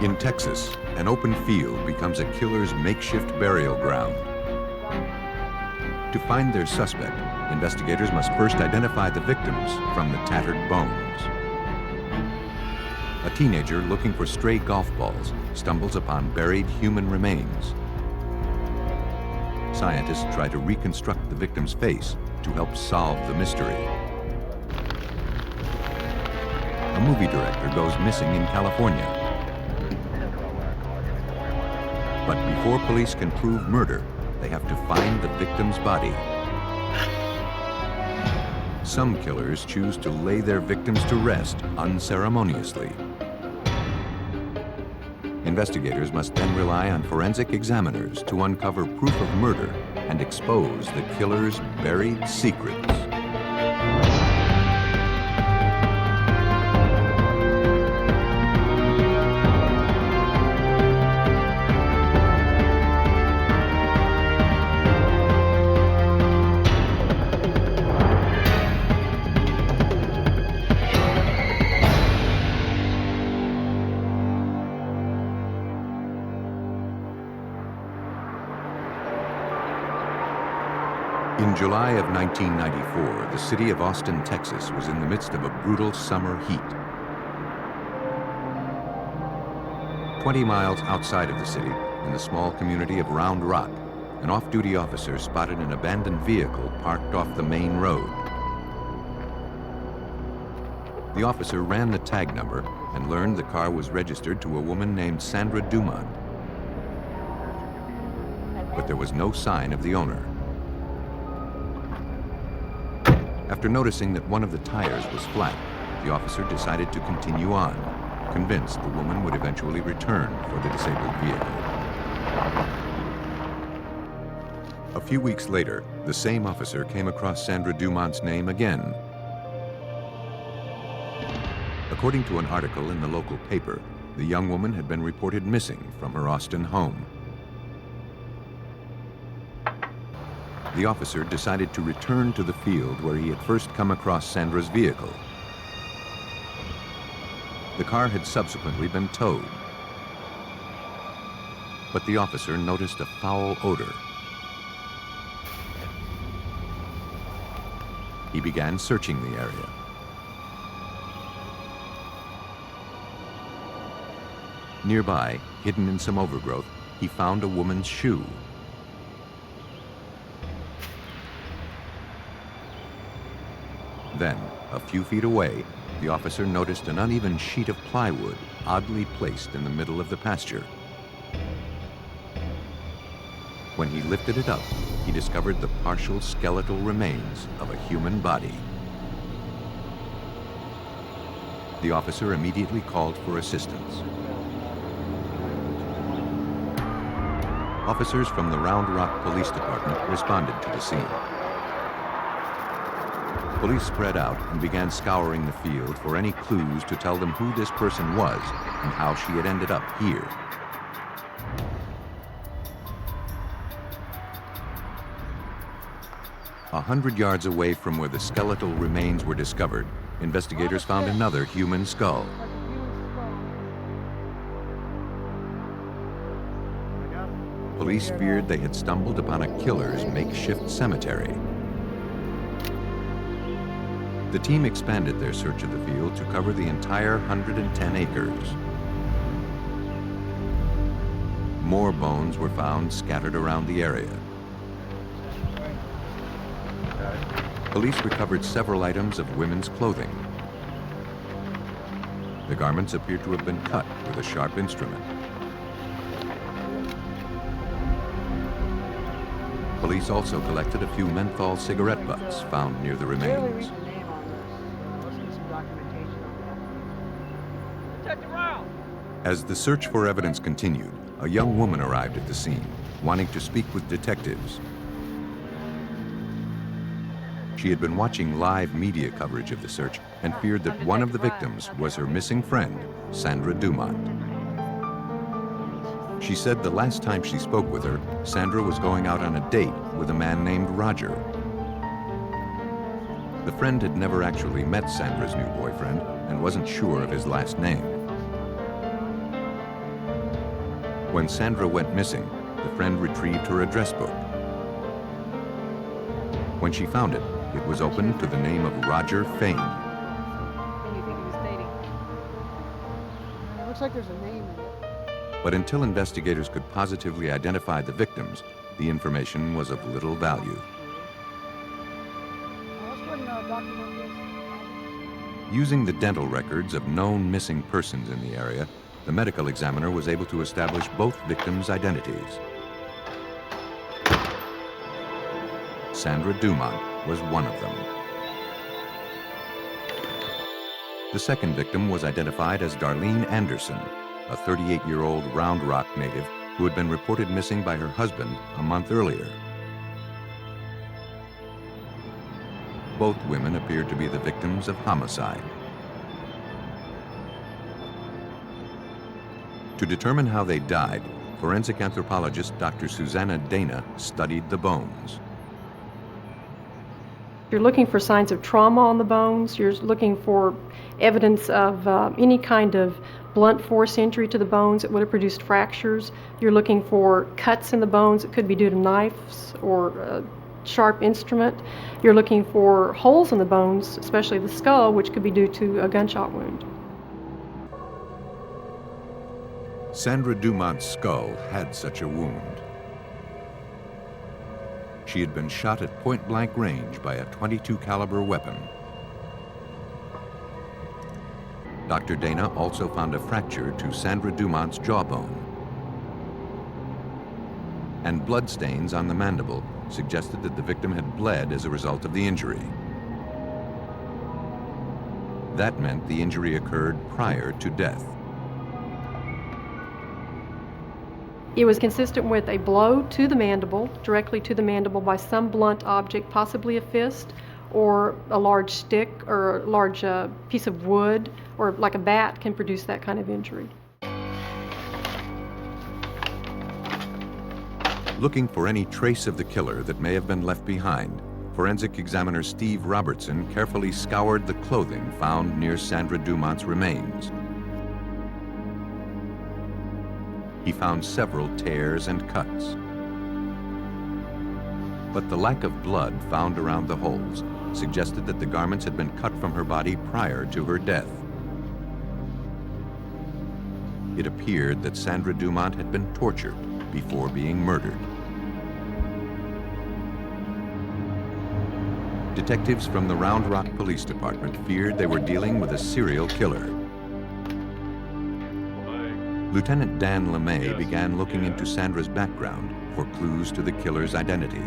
In Texas, an open field becomes a killer's makeshift burial ground. To find their suspect, investigators must first identify the victims from the tattered bones. A teenager looking for stray golf balls stumbles upon buried human remains. Scientists try to reconstruct the victim's face to help solve the mystery. A movie director goes missing in California. But before police can prove murder, they have to find the victim's body. Some killers choose to lay their victims to rest unceremoniously. Investigators must then rely on forensic examiners to uncover proof of murder and expose the killer's buried secrets. In July of 1994, the city of Austin, Texas was in the midst of a brutal summer heat. 20 miles outside of the city, in the small community of Round Rock, an off-duty officer spotted an abandoned vehicle parked off the main road. The officer ran the tag number and learned the car was registered to a woman named Sandra Dumont. But there was no sign of the owner. After noticing that one of the tires was flat, the officer decided to continue on, convinced the woman would eventually return for the disabled vehicle. A few weeks later, the same officer came across Sandra Dumont's name again. According to an article in the local paper, the young woman had been reported missing from her Austin home. The officer decided to return to the field where he had first come across Sandra's vehicle. The car had subsequently been towed. But the officer noticed a foul odor. He began searching the area. Nearby, hidden in some overgrowth, he found a woman's shoe. Then, a few feet away, the officer noticed an uneven sheet of plywood oddly placed in the middle of the pasture. When he lifted it up, he discovered the partial skeletal remains of a human body. The officer immediately called for assistance. Officers from the Round Rock Police Department responded to the scene. Police spread out and began scouring the field for any clues to tell them who this person was and how she had ended up here. A 100 yards away from where the skeletal remains were discovered, investigators found another human skull. Police feared they had stumbled upon a killer's makeshift cemetery. The team expanded their search of the field to cover the entire 110 acres. More bones were found scattered around the area. Police recovered several items of women's clothing. The garments appeared to have been cut with a sharp instrument. Police also collected a few menthol cigarette butts found near the remains. As the search for evidence continued, a young woman arrived at the scene, wanting to speak with detectives. She had been watching live media coverage of the search and feared that one of the victims was her missing friend, Sandra Dumont. She said the last time she spoke with her, Sandra was going out on a date with a man named Roger. The friend had never actually met Sandra's new boyfriend and wasn't sure of his last name. When Sandra went missing, the friend retrieved her address book. When she found it, it was open to the name of Roger Fain. Then you think he was dating? It looks like there's a name in it. But until investigators could positively identify the victims, the information was of little value. Let's go ahead and document this. Using the dental records of known missing persons in the area, the medical examiner was able to establish both victims' identities. Sandra Dumont was one of them. The second victim was identified as Darlene Anderson, a 38-year-old Round Rock native who had been reported missing by her husband a month earlier. Both women appeared to be the victims of homicide. To determine how they died, forensic anthropologist Dr. Susanna Dana studied the bones. You're looking for signs of trauma on the bones. You're looking for evidence of any kind of blunt force injury to the bones that would have produced fractures. You're looking for cuts in the bones that could be due to knives or a sharp instrument. You're looking for holes in the bones, especially the skull, which could be due to a gunshot wound. Sandra Dumont's skull had such a wound. She had been shot at point-blank range by a .22 caliber weapon. Dr. Dana also found a fracture to Sandra Dumont's jawbone. And bloodstains on the mandible suggested that the victim had bled as a result of the injury. That meant the injury occurred prior to death. It was consistent with a blow to the mandible, directly to the mandible by some blunt object, possibly a fist or a large stick or a large piece of wood, or like a bat can produce that kind of injury. Looking for any trace of the killer that may have been left behind, forensic examiner Steve Robertson carefully scoured the clothing found near Sandra Dumont's remains. He found several tears and cuts. But the lack of blood found around the holes suggested that the garments had been cut from her body prior to her death. It appeared that Sandra Dumont had been tortured before being murdered. Detectives from the Round Rock Police Department feared they were dealing with a serial killer. Lieutenant Dan LeMay began looking into Sandra's background for clues to the killer's identity.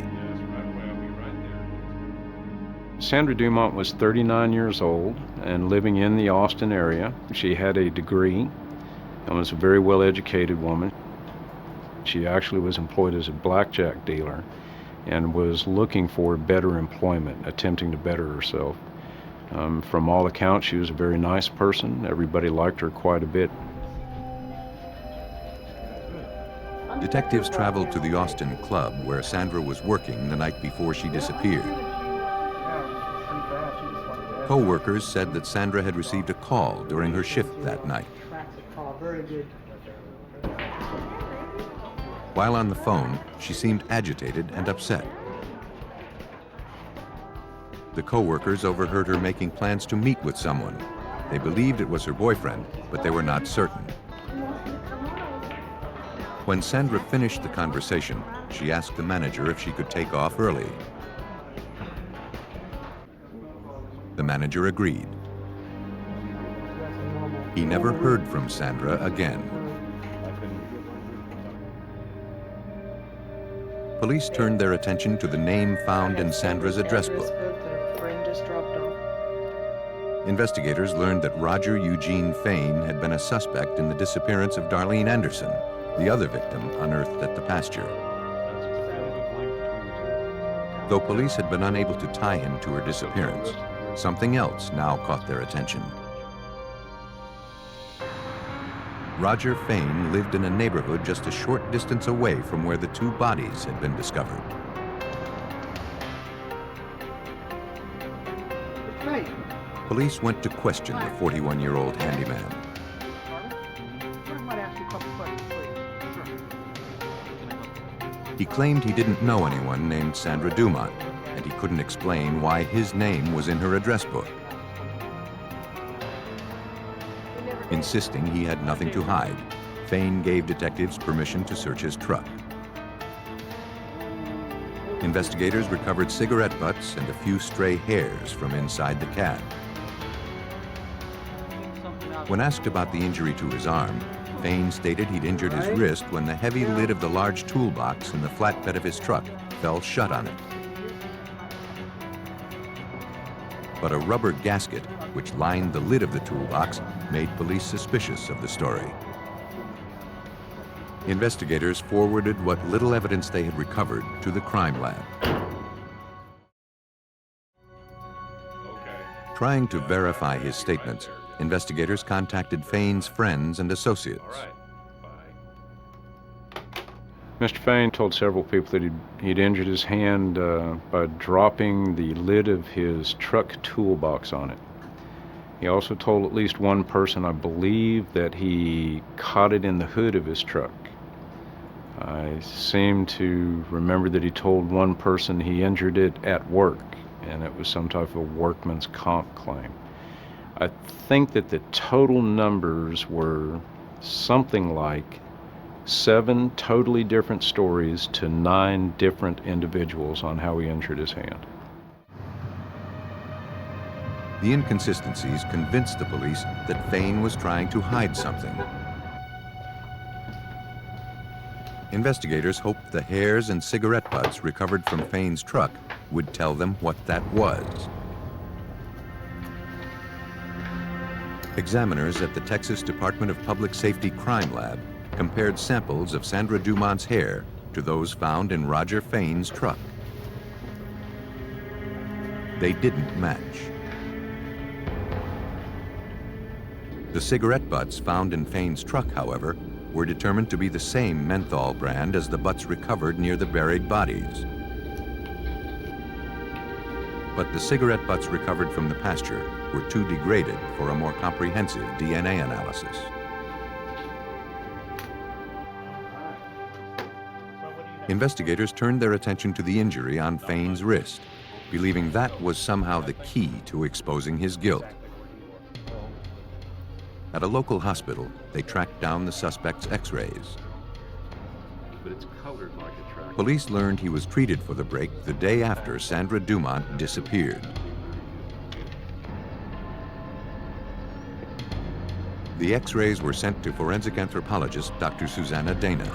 Sandra Dumont was 39 years old and living in the Austin area. She had a degree and was a very well-educated woman. She actually was employed as a blackjack dealer and was looking for better employment, attempting to better herself. From all accounts, she was a very nice person. Everybody liked her quite a bit. Detectives traveled to the Austin club where Sandra was working the night before she disappeared. Co-workers said that Sandra had received a call during her shift that night. While on the phone, she seemed agitated and upset. The co-workers overheard her making plans to meet with someone. They believed it was her boyfriend, but they were not certain. When Sandra finished the conversation, she asked the manager if she could take off early. The manager agreed. He never heard from Sandra again. Police turned their attention to the name found in Sandra's address book. Investigators learned that Roger Eugene Fain had been a suspect in the disappearance of Darlene Anderson, the other victim unearthed at the pasture. Though police had been unable to tie him to her disappearance, something else now caught their attention. Roger Fain lived in a neighborhood just a short distance away from where the two bodies had been discovered. Police went to question the 41-year-old handyman. I might ask you a couple questions, please. Sure. He claimed he didn't know anyone named Sandra Dumont, and he couldn't explain why his name was in her address book. Insisting he had nothing to hide, Fain gave detectives permission to search his truck. Investigators recovered cigarette butts and a few stray hairs from inside the cab. When asked about the injury to his arm, Fain stated he'd injured his wrist when the heavy lid of the large toolbox in the flatbed of his truck fell shut on it. But a rubber gasket, which lined the lid of the toolbox, made police suspicious of the story. Investigators forwarded what little evidence they had recovered to the crime lab. Trying to verify his statements, investigators contacted Fain's friends and associates. Mr. Fain told several people that he'd injured his hand by dropping the lid of his truck toolbox on it. He also told at least one person, I believe, that he caught it in the hood of his truck. I seem to remember that he told one person he injured it at work, and it was some type of workman's comp claim. I think that the total numbers were something like 7 totally different stories to 9 different individuals on how he injured his hand. The inconsistencies convinced the police that Fain was trying to hide something. Investigators hoped the hairs and cigarette butts recovered from Fain's truck would tell them what that was. Examiners at the Texas Department of Public Safety Crime Lab compared samples of Sandra Dumont's hair to those found in Roger Fain's truck. They didn't match. The cigarette butts found in Fain's truck, however, were determined to be the same menthol brand as the butts recovered near the buried bodies. But the cigarette butts recovered from the pasture were too degraded for a more comprehensive DNA analysis. Investigators turned their attention to the injury on Fain's wrist, believing that was somehow the key to exposing his guilt. At a local hospital, they tracked down the suspect's x-rays. But it's colored like a track. Police learned he was treated for the break the day after Sandra Dumont disappeared. The x-rays were sent to forensic anthropologist Dr. Susanna Dana.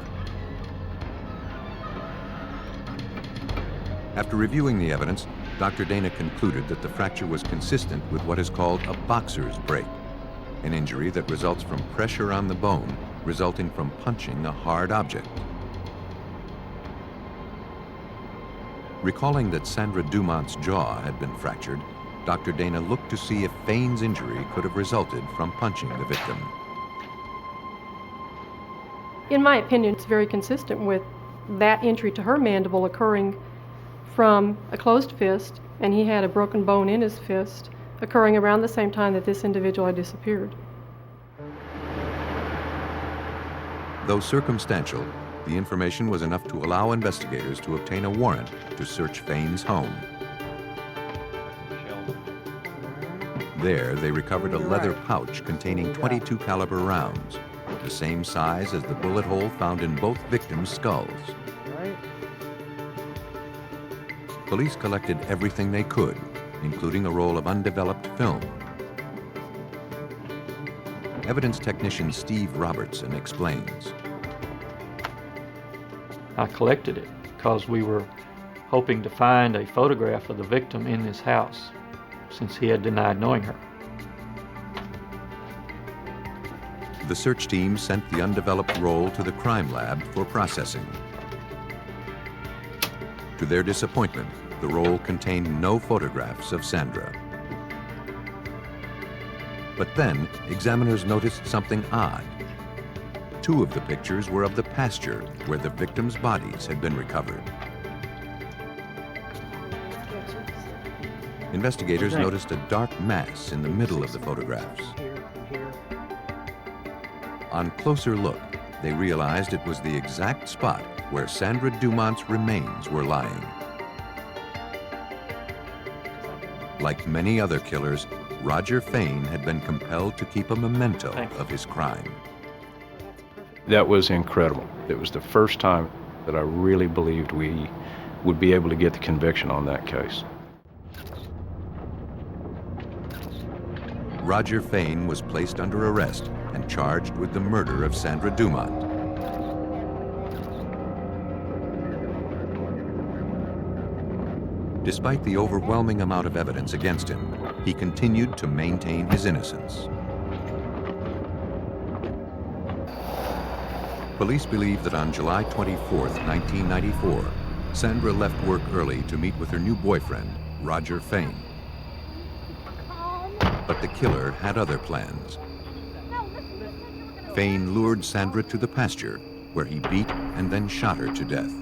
After reviewing the evidence, Dr. Dana concluded that the fracture was consistent with what is called a boxer's break, an injury that results from pressure on the bone resulting from punching a hard object. Recalling that Sandra Dumont's jaw had been fractured, Dr. Dana looked to see if Fain's injury could have resulted from punching the victim. In my opinion, it's very consistent with that injury to her mandible occurring from a closed fist, and he had a broken bone in his fist, occurring around the same time that this individual had disappeared. Though circumstantial, the information was enough to allow investigators to obtain a warrant to search Fain's home. There, they recovered a leather pouch containing .22 caliber rounds, the same size as the bullet hole found in both victims' skulls. Police collected everything they could, including a roll of undeveloped film. Evidence technician Steve Robertson explains. I collected it because we were hoping to find a photograph of the victim in this house, since he had denied knowing her. The search team sent the undeveloped roll to the crime lab for processing. To their disappointment, the roll contained no photographs of Sandra. But then, examiners noticed something odd. 2 of the pictures were of the pasture where the victims' bodies had been recovered. Investigators noticed a dark mass in the middle of the photographs. On closer look, they realized it was the exact spot where Sandra Dumont's remains were lying. Like many other killers, Roger Fain had been compelled to keep a memento of his crime. That was incredible. It was the first time that I really believed we would be able to get the conviction on that case. Roger Fain was placed under arrest and charged with the murder of Sandra Dumont. Despite the overwhelming amount of evidence against him, he continued to maintain his innocence. Police believe that on July 24, 1994, Sandra left work early to meet with her new boyfriend, Roger Fain. But the killer had other plans. Fain lured Sandra to the pasture, where he beat and then shot her to death.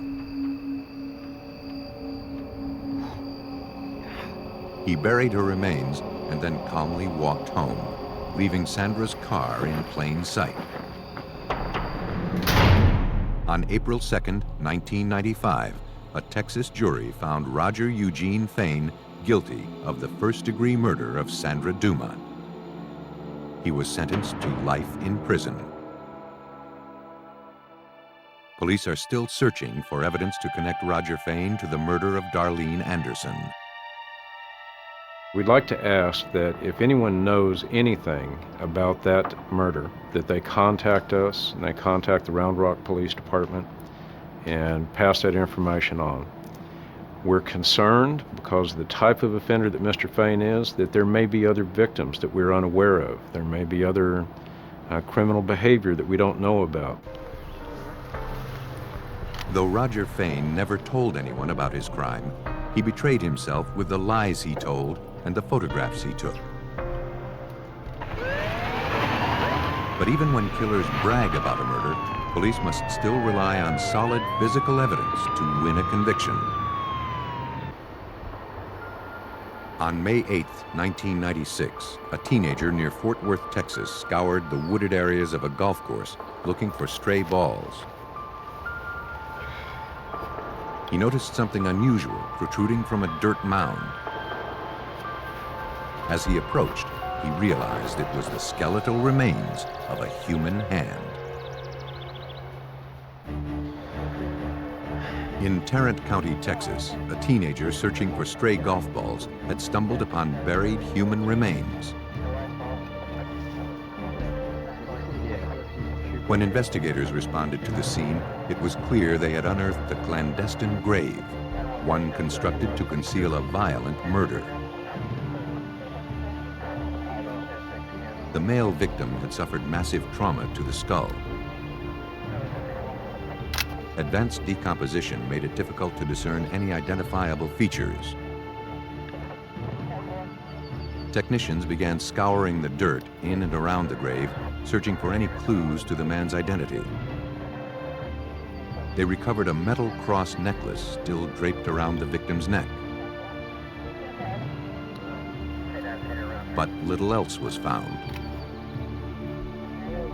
He buried her remains and then calmly walked home, leaving Sandra's car in plain sight. On April 2, 1995, a Texas jury found Roger Eugene Fain guilty of the first-degree murder of Sandra Dumont. He was sentenced to life in prison. Police are still searching for evidence to connect Roger Fain to the murder of Darlene Anderson. We'd like to ask that if anyone knows anything about that murder, that they contact us and they contact the Round Rock Police Department and pass that information on. We're concerned, because of the type of offender that Mr. Fain is, that there may be other victims that we're unaware of. There may be other criminal behavior that we don't know about. Though Roger Fain never told anyone about his crime, he betrayed himself with the lies he told and the photographs he took. But even when killers brag about a murder, police must still rely on solid physical evidence to win a conviction. On May 8, 1996, a teenager near Fort Worth, Texas, scoured the wooded areas of a golf course looking for stray balls. He noticed something unusual protruding from a dirt mound. As he approached, he realized it was the skeletal remains of a human hand. In Tarrant County, Texas, a teenager searching for stray golf balls had stumbled upon buried human remains. When investigators responded to the scene, it was clear they had unearthed a clandestine grave, one constructed to conceal a violent murder. The male victim had suffered massive trauma to the skull. Advanced decomposition made it difficult to discern any identifiable features. Technicians began scouring the dirt in and around the grave, searching for any clues to the man's identity. They recovered a metal cross necklace still draped around the victim's neck. But little else was found.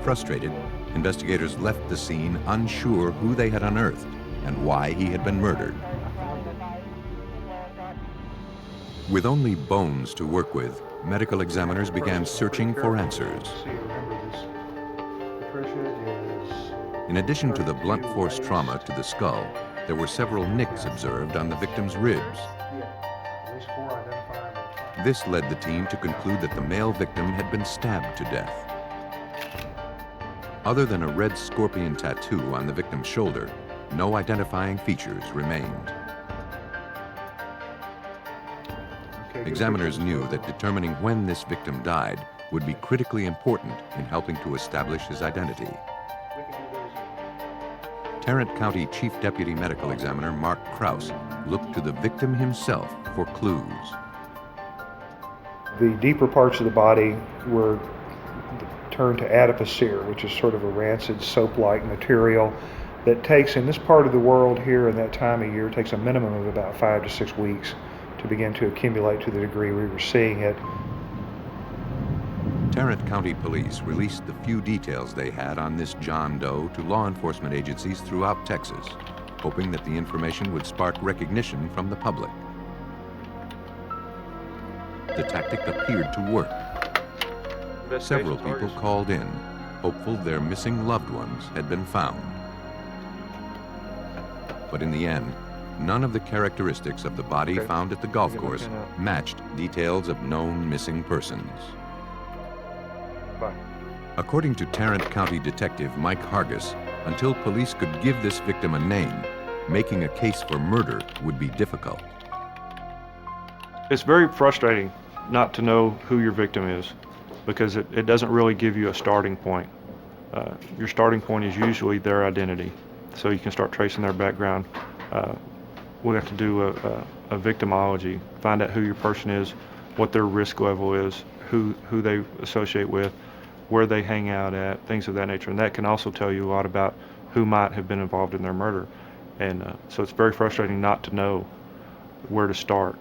Frustrated, investigators left the scene unsure who they had unearthed and why he had been murdered. With only bones to work with, medical examiners began searching for answers. In addition to the blunt force trauma to the skull, there were several nicks observed on the victim's ribs. This led the team to conclude that the male victim had been stabbed to death. Other than a red scorpion tattoo on the victim's shoulder, no identifying features remained. Examiners knew that determining when this victim died would be critically important in helping to establish his identity. Tarrant County Chief Deputy Medical Examiner Mark Krause looked to the victim himself for clues. The deeper parts of the body were turned to adipocere, which is sort of a rancid soap-like material that takes, in this part of the world here in that time of year, takes a minimum of about 5 to 6 weeks to begin to accumulate to the degree we were seeing it. Tarrant County Police released the few details they had on this John Doe to law enforcement agencies throughout Texas, hoping that the information would spark recognition from the public. The tactic appeared to work. Several people called in, hopeful their missing loved ones had been found. But in the end, none of the characteristics of the body found at the golf course matched details of known missing persons. According to Tarrant County Detective Mike Hargis, until police could give this victim a name, making a case for murder would be difficult. It's very frustrating not to know who your victim is, because it doesn't really give you a starting point. Your starting point is usually their identity, so you can start tracing their background. We have to do a victimology, find out who your person is, what their risk level is, who they associate with, where they hang out at, things of that nature. And that can also tell you a lot about who might have been involved in their murder. And so it's very frustrating not to know where to start.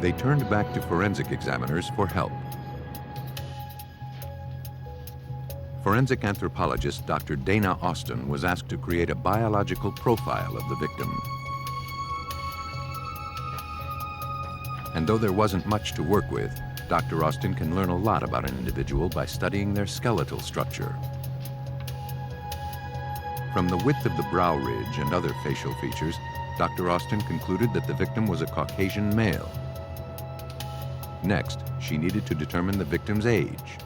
They turned back to forensic examiners for help. Forensic anthropologist Dr. Dana Austin was asked to create a biological profile of the victim. And though there wasn't much to work with, Dr. Austin can learn a lot about an individual by studying their skeletal structure. From the width of the brow ridge and other facial features, Dr. Austin concluded that the victim was a Caucasian male. Next, she needed to determine the victim's age.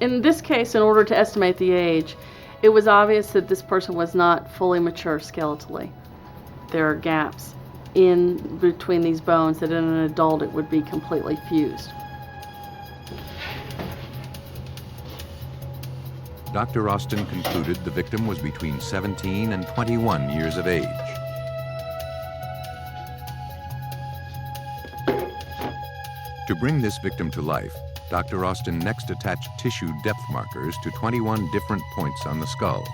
In this case, in order to estimate the age, it was obvious that this person was not fully mature skeletally. There are gaps in between these bones that in an adult it would be completely fused. Dr. Austin concluded the victim was between 17 and 21 years of age. To bring this victim to life, Dr. Austin next attached tissue depth markers to 21 different points on the skull.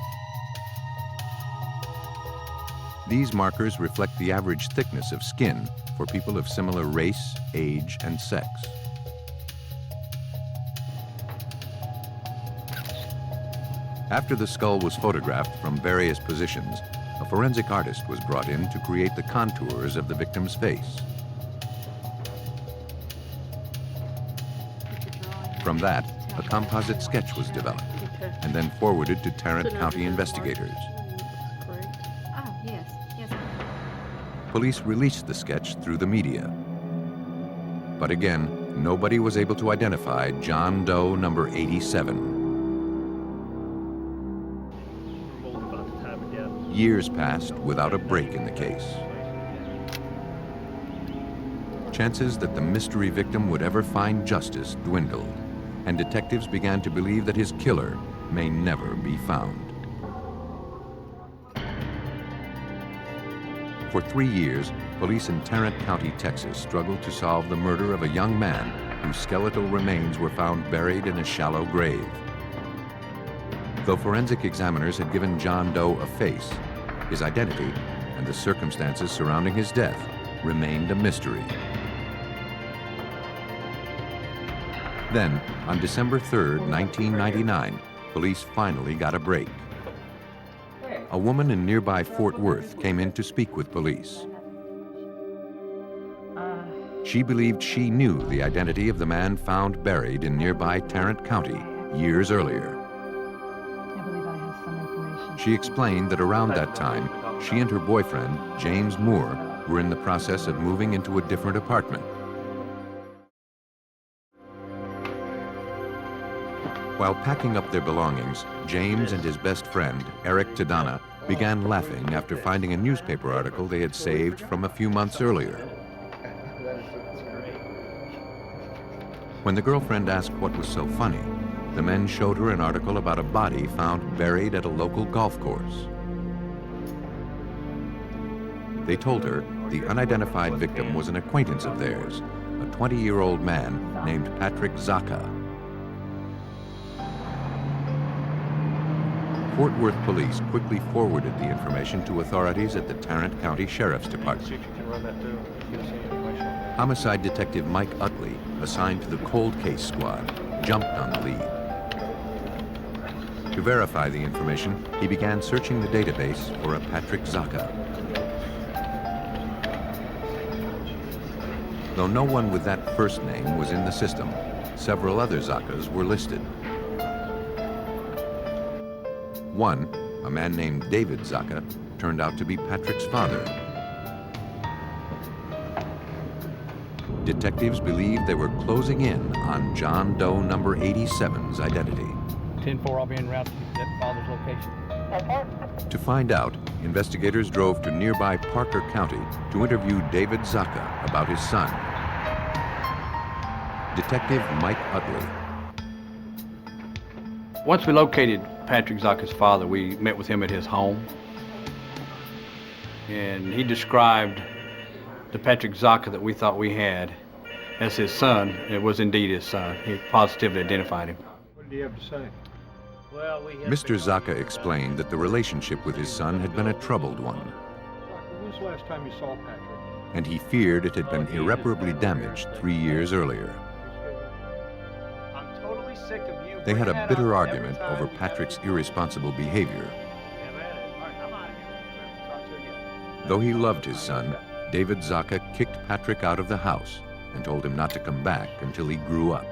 These markers reflect the average thickness of skin for people of similar race, age, and sex. After the skull was photographed from various positions, a forensic artist was brought in to create the contours of the victim's face. From that, a composite sketch was developed and then forwarded to Tarrant County investigators. Oh, yes. Police released the sketch through the media. But again, nobody was able to identify John Doe number 87. Years passed without a break in the case. Chances that the mystery victim would ever find justice dwindled, and detectives began to believe that his killer may never be found. For 3 years, police in Tarrant County, Texas, struggled to solve the murder of a young man whose skeletal remains were found buried in a shallow grave. Though forensic examiners had given John Doe a face, his identity and the circumstances surrounding his death remained a mystery. Then, on December 3rd, 1999, police finally got a break. A woman in nearby Fort Worth came in to speak with police. She believed she knew the identity of the man found buried in nearby Tarrant County years earlier. I believe I have some information. She explained that around that time, she and her boyfriend, James Moore, were in the process of moving into a different apartment. While packing up their belongings, James and his best friend, Eric Tadana, began laughing after finding a newspaper article they had saved from a few months earlier. When the girlfriend asked what was so funny, the men showed her an article about a body found buried at a local golf course. They told her the unidentified victim was an acquaintance of theirs, a 20-year-old man named Patrick Zaka. Fort Worth police quickly forwarded the information to authorities at the Tarrant County Sheriff's Department. See if you can run that through. Homicide detective Mike Utley, assigned to the cold case squad, jumped on the lead. To verify the information, he began searching the database for a Patrick Zaka. Though no one with that first name was in the system, several other Zakas were listed. One, a man named David Zaka, turned out to be Patrick's father. Detectives believed they were closing in on John Doe number 87's identity. 10-4, I'll be en route to that father's location. To find out, investigators drove to nearby Parker County to interview David Zaka about his son. Detective Mike Utley. Once we located Patrick Zaka's father, we met with him at his home. And he described the Patrick Zaka that we thought we had as his son. It was indeed his son. He positively identified him. What did he have to say? Mr. Zaka explained that the relationship with his son had been a troubled one, When was the last time you saw Patrick? and he feared it had been irreparably damaged 3 years earlier. They had a bitter argument over Patrick's irresponsible behavior. Though he loved his son, David Zaka kicked Patrick out of the house and told him not to come back until he grew up.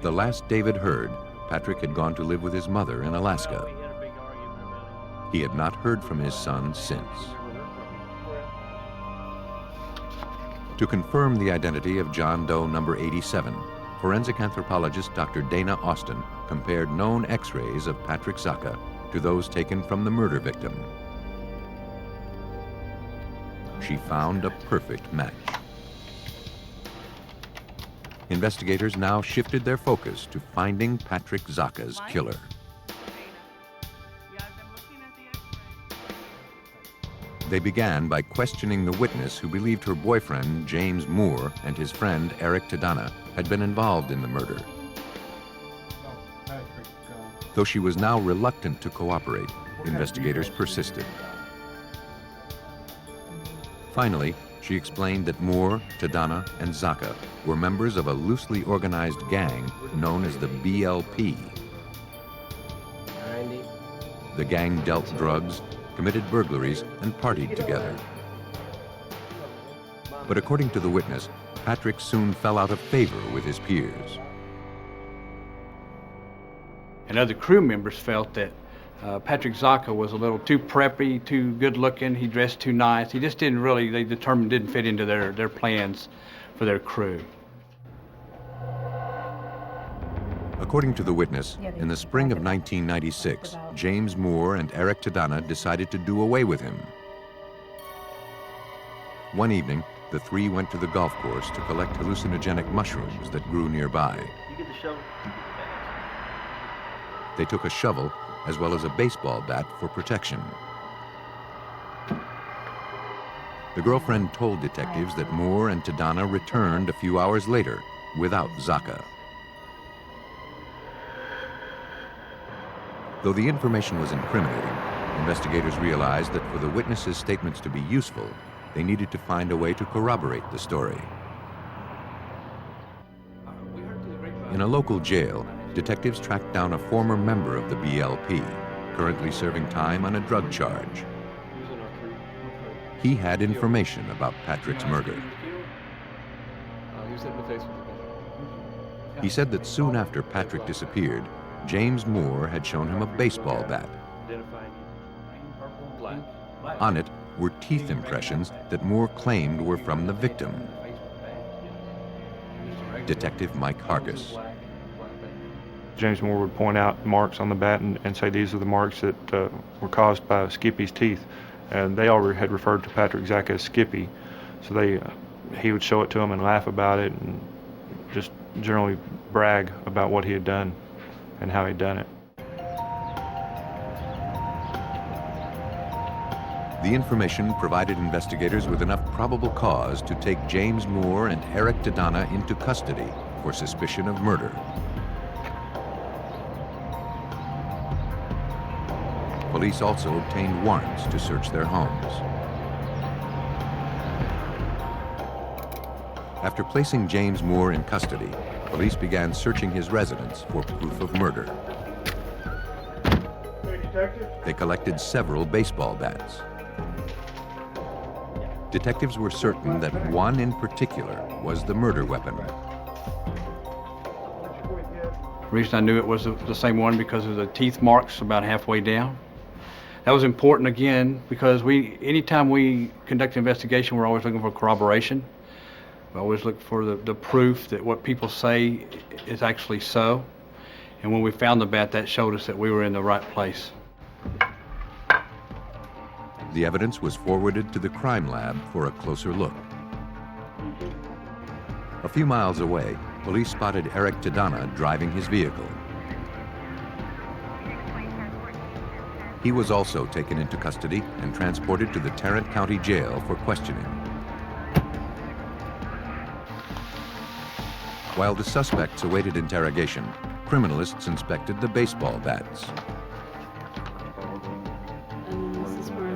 The last David heard, Patrick had gone to live with his mother in Alaska. He had not heard from his son since. To confirm the identity of John Doe number 87, forensic anthropologist Dr. Dana Austin compared known X-rays of Patrick Zaka to those taken from the murder victim. She found a perfect match. Investigators now shifted their focus to finding Patrick Zaka's killer. They began by questioning the witness who believed her boyfriend, James Moore, and his friend, Eric Tadana, had been involved in the murder. Though she was now reluctant to cooperate, investigators persisted. Finally, she explained that Moore, Tadana, and Zaka were members of a loosely organized gang known as the BLP. The gang dealt drugs, committed burglaries, and partied together. But according to the witness, Patrick soon fell out of favor with his peers. And other crew members felt that Patrick Zaka was a little too preppy, too good looking. He dressed too nice. He just didn't really, they determined, didn't fit into their plans for their crew. According to the witness, in the spring of 1996, James Moore and Eric Tadana decided to do away with him. One evening, the three went to the golf course to collect hallucinogenic mushrooms that grew nearby. They took a shovel as well as a baseball bat for protection. The girlfriend told detectives that Moore and Tadana returned a few hours later without Zaka. Though the information was incriminating, investigators realized that for the witnesses' statements to be useful, they needed to find a way to corroborate the story. In a local jail, detectives tracked down a former member of the BLP, currently serving time on a drug charge. He had information about Patrick's murder. He said that soon after Patrick disappeared, James Moore had shown him a baseball bat. On it were teeth impressions that Moore claimed were from the victim. Detective Mike Hargis. James Moore would point out marks on the bat and say these are the marks that were caused by Skippy's teeth. And they all had referred to Patrick Zaka as Skippy. So he would show it to them and laugh about it and just generally brag about what he had done and how he'd done it. The information provided investigators with enough probable cause to take James Moore and Eric Tadana into custody for suspicion of murder. Police also obtained warrants to search their homes. After placing James Moore in custody, police began searching his residence for proof of murder. They collected several baseball bats. Detectives were certain that one in particular was the murder weapon. The reason I knew it was the same one because of the teeth marks about halfway down. That was important again because anytime we conduct an investigation, we're always looking for corroboration. We always look for the proof that what people say is actually so. And when we found the bat, that showed us that we were in the right place. The evidence was forwarded to the crime lab for a closer look. A few miles away, police spotted Eric Tadana driving his vehicle. He was also taken into custody and transported to the Tarrant County Jail for questioning. While the suspects awaited interrogation, criminalists inspected the baseball bats.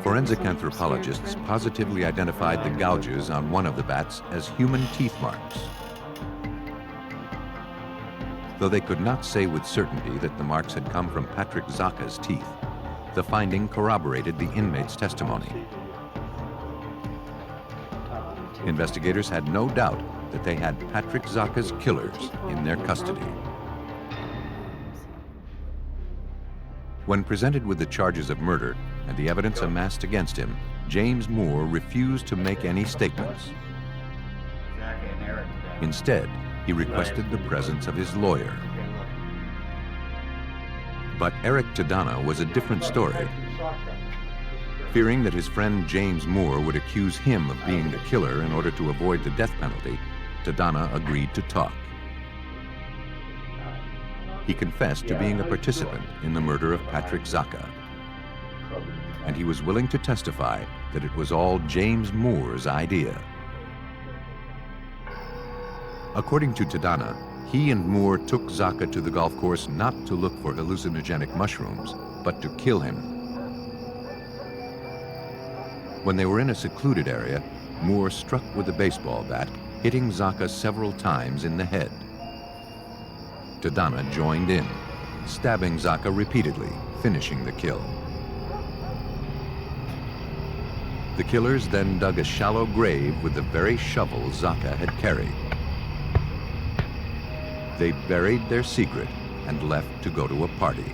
Forensic anthropologists positively identified the gouges on one of the bats as human teeth marks. Though they could not say with certainty that the marks had come from Patrick Zaka's teeth, the finding corroborated the inmate's testimony. Investigators had no doubt that they had Patrick Zaka's killers in their custody. When presented with the charges of murder and the evidence amassed against him, James Moore refused to make any statements. Instead, he requested the presence of his lawyer. But Eric Tadana was a different story. Fearing that his friend James Moore would accuse him of being the killer in order to avoid the death penalty, Tadana agreed to talk. He confessed to being a participant in the murder of Patrick Zaka. And he was willing to testify that it was all James Moore's idea. According to Tadana, he and Moore took Zaka to the golf course not to look for hallucinogenic mushrooms, but to kill him. When they were in a secluded area, Moore struck with a baseball bat, hitting Zaka several times in the head. Tadana joined in, stabbing Zaka repeatedly, finishing the kill. The killers then dug a shallow grave with the very shovel Zaka had carried. They buried their secret and left to go to a party.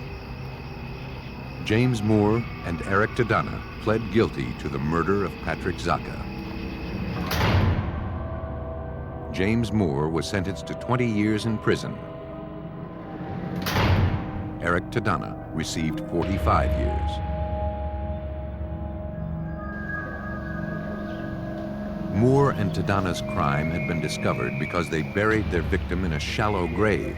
James Moore and Eric Tadana pled guilty to the murder of Patrick Zaka. James Moore was sentenced to 20 years in prison. Eric Tadana received 45 years. Moore and Tadana's crime had been discovered because they buried their victim in a shallow grave.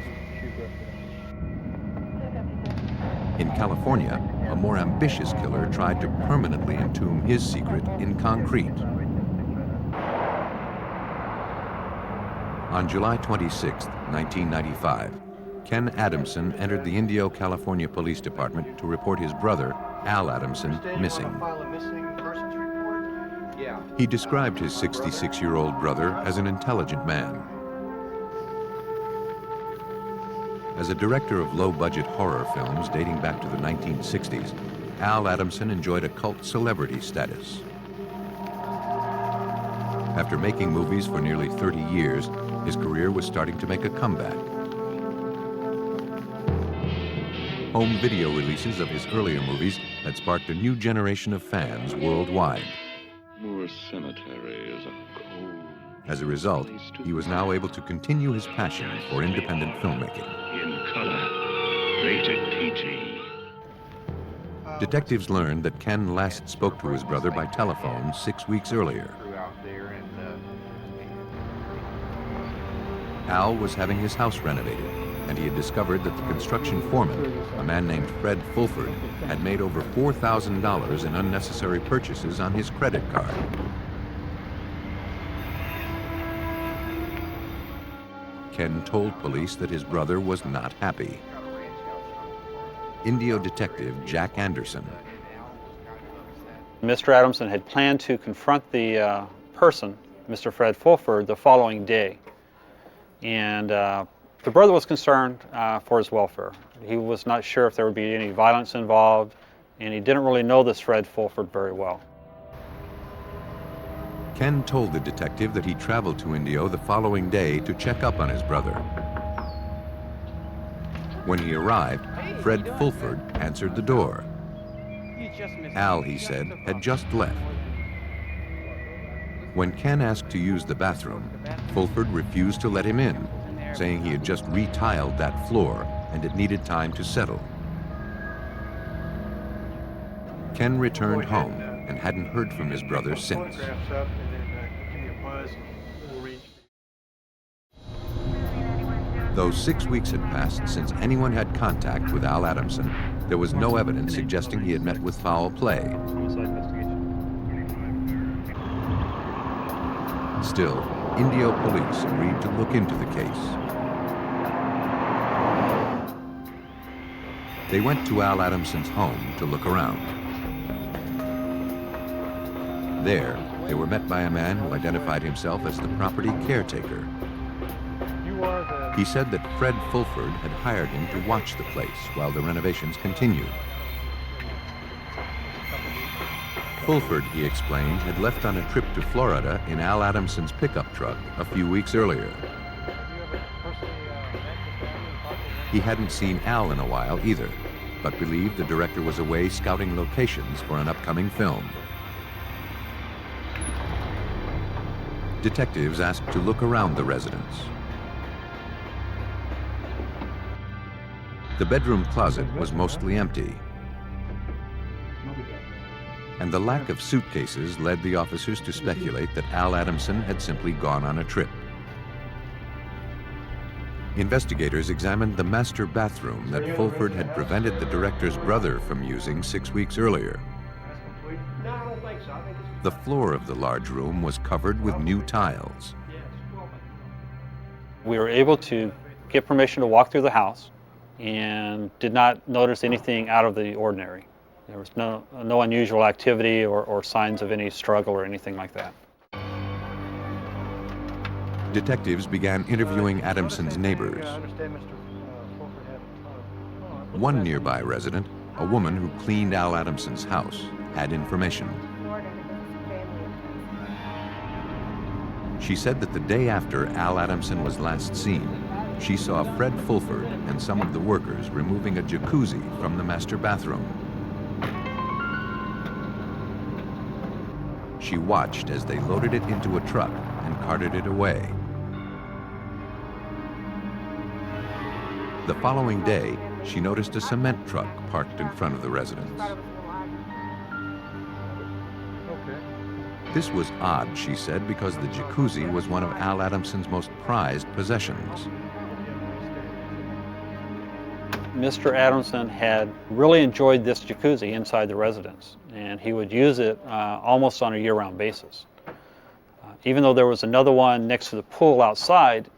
In California, a more ambitious killer tried to permanently entomb his secret in concrete. On July 26, 1995, Ken Adamson entered the Indio, California Police Department to report his brother, Al Adamson, missing. He described his 66-year-old brother as an intelligent man. As a director of low-budget horror films dating back to the 1960s, Al Adamson enjoyed a cult celebrity status. After making movies for nearly 30 years, his career was starting to make a comeback. Home video releases of his earlier movies had sparked a new generation of fans worldwide. Moore Cemetery is a cold. As a result, he was now able to continue his passion for independent filmmaking. In color, rated PG. Detectives learned that Ken last spoke to his brother by telephone 6 weeks earlier. Al was having his house renovated, and he had discovered that the construction foreman, a man named Fred Fulford, had made over $4,000 in unnecessary purchases on his credit card. Ken told police that his brother was not happy. Indio detective Jack Anderson. Mr. Adamson had planned to confront the person Mr. Fred Fulford the following day. And the brother was concerned for his welfare. He was not sure if there would be any violence involved, and he didn't really know this Fred Fulford very well. Ken told the detective that he traveled to Indio the following day to check up on his brother. When he arrived, Fred Fulford answered the door. Al, he said, had just left. When Ken asked to use the bathroom, Fulford refused to let him in, saying he had just retiled that floor and it needed time to settle. Ken returned home and hadn't heard from his brother since. Though 6 weeks had passed since anyone had contact with Al Adamson, there was no evidence suggesting he had met with foul play. Still, Indio police agreed to look into the case. They went to Al Adamson's home to look around. There, they were met by a man who identified himself as the property caretaker. He said that Fred Fulford had hired him to watch the place while the renovations continued. Fulford, he explained, had left on a trip to Florida in Al Adamson's pickup truck a few weeks earlier. He hadn't seen Al in a while either, but believed the director was away scouting locations for an upcoming film. Detectives asked to look around the residence. The bedroom closet was mostly empty, and the lack of suitcases led the officers to speculate that Al Adamson had simply gone on a trip. Investigators examined the master bathroom that Fulford had prevented the director's brother from using 6 weeks earlier. The floor of the large room was covered with new tiles. We were able to get permission to walk through the house and did not notice anything out of the ordinary. There was no unusual activity or signs of any struggle or anything like that. Detectives began interviewing Adamson's neighbors. One nearby resident, a woman who cleaned Al Adamson's house, had information. She said that the day after Al Adamson was last seen, she saw Fred Fulford and some of the workers removing a jacuzzi from the master bathroom. She watched as they loaded it into a truck and carted it away. The following day, she noticed a cement truck parked in front of the residence. This was odd, she said, because the jacuzzi was one of Al Adamson's most prized possessions. Mr. Adamson had really enjoyed this jacuzzi inside the residence, and he would use it almost on a year-round basis. Even though there was another one next to the pool outside,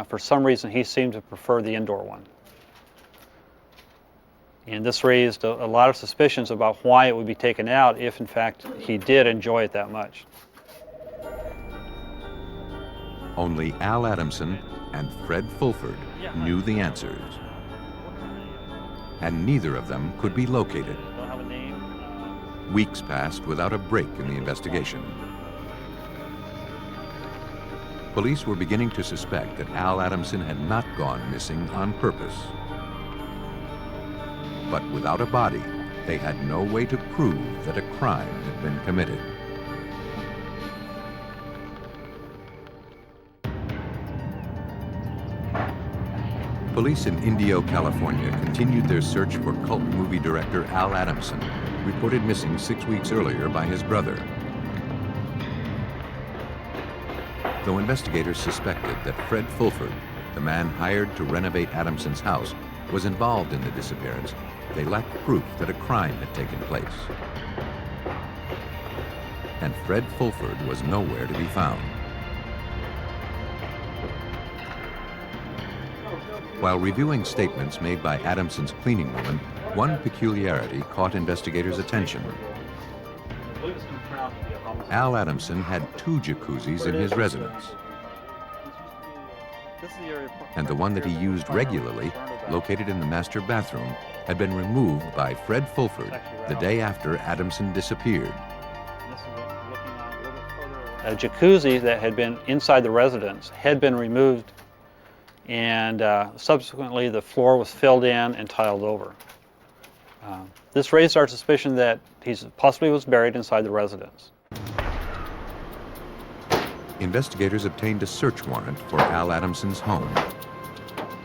for some reason he seemed to prefer the indoor one. And this raised a lot of suspicions about why it would be taken out if, in fact, he did enjoy it that much. Only Al Adamson and Fred Fulford knew the answers, and neither of them could be located. Weeks passed without a break in the investigation. Police were beginning to suspect that Al Adamson had not gone missing on purpose. But without a body, they had no way to prove that a crime had been committed. Police in Indio, California continued their search for cult movie director Al Adamson, reported missing 6 weeks earlier by his brother. Though investigators suspected that Fred Fulford, the man hired to renovate Adamson's house, was involved in the disappearance, they lacked proof that a crime had taken place. And Fred Fulford was nowhere to be found. While reviewing statements made by Adamson's cleaning woman, one peculiarity caught investigators' attention. I believe it's been pronounced to be a homicide. Al Adamson had 2 jacuzzis in his residence, and the one that he used regularly, located in the master bathroom, had been removed by Fred Fulford the day after Adamson disappeared. A jacuzzi that had been inside the residence had been removed, and subsequently the floor was filled in and tiled over. This raised our suspicion that he possibly was buried inside the residence. Investigators obtained a search warrant for Al Adamson's home.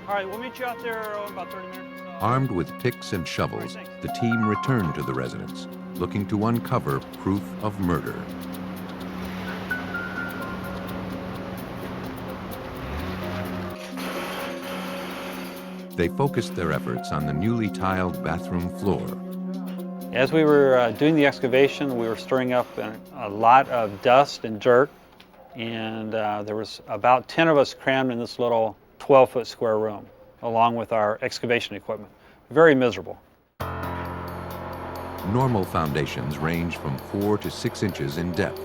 All right, we'll meet you out there in about 30 minutes. Armed with picks and shovels, the team returned to the residence, looking to uncover proof of murder. They focused their efforts on the newly tiled bathroom floor. As we were doing the excavation, we were stirring up a lot of dust and dirt, and there was about 10 of us crammed in this little 12-foot square room, along with our excavation equipment. Very miserable. Normal foundations range from 4 to 6 inches in depth.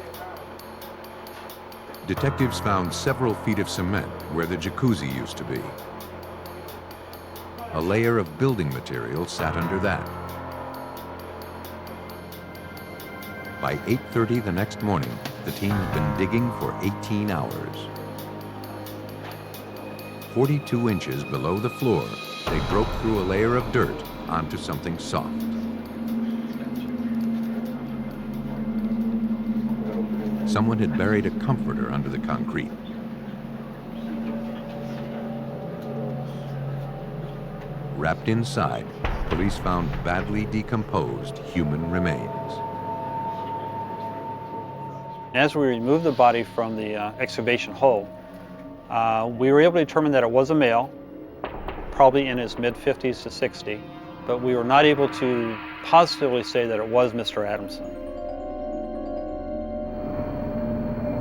Detectives found several feet of cement where the jacuzzi used to be. A layer of building material sat under that. By 8:30 the next morning, the team had been digging for 18 hours. 42 inches below the floor, they broke through a layer of dirt onto something soft. Someone had buried a comforter under the concrete. Wrapped inside, police found badly decomposed human remains. As we removed the body from the excavation hole, we were able to determine that it was a male, probably in his mid-50s to 60, but we were not able to positively say that it was Mr. Adamson.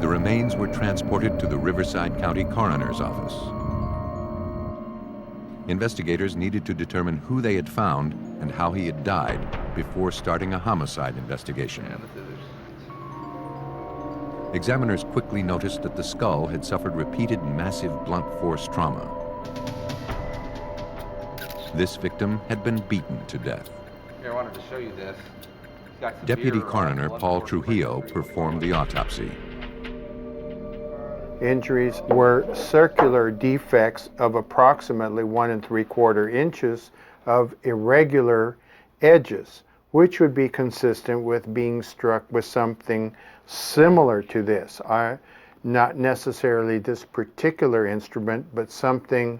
The remains were transported to the Riverside County Coroner's Office. Investigators needed to determine who they had found and how he had died before starting a homicide investigation. Examiners quickly noticed that the skull had suffered repeated massive blunt force trauma. This victim had been beaten to death. Here, I wanted to show you this. Deputy Coroner Paul Trujillo performed the autopsy. Injuries were circular defects of approximately 1 3/4 inches of irregular edges, which would be consistent with being struck with something similar to this. Not necessarily this particular instrument, but something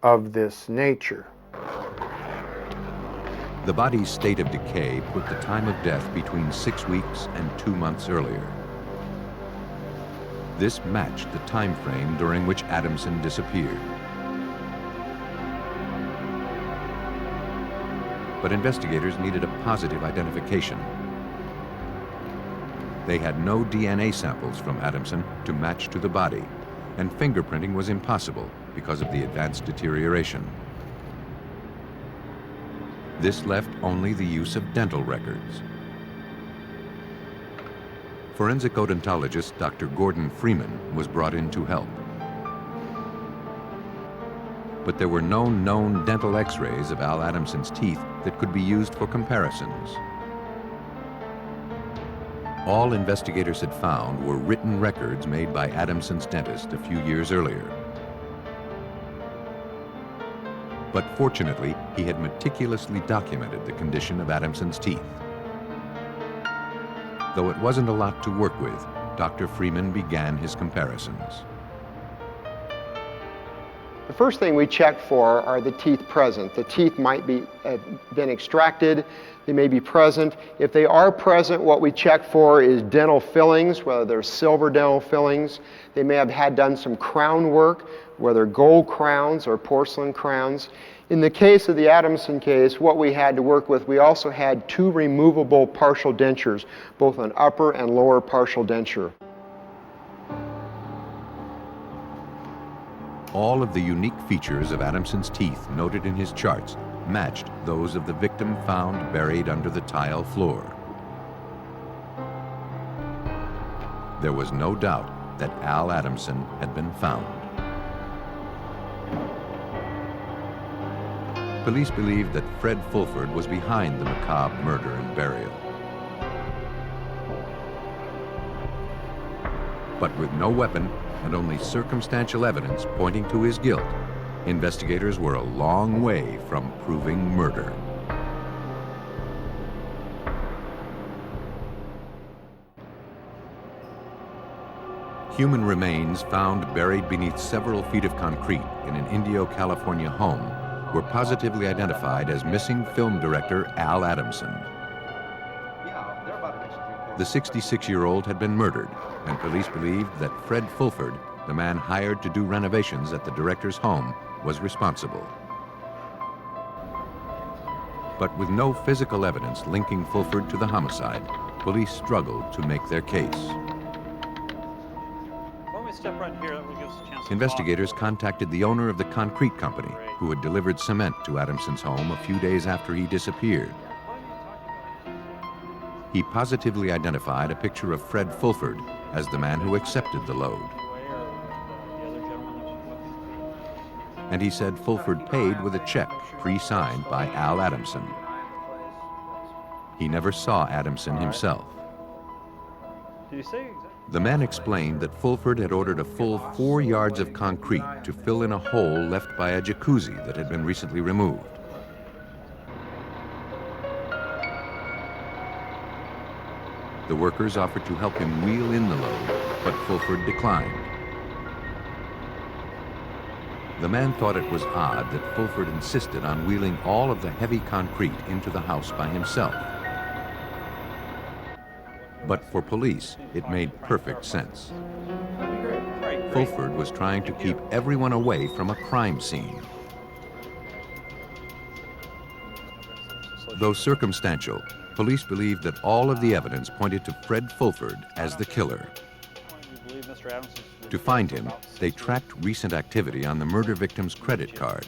of this nature. The body's state of decay put the time of death between 6 weeks and 2 months earlier. This matched the time frame during which Adamson disappeared. But investigators needed a positive identification. They had no DNA samples from Adamson to match to the body, and fingerprinting was impossible because of the advanced deterioration. This left only the use of dental records. Forensic odontologist Dr. Gordon Freeman was brought in to help. But there were no known dental x-rays of Al Adamson's teeth that could be used for comparisons. All investigators had found were written records made by Adamson's dentist a few years earlier. But fortunately, he had meticulously documented the condition of Adamson's teeth. Though it wasn't a lot to work with, Dr. Freeman began his comparisons. The first thing we check for are the teeth present. The teeth might be been extracted, they may be present. If they are present, what we check for is dental fillings, whether they're silver dental fillings. They may have had done some crown work, whether gold crowns or porcelain crowns. In the case of the Adamson case, what we had to work with, we also had 2 removable partial dentures, both an upper and lower partial denture. All of the unique features of Adamson's teeth noted in his charts matched those of the victim found buried under the tile floor. There was no doubt that Al Adamson had been found. Police believed that Fred Fulford was behind the macabre murder and burial. But with no weapon and only circumstantial evidence pointing to his guilt, investigators were a long way from proving murder. Human remains found buried beneath several feet of concrete in an Indio, California home were positively identified as missing film director Al Adamson. The 66-year-old had been murdered, and police believed that Fred Fulford, the man hired to do renovations at the director's home, was responsible. But with no physical evidence linking Fulford to the homicide, police struggled to make their case. Investigators contacted the owner of the concrete company, who had delivered cement to Adamson's home a few days after he disappeared. He positively identified a picture of Fred Fulford as the man who accepted the load. And he said Fulford paid with a check pre-signed by Al Adamson. He never saw Adamson himself. The man explained that Fulford had ordered a full 4 yards of concrete to fill in a hole left by a jacuzzi that had been recently removed. The workers offered to help him wheel in the load, but Fulford declined. The man thought it was odd that Fulford insisted on wheeling all of the heavy concrete into the house by himself. But for police, it made perfect sense. Fulford was trying to keep everyone away from a crime scene. Though circumstantial, police believed that all of the evidence pointed to Fred Fulford as the killer. To find him, they tracked recent activity on the murder victim's credit card.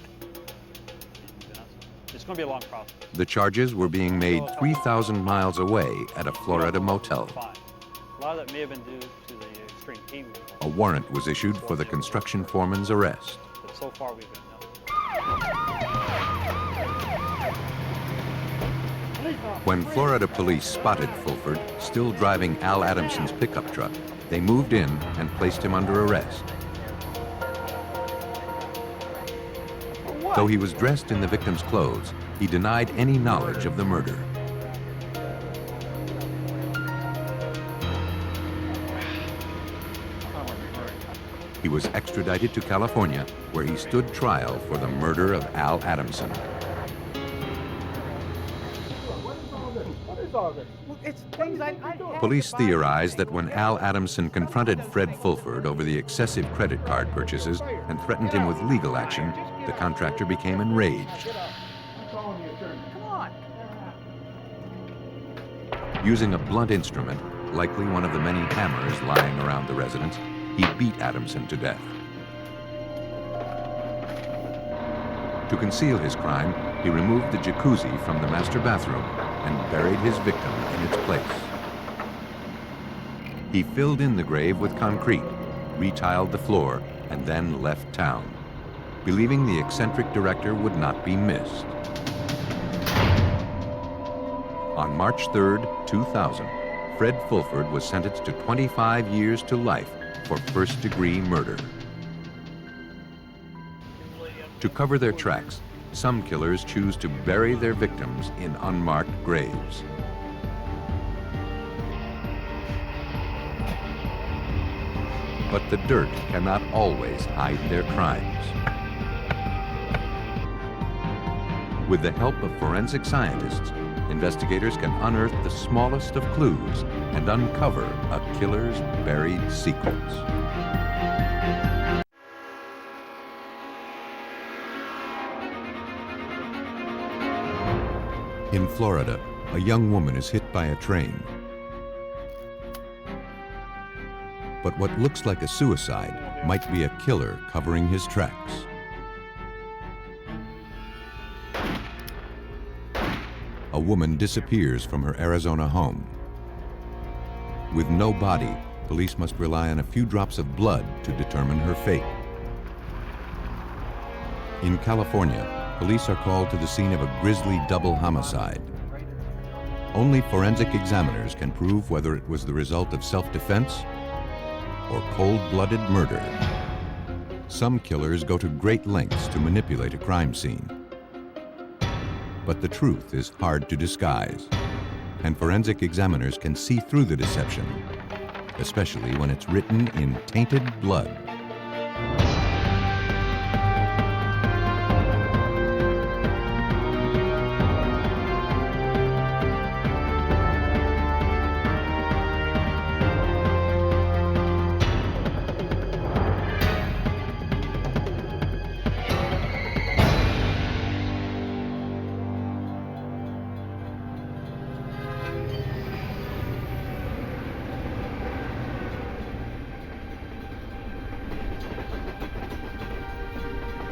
It's going to be a long process. The charges were being made 3,000 miles away at a Florida motel. A lot of that may have been due to the extreme heat. A warrant was issued for the construction foreman's arrest. But so far we've been When Florida police spotted Fulford still driving Al Adamson's pickup truck, they moved in and placed him under arrest. Though he was dressed in the victim's clothes, he denied any knowledge of the murder. He was extradited to California, where he stood trial for the murder of Al Adamson. Police theorized that when Al Adamson confronted Fred Fulford over the excessive credit card purchases and threatened him with legal action, the contractor became enraged. Using a blunt instrument, likely one of the many hammers lying around the residence, he beat Adamson to death. To conceal his crime, he removed the jacuzzi from the master bathroom and buried his victim in its place. He filled in the grave with concrete, retiled the floor, and then left town, believing the eccentric director would not be missed. On March 3rd, 2000, Fred Fulford was sentenced to 25 years to life for first-degree murder. To cover their tracks, some killers choose to bury their victims in unmarked graves. But the dirt cannot always hide their crimes. With the help of forensic scientists, investigators can unearth the smallest of clues and uncover a killer's buried secrets. In Florida, a young woman is hit by a train. But what looks like a suicide might be a killer covering his tracks. A woman disappears from her Arizona home. With no body, police must rely on a few drops of blood to determine her fate. In California, police are called to the scene of a grisly double homicide. Only forensic examiners can prove whether it was the result of self-defense or cold-blooded murder. Some killers go to great lengths to manipulate a crime scene. But the truth is hard to disguise, and forensic examiners can see through the deception, especially when it's written in tainted blood.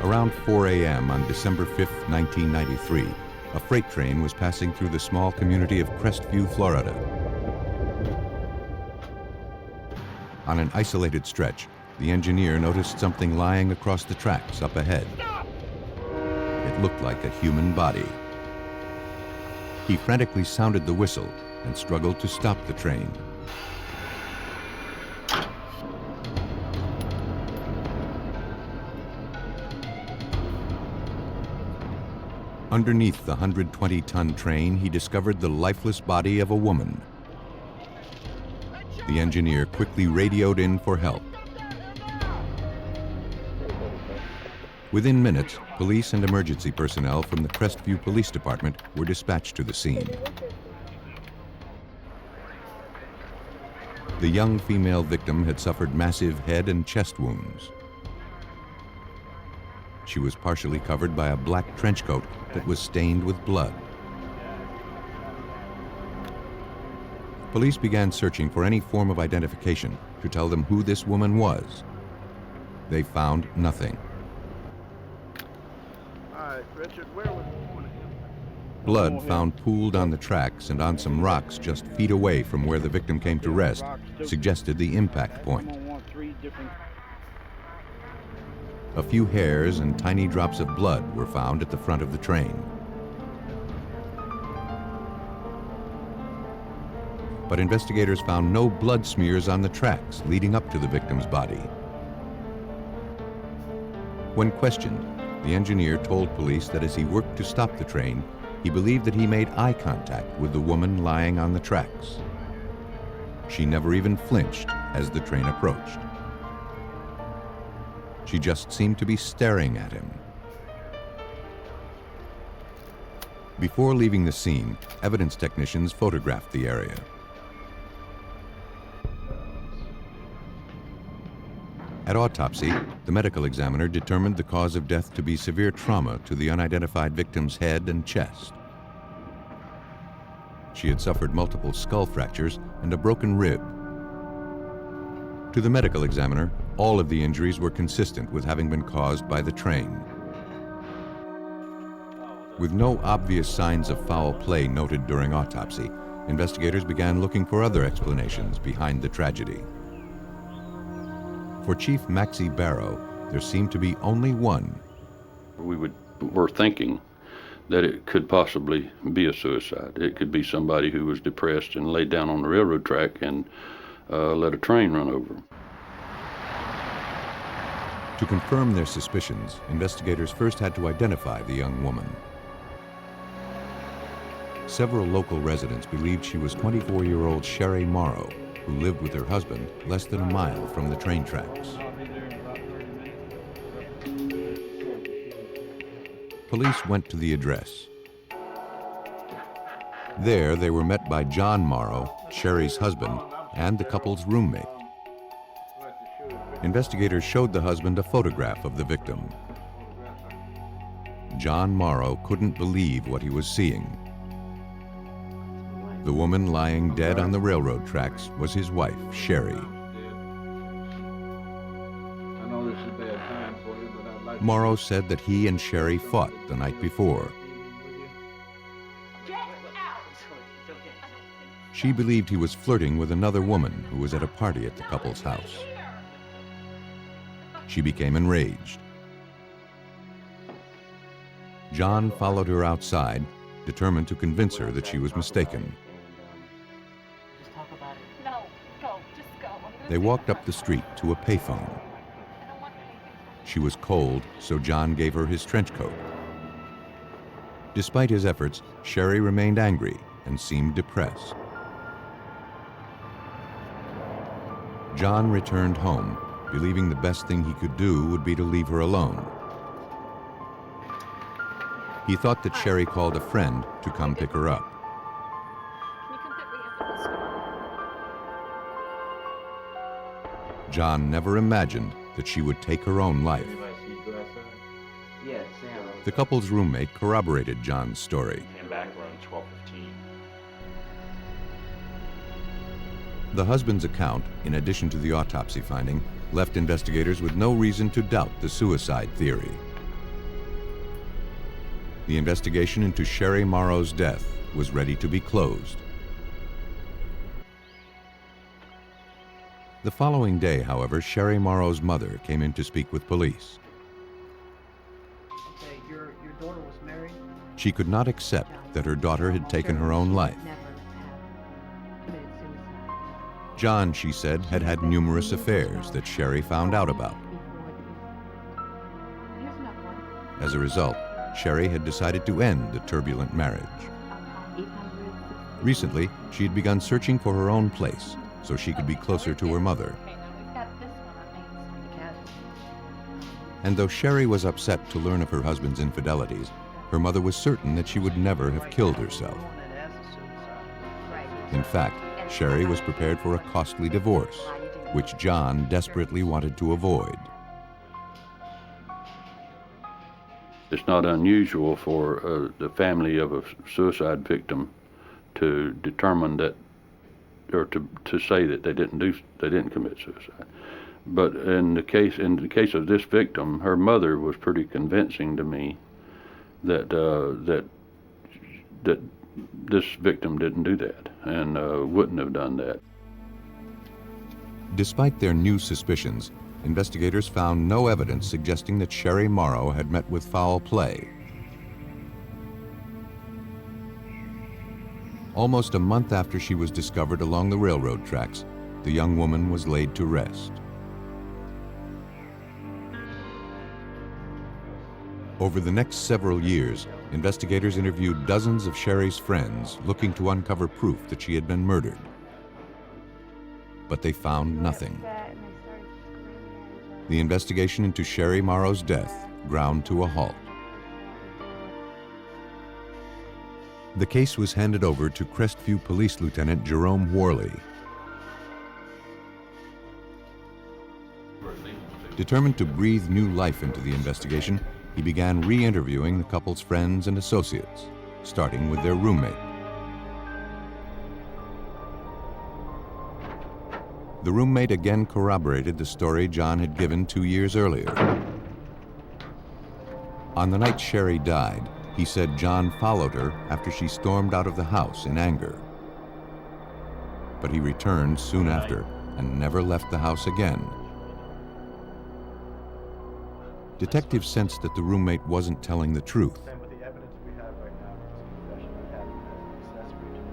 Around 4 a.m. on December 5, 1993, a freight train was passing through the small community of Crestview, Florida. On an isolated stretch, the engineer noticed something lying across the tracks up ahead. It looked like a human body. He frantically sounded the whistle and struggled to stop the train. Underneath the 120-ton train, he discovered the lifeless body of a woman. The engineer quickly radioed in for help. Within minutes, police and emergency personnel from the Crestview Police Department were dispatched to the scene. The young female victim had suffered massive head and chest wounds. She was partially covered by a black trench coat that was stained with blood. Police began searching for any form of identification to tell them who this woman was. They found nothing. Blood found pooled on the tracks and on some rocks just feet away from where the victim came to rest suggested the impact point. A few hairs and tiny drops of blood were found at the front of the train. But investigators found no blood smears on the tracks leading up to the victim's body. When questioned, the engineer told police that as he worked to stop the train, he believed that he made eye contact with the woman lying on the tracks. She never even flinched as the train approached. She just seemed to be staring at him. Before leaving the scene, evidence technicians photographed the area. At autopsy, the medical examiner determined the cause of death to be severe trauma to the unidentified victim's head and chest. She had suffered multiple skull fractures and a broken rib. To the medical examiner, all of the injuries were consistent with having been caused by the train. With no obvious signs of foul play noted during autopsy, investigators began looking for other explanations behind the tragedy. For Chief Maxie Barrow, there seemed to be only one. We were thinking that it could possibly be a suicide. It could be somebody who was depressed and laid down on the railroad track and let a train run over him. To confirm their suspicions, investigators first had to identify the young woman. Several local residents believed she was 24-year-old Sherry Morrow, who lived with her husband less than a mile from the train tracks. Police went to the address. There, they were met by John Morrow, Sherry's husband, and the couple's roommate. Investigators showed the husband a photograph of the victim. John Morrow couldn't believe what he was seeing. The woman lying dead on the railroad tracks was his wife, Sherry. Morrow said that he and Sherry fought the night before. She believed he was flirting with another woman who was at a party at the couple's house. She became enraged. John followed her outside, determined to convince her that she was mistaken. They walked up the street to a payphone. She was cold, so John gave her his trench coat. Despite his efforts, Sherry remained angry and seemed depressed. John returned home, believing the best thing he could do would be to leave her alone. He thought that Sherry called a friend to come pick her up. John never imagined that she would take her own life. The couple's roommate corroborated John's story. The husband's account, in addition to the autopsy finding, left investigators with no reason to doubt the suicide theory. The investigation into Sherry Morrow's death was ready to be closed. The following day, however, Sherry Morrow's mother came in to speak with police. Okay, your daughter was married? She could not accept that her daughter had taken her own life. John, she said, had had numerous affairs that Sherry found out about. As a result, Sherry had decided to end the turbulent marriage. Recently, she had begun searching for her own place so she could be closer to her mother. And though Sherry was upset to learn of her husband's infidelities, her mother was certain that she would never have killed herself. In fact, Sherry was prepared for a costly divorce, which John desperately wanted to avoid. It's not unusual for the family of a suicide victim to determine that, or to say that they didn't commit suicide. But in the case of this victim, her mother was pretty convincing to me that that this victim didn't do that and wouldn't have done that. Despite their new suspicions, investigators found no evidence suggesting that Sherry Morrow had met with foul play. Almost a month after she was discovered along the railroad tracks, the young woman was laid to rest. Over the next several years, investigators interviewed dozens of Sherry's friends looking to uncover proof that she had been murdered. But they found nothing. The investigation into Sherry Morrow's death ground to a halt. The case was handed over to Crestview Police Lieutenant Jerome Worley. Determined to breathe new life into the investigation, he began re-interviewing the couple's friends and associates, starting with their roommate. The roommate again corroborated the story John had given 2 years earlier. On the night Sherry died, he said John followed her after she stormed out of the house in anger. But he returned soon after and never left the house again. Detectives sensed that the roommate wasn't telling the truth.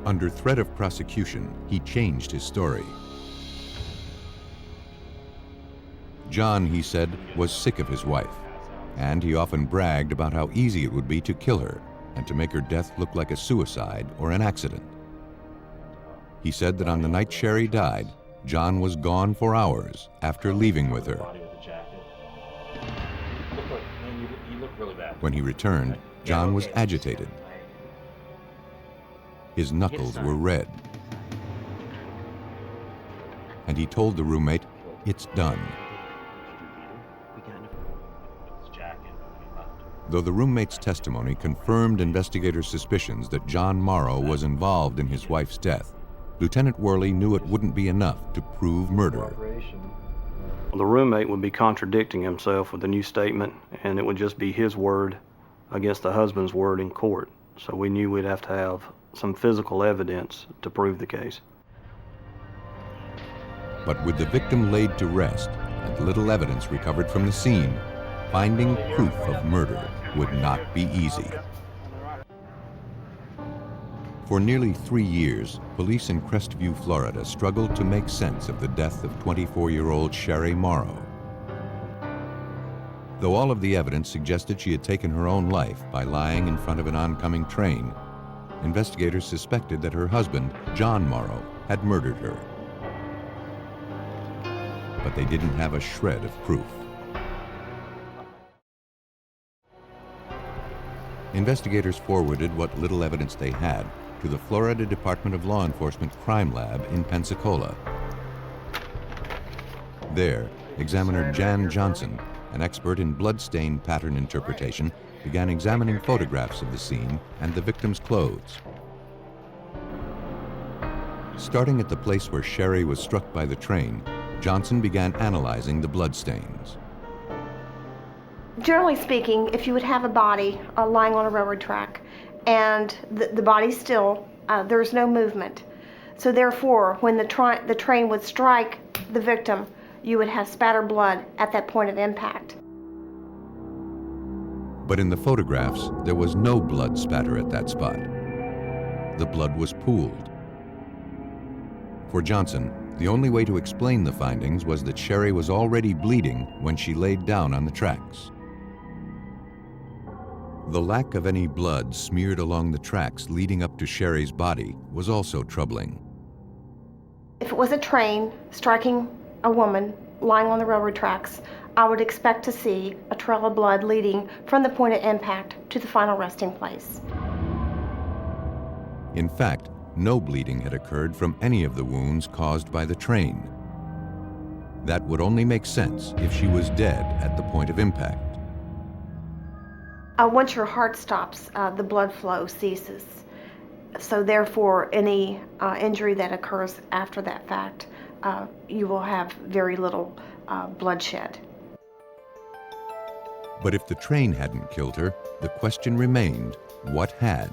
Under threat of prosecution, he changed his story. John, he said, was sick of his wife, and he often bragged about how easy it would be to kill her and to make her death look like a suicide or an accident. He said that on the night Sherry died, John was gone for hours after leaving with her. When he returned, John was agitated. His knuckles were red. And he told the roommate, "It's done." Though the roommate's testimony confirmed investigators' suspicions that John Morrow was involved in his wife's death, Lieutenant Worley knew it wouldn't be enough to prove murder. The roommate would be contradicting himself with a new statement, and it would just be his word against the husband's word in court. So we knew we'd have to have some physical evidence to prove the case. But with the victim laid to rest and little evidence recovered from the scene, finding proof of murder would not be easy. For nearly 3 years, police in Crestview, Florida struggled to make sense of the death of 24-year-old Sherry Morrow. Though all of the evidence suggested she had taken her own life by lying in front of an oncoming train, investigators suspected that her husband, John Morrow, had murdered her. But they didn't have a shred of proof. Investigators forwarded what little evidence they had to the Florida Department of Law Enforcement Crime Lab in Pensacola. There, examiner Jan Johnson, an expert in bloodstain pattern interpretation, began examining photographs of the scene and the victim's clothes. Starting at the place where Sherry was struck by the train, Johnson began analyzing the bloodstains. Generally speaking, if you would have a body lying on a railroad track and the body's still, there's no movement. So therefore, when the train would strike the victim, you would have spattered blood at that point of impact. But in the photographs, there was no blood spatter at that spot. The blood was pooled. For Johnson, the only way to explain the findings was that Sherry was already bleeding when she laid down on the tracks. The lack of any blood smeared along the tracks leading up to Sherry's body was also troubling. If it was a train striking a woman lying on the railroad tracks, I would expect to see a trail of blood leading from the point of impact to the final resting place. In fact, no bleeding had occurred from any of the wounds caused by the train. That would only make sense if she was dead at the point of impact. Once your heart stops, the blood flow ceases. So therefore, any injury that occurs after that fact, you will have very little bloodshed. But if the train hadn't killed her, the question remained, what had?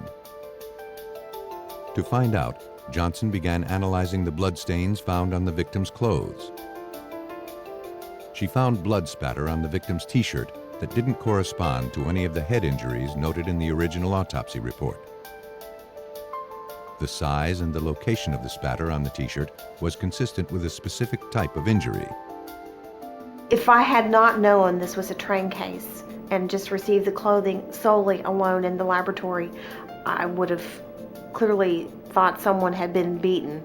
To find out, Johnson began analyzing the bloodstains found on the victim's clothes. She found blood spatter on the victim's t-shirt that didn't correspond to any of the head injuries noted in the original autopsy report. The size and the location of the spatter on the t-shirt was consistent with a specific type of injury. If I had not known this was a train case and just received the clothing solely alone in the laboratory, I would have clearly thought someone had been beaten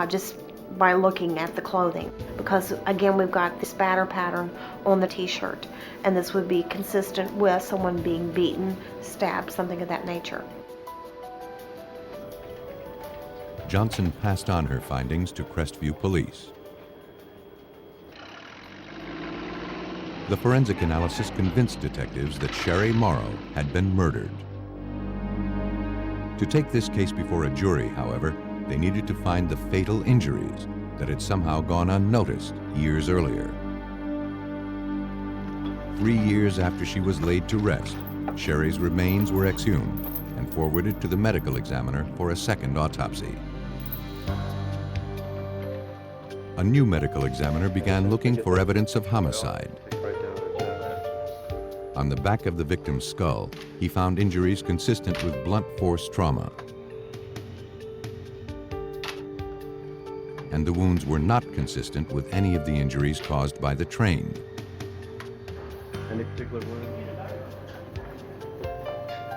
just by looking at the clothing, because again we've got the spatter pattern on the t-shirt, and this would be consistent with someone being beaten, stabbed, something of that nature. Johnson passed on her findings to Crestview Police. The forensic analysis convinced detectives that Sherry Morrow had been murdered. To take this case before a jury, however, they needed to find the fatal injuries that had somehow gone unnoticed years earlier. 3 years after she was laid to rest, Sherry's remains were exhumed and forwarded to the medical examiner for a second autopsy. A new medical examiner began looking for evidence of homicide. On the back of the victim's skull, he found injuries consistent with blunt force trauma. And the wounds were not consistent with any of the injuries caused by the train. Any particular wound?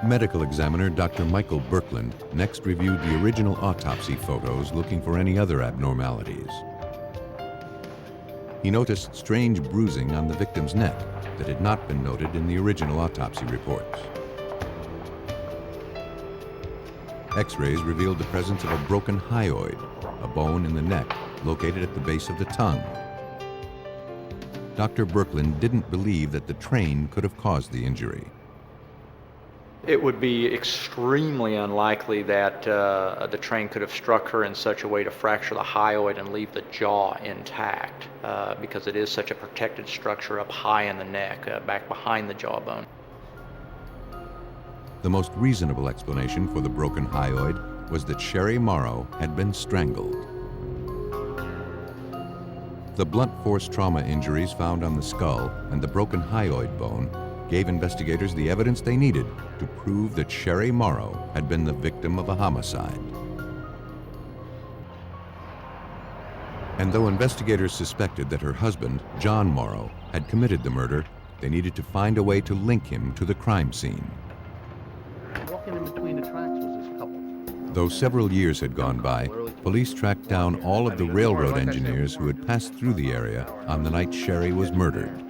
Medical examiner Dr. Michael Birkland next reviewed the original autopsy photos looking for any other abnormalities. He noticed strange bruising on the victim's neck that had not been noted in the original autopsy reports. X-rays revealed the presence of a broken hyoid, a bone in the neck located at the base of the tongue. Dr. Birkland didn't believe that the train could have caused the injury. It would be extremely unlikely that the train could have struck her in such a way to fracture the hyoid and leave the jaw intact, because it is such a protected structure up high in the neck, back behind the jawbone. The most reasonable explanation for the broken hyoid was that Sherry Morrow had been strangled. The blunt force trauma injuries found on the skull and the broken hyoid bone gave investigators the evidence they needed to prove that Sherry Morrow had been the victim of a homicide. And though investigators suspected that her husband, John Morrow, had committed the murder, they needed to find a way to link him to the crime scene. Walking in between the tracks was this couple. Though several years had gone by, police tracked down all of the railroad engineers who had passed through the area on the night Sherry was murdered.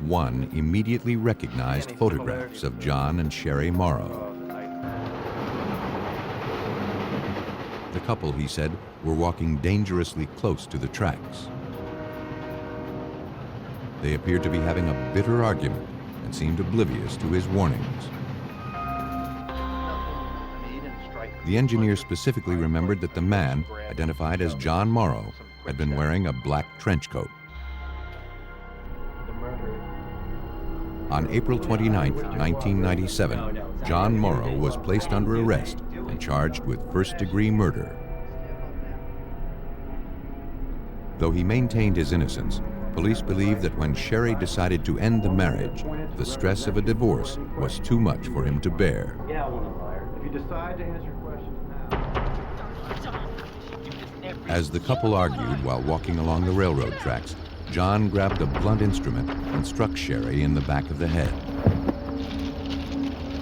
One immediately recognized photographs of John and Sherry Morrow. The couple, he said, were walking dangerously close to the tracks. They appeared to be having a bitter argument and seemed oblivious to his warnings. The engineer specifically remembered that the man, identified as John Morrow, had been wearing a black trench coat. On April 29, 1997, John Morrow was placed under arrest and charged with first-degree murder. Though he maintained his innocence, police believe that when Sherry decided to end the marriage, the stress of a divorce was too much for him to bear. Yeah, if you decide to answer questions now. As the couple argued while walking along the railroad tracks, John grabbed a blunt instrument and struck Sherry in the back of the head.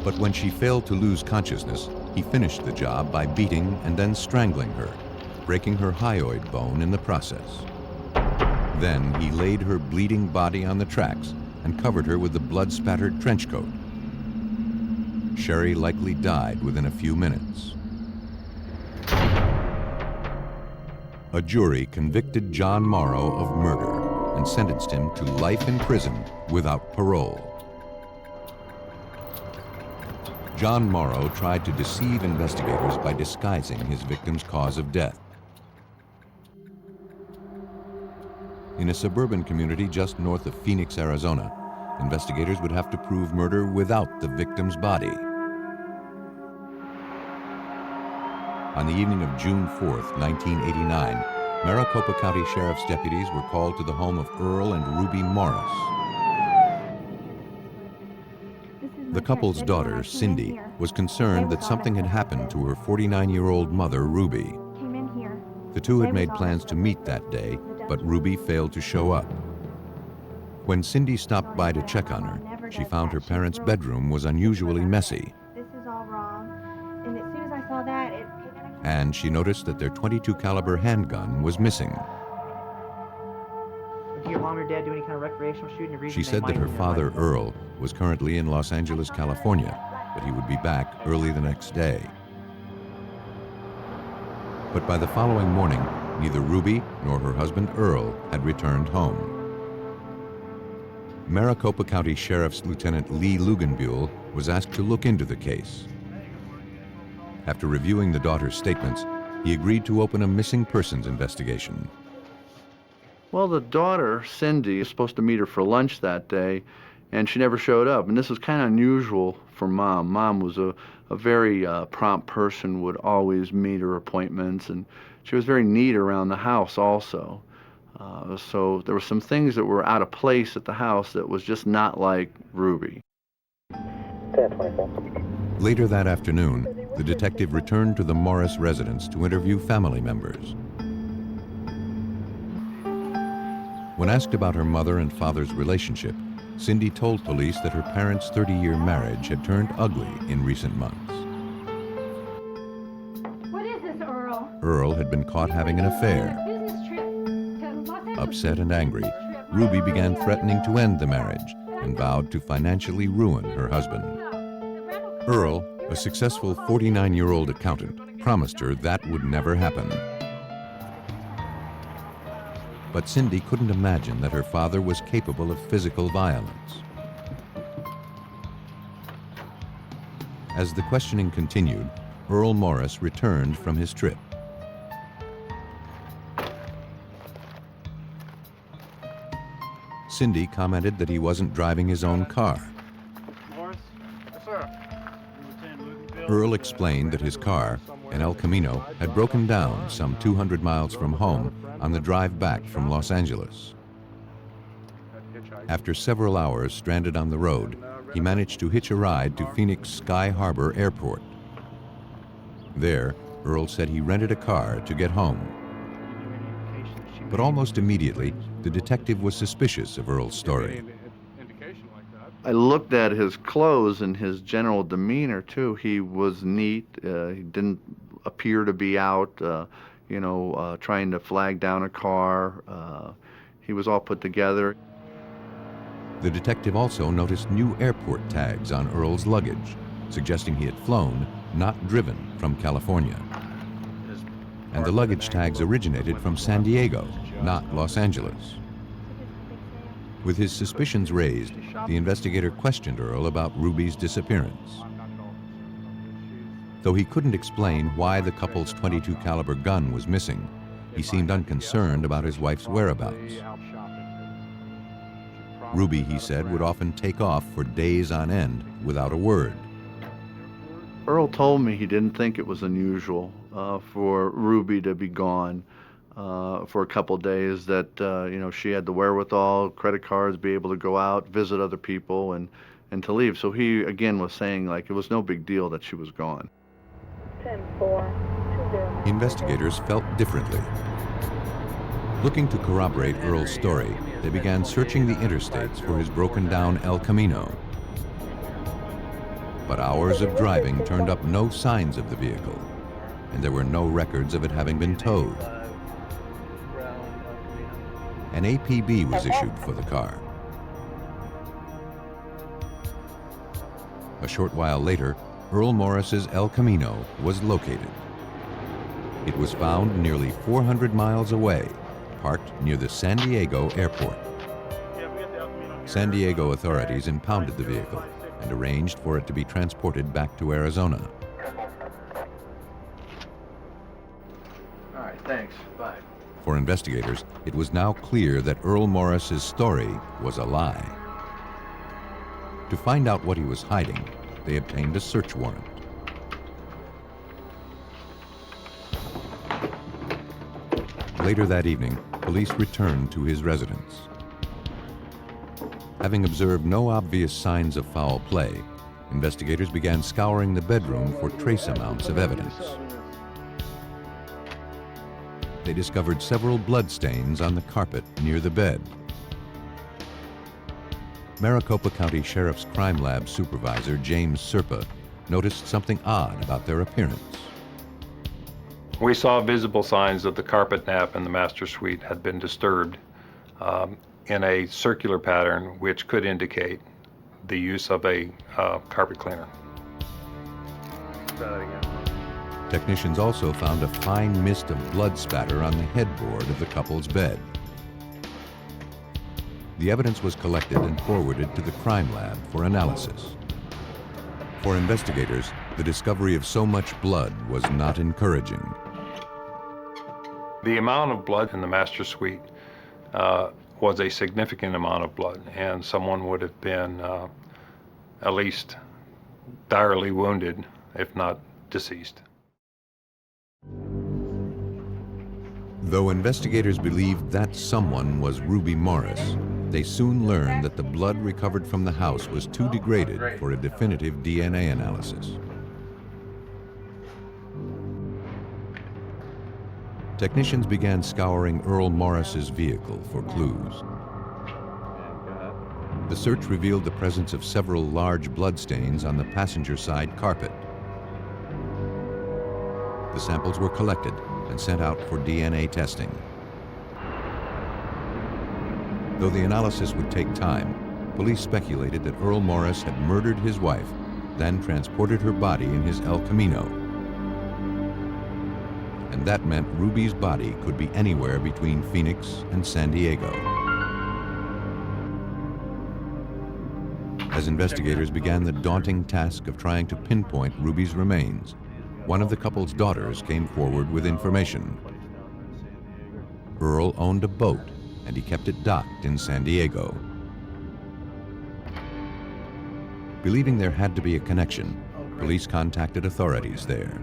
But when she failed to lose consciousness, he finished the job by beating and then strangling her, breaking her hyoid bone in the process. Then he laid her bleeding body on the tracks and covered her with the blood-spattered trench coat. Sherry likely died within a few minutes. A jury convicted John Morrow of murder and sentenced him to life in prison without parole. John Morrow tried to deceive investigators by disguising his victim's cause of death. In a suburban community just north of Phoenix, Arizona, investigators would have to prove murder without the victim's body. On the evening of June 4th, 1989, Maricopa County Sheriff's deputies were called to the home of Earl and Ruby Morris. The couple's daughter, Cindy, was concerned that something had happened to her 49-year-old mother, Ruby. The two had made plans to meet that day, but Ruby failed to show up. When Cindy stopped by to check on her, she found her parents' bedroom was unusually messy. This is all wrong. And as soon as I saw that, And she noticed that their .22 caliber handgun was missing. Did your mom or dad do any kind of recreational shooting? She said that her father, Earl, was currently in Los Angeles, California, but he would be back early the next day. But by the following morning, neither Ruby nor her husband, Earl, had returned home. Maricopa County Sheriff's Lieutenant Lee Luganbuehl was asked to look into the case. After reviewing the daughter's statements, he agreed to open a missing persons investigation. Well, the daughter, Cindy, was supposed to meet her for lunch that day, and she never showed up. And this was kind of unusual for Mom. Mom was a very prompt person, would always meet her appointments, and she was very neat around the house also. So there were some things that were out of place at the house that was just not like Ruby. Later that afternoon, the detective returned to the Morris residence to interview family members. When asked about her mother and father's relationship, Cindy told police that her parents' 30-year marriage had turned ugly in recent months. What is this, Earl? Earl had been caught having an affair. Business trip to Los Angeles. Upset and angry, Ruby began threatening to end the marriage and vowed to financially ruin her husband. Earl, a successful 49-year-old accountant, promised her that would never happen. But Cindy couldn't imagine that her father was capable of physical violence. As the questioning continued, Earl Morris returned from his trip. Cindy commented that he wasn't driving his own car. Morris? Yes, sir. Lieutenant Earl explained that his car, an El Camino, had broken down some 200 miles from home on the drive back from Los Angeles. After several hours stranded on the road, he managed to hitch a ride to Phoenix Sky Harbor Airport. There, Earl said he rented a car to get home. But almost immediately, the detective was suspicious of Earl's story. I looked at his clothes and his general demeanor too. He was neat. He didn't appear to be out, trying to flag down a car. He was all put together. The detective also noticed new airport tags on Earl's luggage, suggesting he had flown, not driven, from California. And the luggage tags originated from San Diego, not Los Angeles. With his suspicions raised, the investigator questioned Earl about Ruby's disappearance. Though he couldn't explain why the couple's .22 caliber gun was missing, he seemed unconcerned about his wife's whereabouts. Ruby, he said, would often take off for days on end without a word. Earl told me he didn't think it was unusual for Ruby to be gone for a couple of days, that she had the wherewithal, credit cards, be able to go out, visit other people, and to leave. So he, again, was saying like it was no big deal that she was gone. 10-4. Investigators felt differently. Looking to corroborate Earl's story, they began searching the interstates for his broken-down El Camino. But hours of driving turned up no signs of the vehicle, and there were no records of it having been towed. An APB was issued for the car. A short while later, Earl Morris's El Camino was located. It was found nearly 400 miles away, parked near the San Diego airport. San Diego authorities impounded the vehicle and arranged for it to be transported back to Arizona. All right, thanks. Bye. For investigators, it was now clear that Earl Morris's story was a lie. To find out what he was hiding, they obtained a search warrant. Later that evening, police returned to his residence. Having observed no obvious signs of foul play, investigators began scouring the bedroom for trace amounts of evidence. They discovered several bloodstains on the carpet near the bed. Maricopa County Sheriff's Crime Lab supervisor, James Serpa, noticed something odd about their appearance. We saw visible signs that the carpet nap in the master suite had been disturbed in a circular pattern, which could indicate the use of a carpet cleaner. Technicians also found a fine mist of blood spatter on the headboard of the couple's bed. The evidence was collected and forwarded to the crime lab for analysis. For investigators, the discovery of so much blood was not encouraging. The amount of blood in the master suite was a significant amount of blood, and someone would have been at least direly wounded, if not deceased. Though investigators believed that someone was Ruby Morris, they soon learned that the blood recovered from the house was too degraded for a definitive DNA analysis. Technicians began scouring Earl Morris's vehicle for clues. The search revealed the presence of several large bloodstains on the passenger side carpet. The samples were collected and sent out for DNA testing. Though the analysis would take time, police speculated that Earl Morris had murdered his wife, then transported her body in his El Camino. And that meant Ruby's body could be anywhere between Phoenix and San Diego. As investigators began the daunting task of trying to pinpoint Ruby's remains, one of the couple's daughters came forward with information. Earl owned a boat, and he kept it docked in San Diego. Believing there had to be a connection, police contacted authorities there.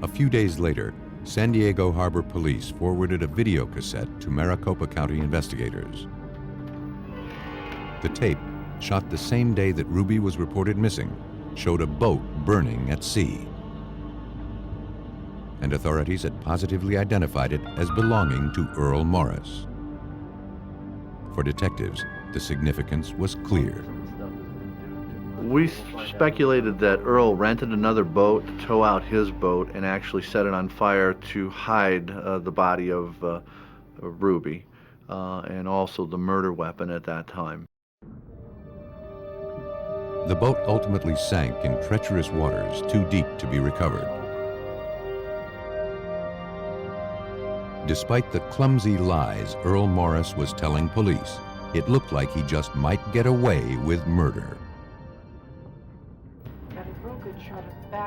A few days later, San Diego Harbor Police forwarded a video cassette to Maricopa County investigators. The tape, shot the same day that Ruby was reported missing, showed a boat burning at sea. And authorities had positively identified it as belonging to Earl Morris. For detectives, the significance was clear. We speculated that Earl rented another boat to tow out his boat and actually set it on fire to hide the body of Ruby and also the murder weapon at that time. The boat ultimately sank in treacherous waters too deep to be recovered. Despite the clumsy lies Earl Morris was telling police, it looked like he just might get away with murder.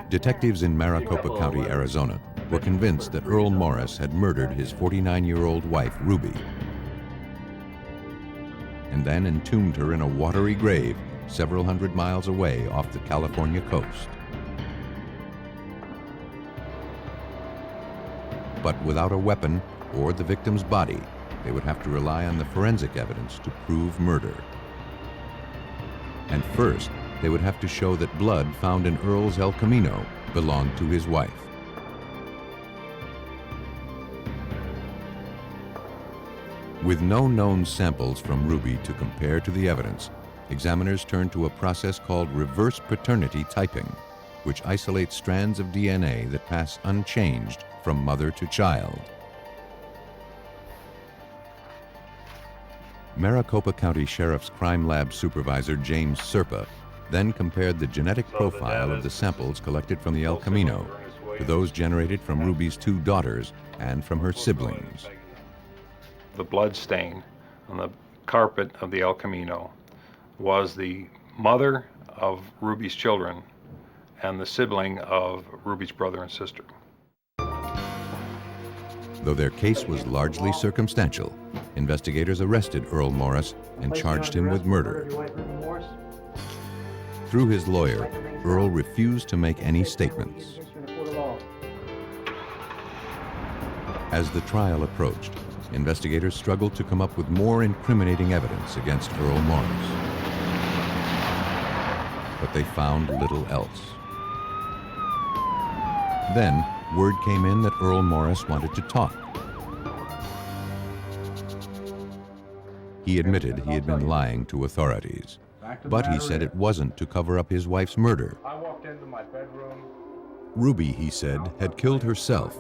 Detectives in Maricopa County, Arizona, were convinced that Earl Morris had murdered his 49-year-old wife, Ruby, and then entombed her in a watery grave several hundred miles away off the California coast. But without a weapon or the victim's body, they would have to rely on the forensic evidence to prove murder. And first, they would have to show that blood found in Earl's El Camino belonged to his wife. With no known samples from Ruby to compare to the evidence, examiners turned to a process called reverse paternity typing, which isolates strands of DNA that pass unchanged from mother to child. Maricopa County Sheriff's Crime Lab Supervisor James Serpa then compared the genetic profile of the samples collected from the El Camino to those generated from Ruby's two daughters and from her siblings. The blood stain on the carpet of the El Camino was the mother of Ruby's children and the sibling of Ruby's brother and sister. Though their case was largely circumstantial, investigators arrested Earl Morris and charged him with murder. Through his lawyer, Earl refused to make any statements. As the trial approached, investigators struggled to come up with more incriminating evidence against Earl Morris. But they found little else. Then, word came in that Earl Morris wanted to talk. He admitted he had been lying to authorities, but he said it wasn't to cover up his wife's murder. I walked into my bedroom. Ruby, he said, had killed herself.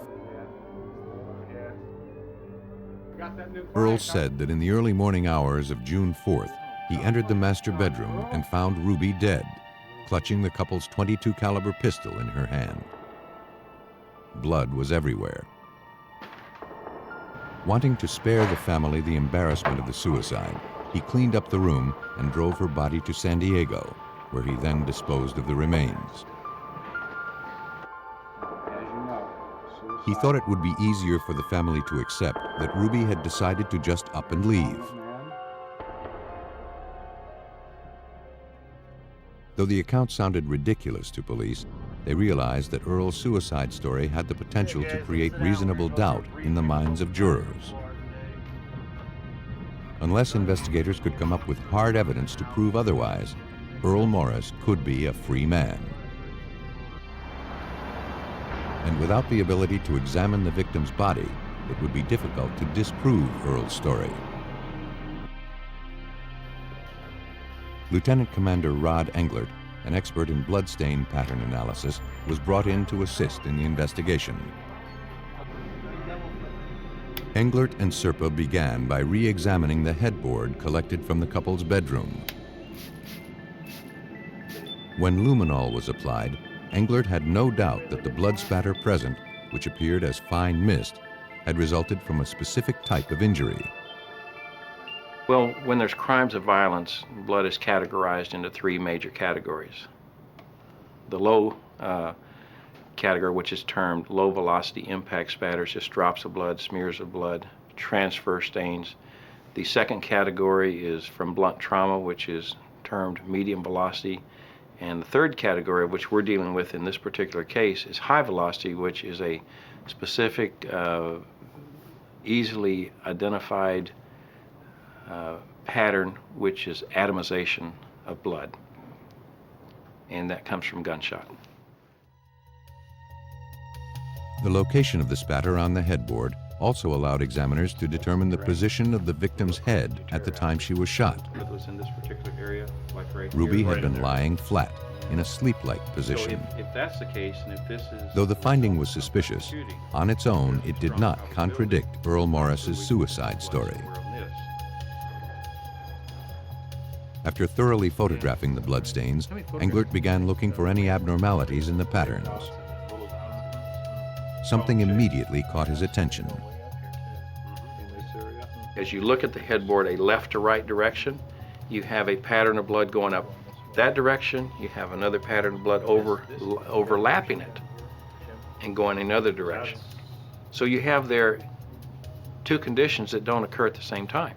Earl said that in the early morning hours of June 4th, he entered the master bedroom and found Ruby dead, clutching the couple's .22 caliber pistol in her hand. Blood was everywhere. Wanting to spare the family the embarrassment of the suicide, he cleaned up the room and drove her body to San Diego, where he then disposed of the remains. He thought it would be easier for the family to accept that Ruby had decided to just up and leave. Though the account sounded ridiculous to police, they realized that Earl's suicide story had the potential to create reasonable doubt in the minds of jurors. Unless investigators could come up with hard evidence to prove otherwise, Earl Morris could be a free man. And without the ability to examine the victim's body, it would be difficult to disprove Earl's story. Lieutenant Commander Rod Englert, an expert in bloodstain pattern analysis, was brought in to assist in the investigation. Englert and Serpa began by re-examining the headboard collected from the couple's bedroom. When luminol was applied, Englert had no doubt that the blood spatter present, which appeared as fine mist, had resulted from a specific type of injury. Well, when there's crimes of violence, blood is categorized into three major categories. The low category, which is termed low velocity impact spatters, just drops of blood, smears of blood, transfer stains. The second category is from blunt trauma, which is termed medium velocity. And the third category, which we're dealing with in this particular case, is high velocity, which is a specific, easily identified pattern, which is atomization of blood. And that comes from gunshot. The location of the spatter on the headboard also allowed examiners to determine the position of the victim's head at the time she was shot. It was in this particular area, like right Ruby here, had right in been there. lying flat in a sleep-like position. So if that's the case, and if this is... Though the finding was suspicious, on its own it did not contradict Earl Morris's suicide story. After thoroughly photographing the bloodstains, Englert began looking for any abnormalities in the patterns. Something immediately caught his attention. As you look at the headboard, a left to right direction, you have a pattern of blood going up that direction. You have another pattern of blood overlapping it and going in another direction. So you have there two conditions that don't occur at the same time.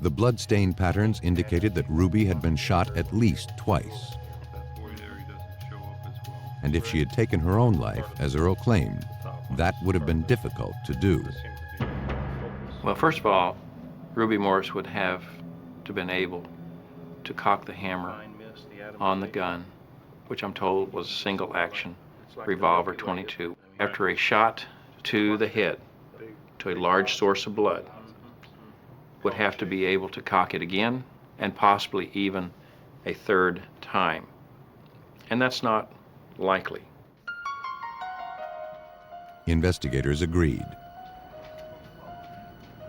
The bloodstain patterns indicated that Ruby had been shot at least twice. And if she had taken her own life, as Earl claimed, that would have been difficult to do. Well, first of all, Ruby Morris would have to been able to cock the hammer on the gun, which I'm told was a single action revolver 22. After a shot to the head, to a large source of blood, would have to be able to cock it again and possibly even a third time. And that's not likely. Investigators agreed.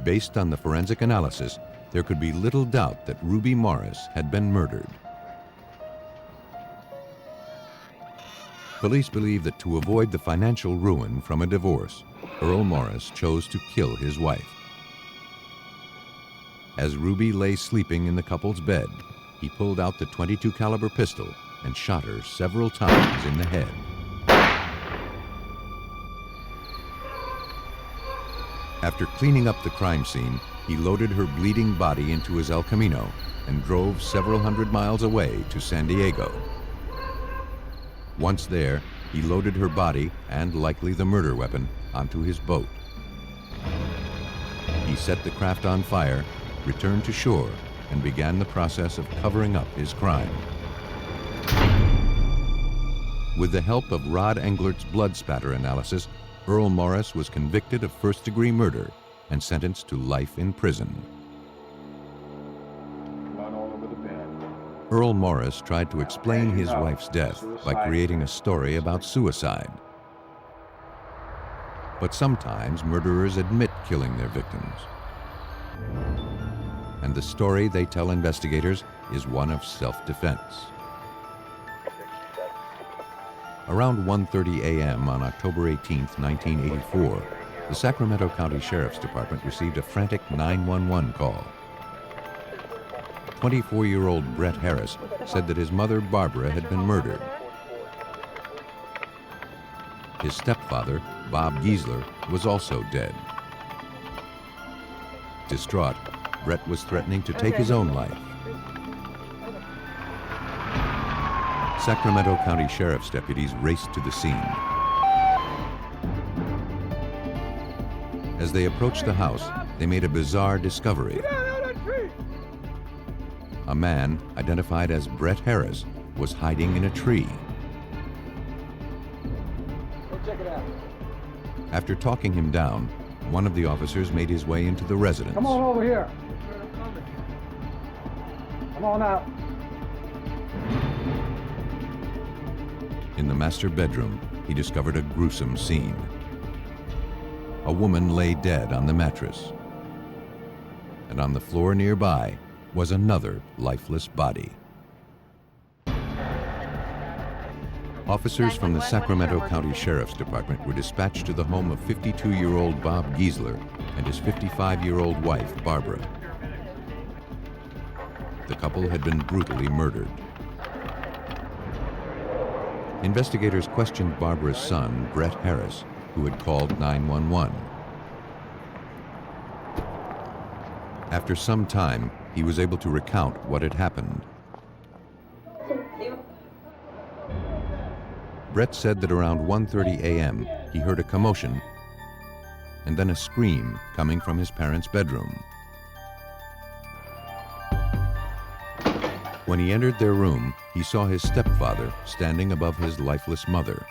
Based on the forensic analysis, there could be little doubt that Ruby Morris had been murdered. Police believe that to avoid the financial ruin from a divorce, Earl Morris chose to kill his wife. As Ruby lay sleeping in the couple's bed, he pulled out the .22 caliber pistol and shot her several times in the head. After cleaning up the crime scene, he loaded her bleeding body into his El Camino and drove several hundred miles away to San Diego. Once there, he loaded her body and likely the murder weapon onto his boat. He set the craft on fire, returned to shore, and began the process of covering up his crime. With the help of Rod Englert's blood spatter analysis, Earl Morris was convicted of first-degree murder and sentenced to life in prison. Earl Morris tried to explain his wife's death by creating a story about suicide. But sometimes murderers admit killing their victims. And the story they tell investigators is one of self-defense. Around 1:30 a.m. on October 18, 1984, the Sacramento County Sheriff's Department received a frantic 911 call. 24-year-old Brett Harris said that his mother, Barbara, had been murdered. His stepfather, Bob Giesler, was also dead. Distraught, Brett was threatening to take his own life. Sacramento County Sheriff's deputies raced to the scene. As they approached the house, they made a bizarre discovery. A man, identified as Brett Harris, was hiding in a tree. After talking him down, one of the officers made his way into the residence. Come on over here. Come on out. In the master bedroom, he discovered a gruesome scene. A woman lay dead on the mattress. And on the floor nearby was another lifeless body. Officers from the Sacramento County Sheriff's Department were dispatched to the home of 52-year-old Bob Giesler and his 55-year-old wife, Barbara. The couple had been brutally murdered. Investigators questioned Barbara's son, Brett Harris, who had called 911. After some time, he was able to recount what had happened. Brett said that around 1:30 a.m. he heard a commotion and then a scream coming from his parents' bedroom. When he entered their room, he saw his stepfather standing above his lifeless mother.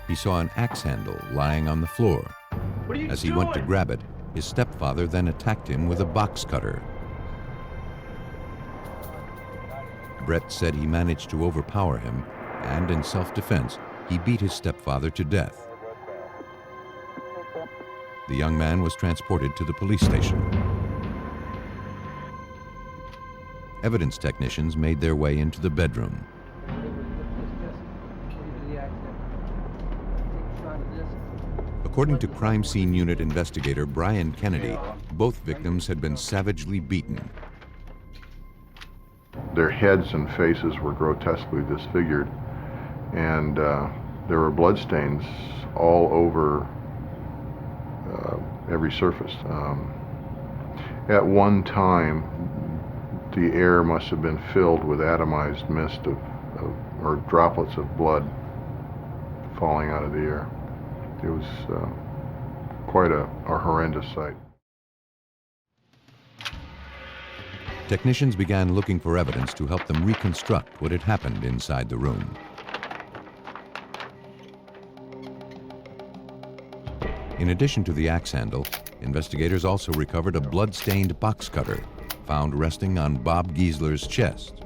He saw an axe handle lying on the floor. As he went to grab it, his stepfather then attacked him with a box cutter. Brett said he managed to overpower him, and in self-defense, he beat his stepfather to death. The young man was transported to the police station. Evidence technicians made their way into the bedroom. According to crime scene unit investigator Brian Kennedy, both victims had been savagely beaten. Their heads and faces were grotesquely disfigured, and there were bloodstains all over every surface. At one time, the air must have been filled with atomized mist or droplets of blood falling out of the air. It was quite a horrendous sight. Technicians began looking for evidence to help them reconstruct what had happened inside the room. In addition to the axe handle, investigators also recovered a blood-stained box cutter found resting on Bob Giesler's chest.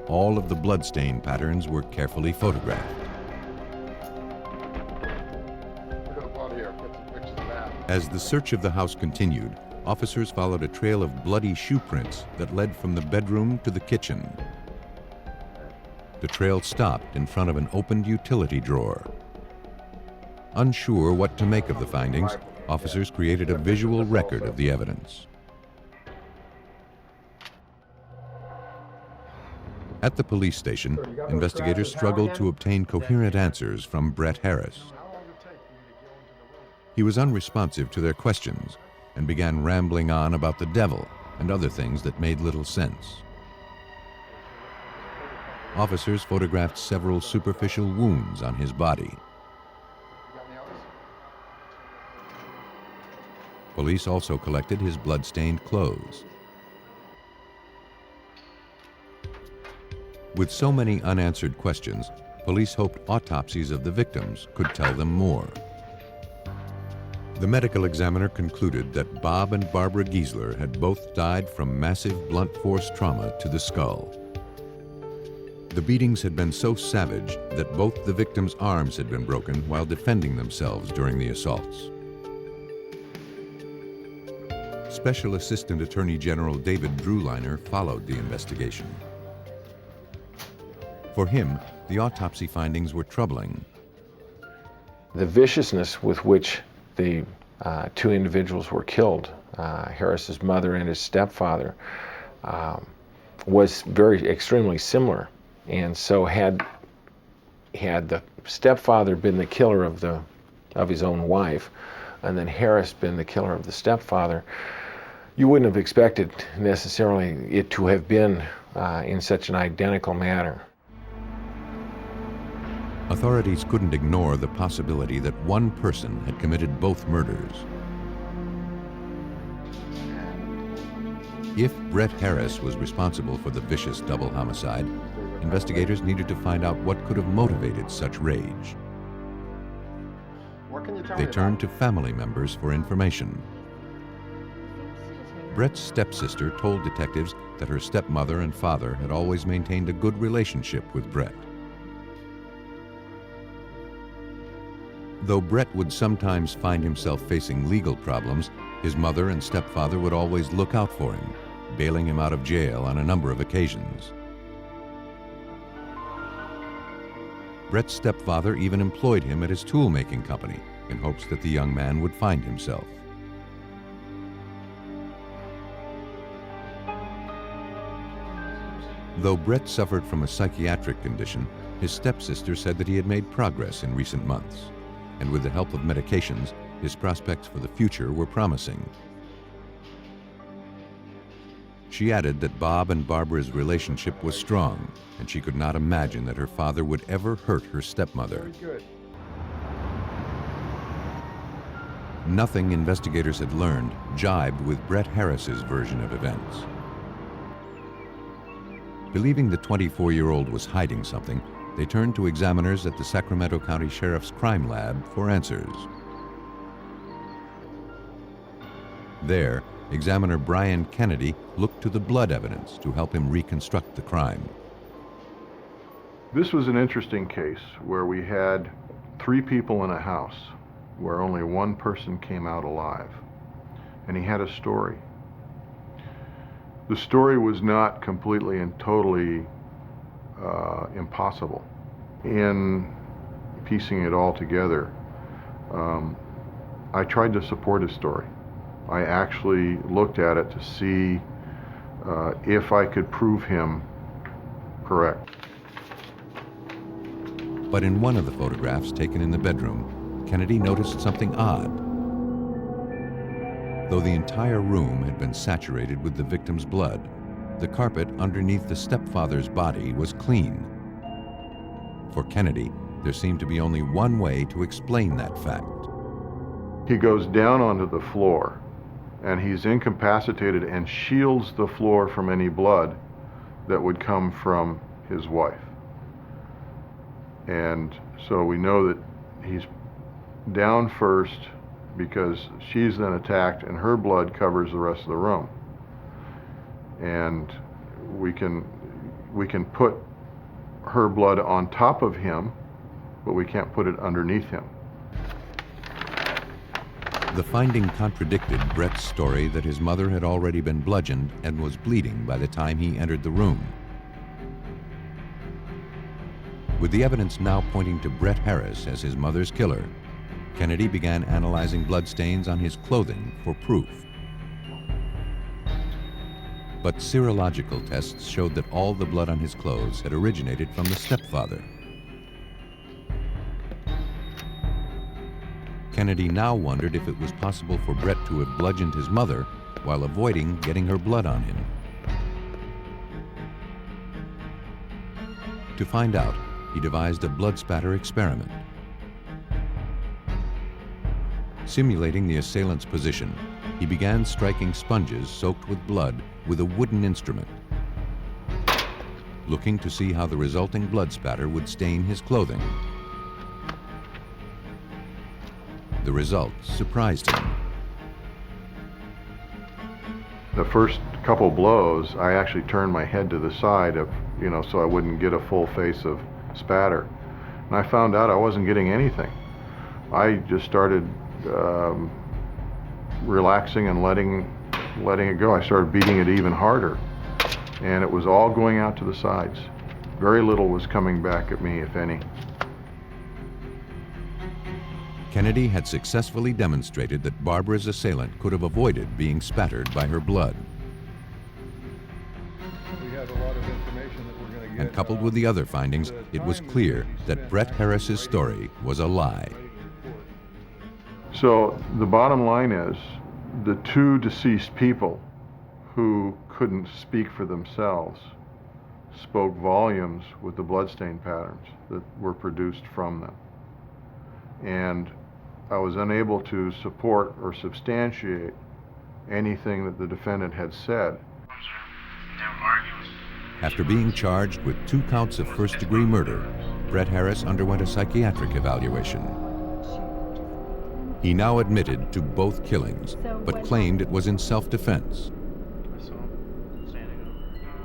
All of the bloodstain patterns were carefully photographed. As the search of the house continued, officers followed a trail of bloody shoe prints that led from the bedroom to the kitchen. The trail stopped in front of an opened utility drawer. Unsure what to make of the findings, officers created a visual record of the evidence. At the police station, investigators struggled to obtain coherent answers from Brett Harris. He was unresponsive to their questions and began rambling on about the devil and other things that made little sense. Officers photographed several superficial wounds on his body. Police also collected his blood-stained clothes. With so many unanswered questions, police hoped autopsies of the victims could tell them more. The medical examiner concluded that Bob and Barbara Giesler had both died from massive blunt force trauma to the skull. The beatings had been so savage that both the victims' arms had been broken while defending themselves during the assaults. Special Assistant Attorney General David Drewliner followed the investigation. For him, the autopsy findings were troubling. The viciousness with which the two individuals were killed, Harris's mother and his stepfather, was extremely similar. And so had the stepfather been the killer of his own wife, and then Harris been the killer of the stepfather, you wouldn't have expected necessarily it to have been in such an identical manner. Authorities couldn't ignore the possibility that one person had committed both murders. If Brett Harris was responsible for the vicious double homicide, investigators needed to find out what could have motivated such rage. They turned to family members for information. Brett's stepsister told detectives that her stepmother and father had always maintained a good relationship with Brett. Though Brett would sometimes find himself facing legal problems, his mother and stepfather would always look out for him, bailing him out of jail on a number of occasions. Brett's stepfather even employed him at his tool-making company in hopes that the young man would find himself. Though Brett suffered from a psychiatric condition, his stepsister said that he had made progress in recent months, and with the help of medications, his prospects for the future were promising. She added that Bob and Barbara's relationship was strong, and she could not imagine that her father would ever hurt her stepmother. Nothing investigators had learned jibed with Brett Harris's version of events. Believing the 24-year-old was hiding something, they turned to examiners at the Sacramento County Sheriff's Crime Lab for answers. There, examiner Brian Kennedy looked to the blood evidence to help him reconstruct the crime. This was an interesting case where we had 3 people in a house where only one person came out alive, and he had a story. The story was not completely and totally impossible. In piecing it all together, I tried to support his story. I actually looked at it to see if I could prove him correct. But in one of the photographs taken in the bedroom, Kennedy noticed something odd. Though the entire room had been saturated with the victim's blood, the carpet underneath the stepfather's body was clean. For Kennedy, there seemed to be only one way to explain that fact. He goes down onto the floor, and he's incapacitated and shields the floor from any blood that would come from his wife. And so we know that he's down first because she's then attacked and her blood covers the rest of the room. And we can put her blood on top of him, but we can't put it underneath him. The finding contradicted Brett's story that his mother had already been bludgeoned and was bleeding by the time he entered the room. With the evidence now pointing to Brett Harris as his mother's killer, Kennedy began analyzing bloodstains on his clothing for proof. But serological tests showed that all the blood on his clothes had originated from the stepfather. Kennedy now wondered if it was possible for Brett to have bludgeoned his mother while avoiding getting her blood on him. To find out, he devised a blood spatter experiment. Simulating the assailant's position, he began striking sponges soaked with blood with a wooden instrument, looking to see how the resulting blood spatter would stain his clothing. The results surprised him. The first couple blows, I actually turned my head to the side so I wouldn't get a full face of spatter. And I found out I wasn't getting anything. I just started relaxing and letting it go. I started beating it even harder, and it was all going out to the sides. Very little was coming back at me, if any. Kennedy had successfully demonstrated that Barbara's assailant could have avoided being spattered by her blood. We have a lot of information that we're going to get. And coupled with the other findings, it was clear that Brett Harris's story was a lie. So the bottom line is, the 2 deceased people who couldn't speak for themselves spoke volumes with the bloodstain patterns that were produced from them. And I was unable to support or substantiate anything that the defendant had said. After being charged with 2 counts of first-degree murder, Brett Harris underwent a psychiatric evaluation. He now admitted to both killings, but claimed it was in self-defense.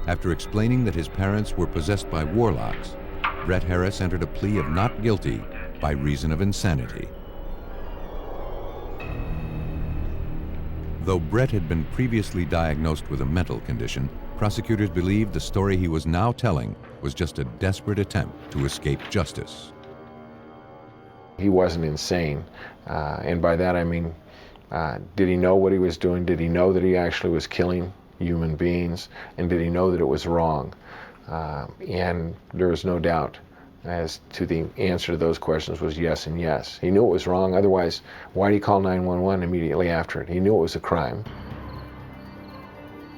After explaining that his parents were possessed by warlocks, Brett Harris entered a plea of not guilty by reason of insanity. Though Brett had been previously diagnosed with a mental condition, prosecutors believed the story he was now telling was just a desperate attempt to escape justice. He wasn't insane, and by that I mean, did he know what he was doing? Did he know that he actually was killing human beings? And did he know that it was wrong? And there was no doubt as to the answer to those questions was yes and yes. He knew it was wrong, otherwise why did he call 911 immediately after it? He knew it was a crime.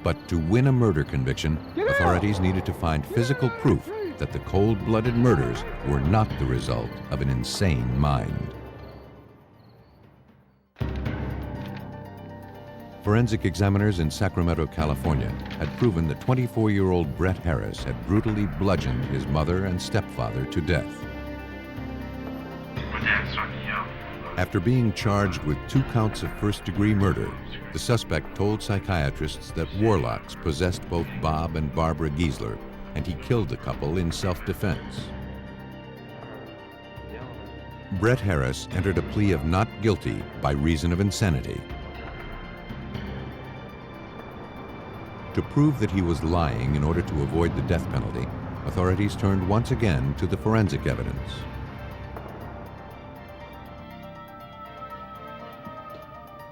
But to win a murder conviction, authorities needed to find physical proof that the cold-blooded murders were not the result of an insane mind. Forensic examiners in Sacramento, California, had proven that 24-year-old Brett Harris had brutally bludgeoned his mother and stepfather to death. After being charged with 2 counts of first-degree murder, the suspect told psychiatrists that warlocks possessed both Bob and Barbara Giesler, and he killed the couple in self-defense. Brett Harris entered a plea of not guilty by reason of insanity. To prove that he was lying in order to avoid the death penalty, authorities turned once again to the forensic evidence.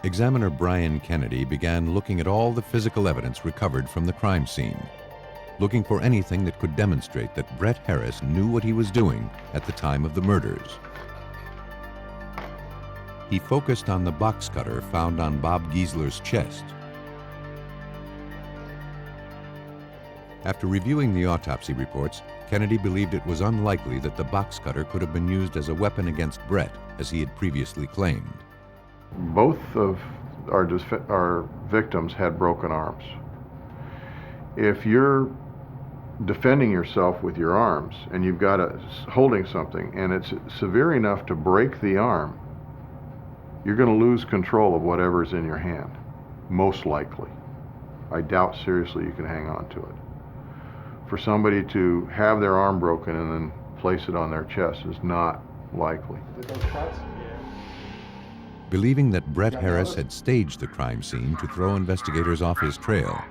Examiner Brian Kennedy began looking at all the physical evidence recovered from the crime scene, looking for anything that could demonstrate that Brett Harris knew what he was doing at the time of the murders. He focused on the box cutter found on Bob Giesler's chest. After reviewing the autopsy reports, Kennedy believed it was unlikely that the box cutter could have been used as a weapon against Brett, as he had previously claimed. Both of our victims had broken arms. If you're defending yourself with your arms and you've got holding something and it's severe enough to break the arm, you're going to lose control of whatever's in your hand, most likely. I doubt seriously you can hang on to it. For somebody to have their arm broken and then place it on their chest is not likely. Believing that Brett Harris had staged the crime scene to throw investigators off his trail,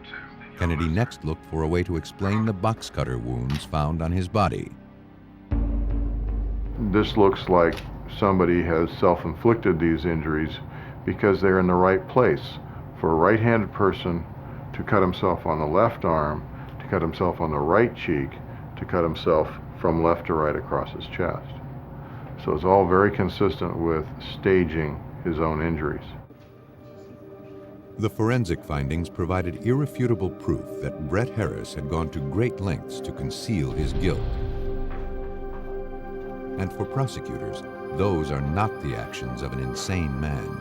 Kennedy next looked for a way to explain the box cutter wounds found on his body. This looks like somebody has self-inflicted these injuries because they're in the right place. For a right-handed person to cut himself on the left arm, to cut himself on the right cheek, to cut himself from left to right across his chest. So it's all very consistent with staging his own injuries. The forensic findings provided irrefutable proof that Brett Harris had gone to great lengths to conceal his guilt. And for prosecutors, those are not the actions of an insane man.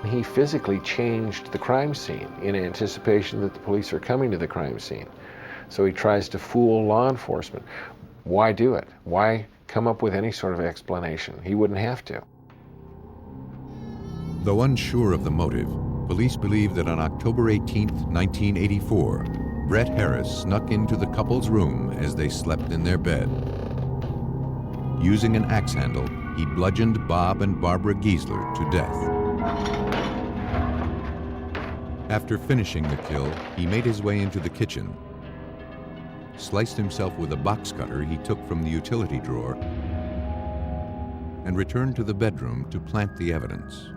He physically changed the crime scene in anticipation that the police are coming to the crime scene. So he tries to fool law enforcement. Why do it? Why come up with any sort of explanation? He wouldn't have to. Though unsure of the motive, police believe that on October 18, 1984, Brett Harris snuck into the couple's room as they slept in their bed. Using an axe handle, he bludgeoned Bob and Barbara Giesler to death. After finishing the kill, he made his way into the kitchen, sliced himself with a box cutter he took from the utility drawer, and returned to the bedroom to plant the evidence.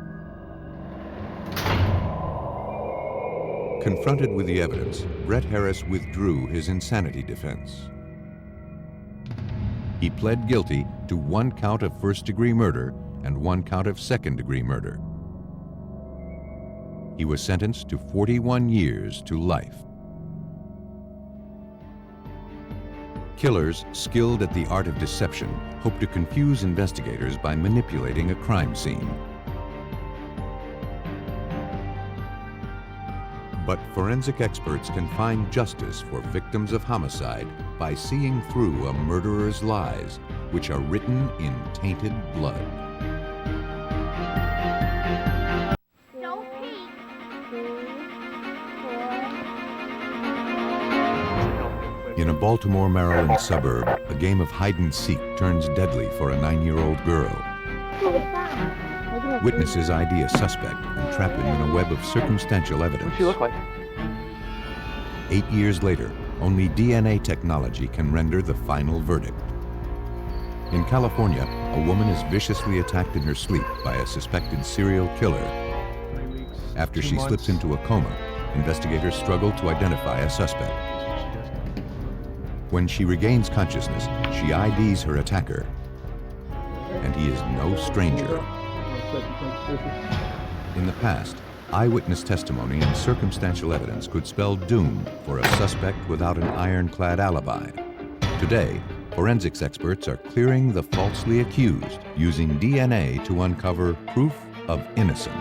Confronted with the evidence, Brett Harris withdrew his insanity defense. He pled guilty to 1 count of first-degree murder and 1 count of second-degree murder. He was sentenced to 41 years to life. Killers skilled at the art of deception hope to confuse investigators by manipulating a crime scene. But forensic experts can find justice for victims of homicide by seeing through a murderer's lies, which are written in tainted blood. In a Baltimore, Maryland suburb, a game of hide-and-seek turns deadly for a 9-year-old girl. Witnesses ID a suspect and trap him in a web of circumstantial evidence. What does she look like? 8 years later, only DNA technology can render the final verdict. In California, a woman is viciously attacked in her sleep by a suspected serial killer. After she slips into a coma, investigators struggle to identify a suspect. When she regains consciousness, she IDs her attacker, and he is no stranger. In the past, eyewitness testimony and circumstantial evidence could spell doom for a suspect without an ironclad alibi. Today, forensics experts are clearing the falsely accused using DNA to uncover proof of innocence.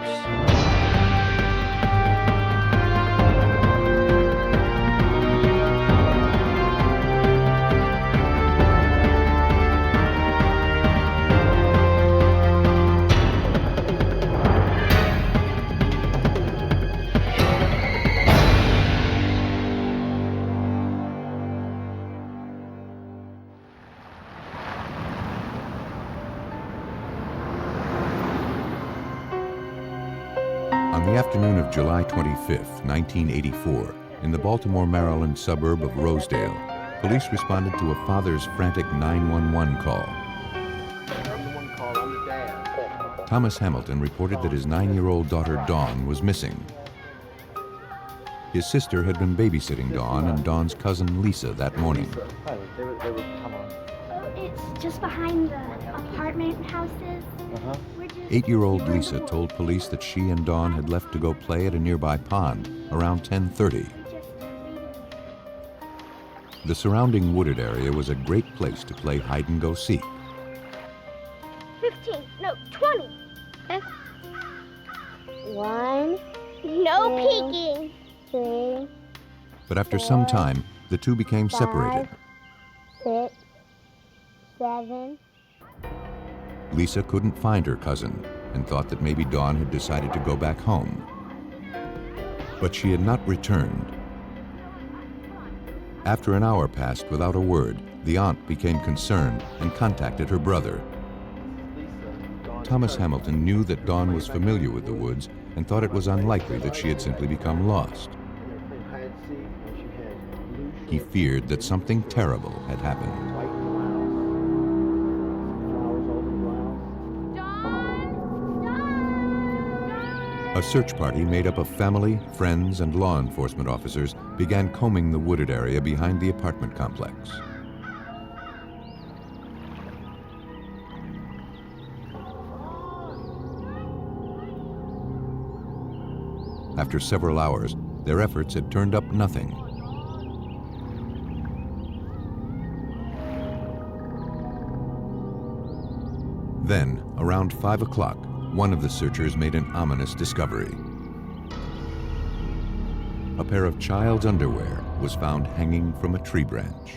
On the afternoon of July 25, 1984, in the Baltimore, Maryland suburb of Rosedale, police responded to a father's frantic 911 call. Thomas Hamilton reported that his 9-year-old daughter Dawn was missing. His sister had been babysitting Dawn and Dawn's cousin Lisa that morning. It's just behind the apartment houses. 8-year-old Lisa told police that she and Dawn had left to go play at a nearby pond around 10:30. The surrounding wooded area was a great place to play hide-and-go-seek. 15, no, 20. 1. No peeking. 3. But after some time, the two became separated. 6. 7. Lisa couldn't find her cousin and thought that maybe Dawn had decided to go back home. But she had not returned. After an hour passed without a word, the aunt became concerned and contacted her brother. Thomas Hamilton knew that Dawn was familiar with the woods and thought it was unlikely that she had simply become lost. He feared that something terrible had happened. A search party made up of family, friends, and law enforcement officers began combing the wooded area behind the apartment complex. After several hours, their efforts had turned up nothing. Then, around 5 o'clock, one of the searchers made an ominous discovery. A pair of child's underwear was found hanging from a tree branch.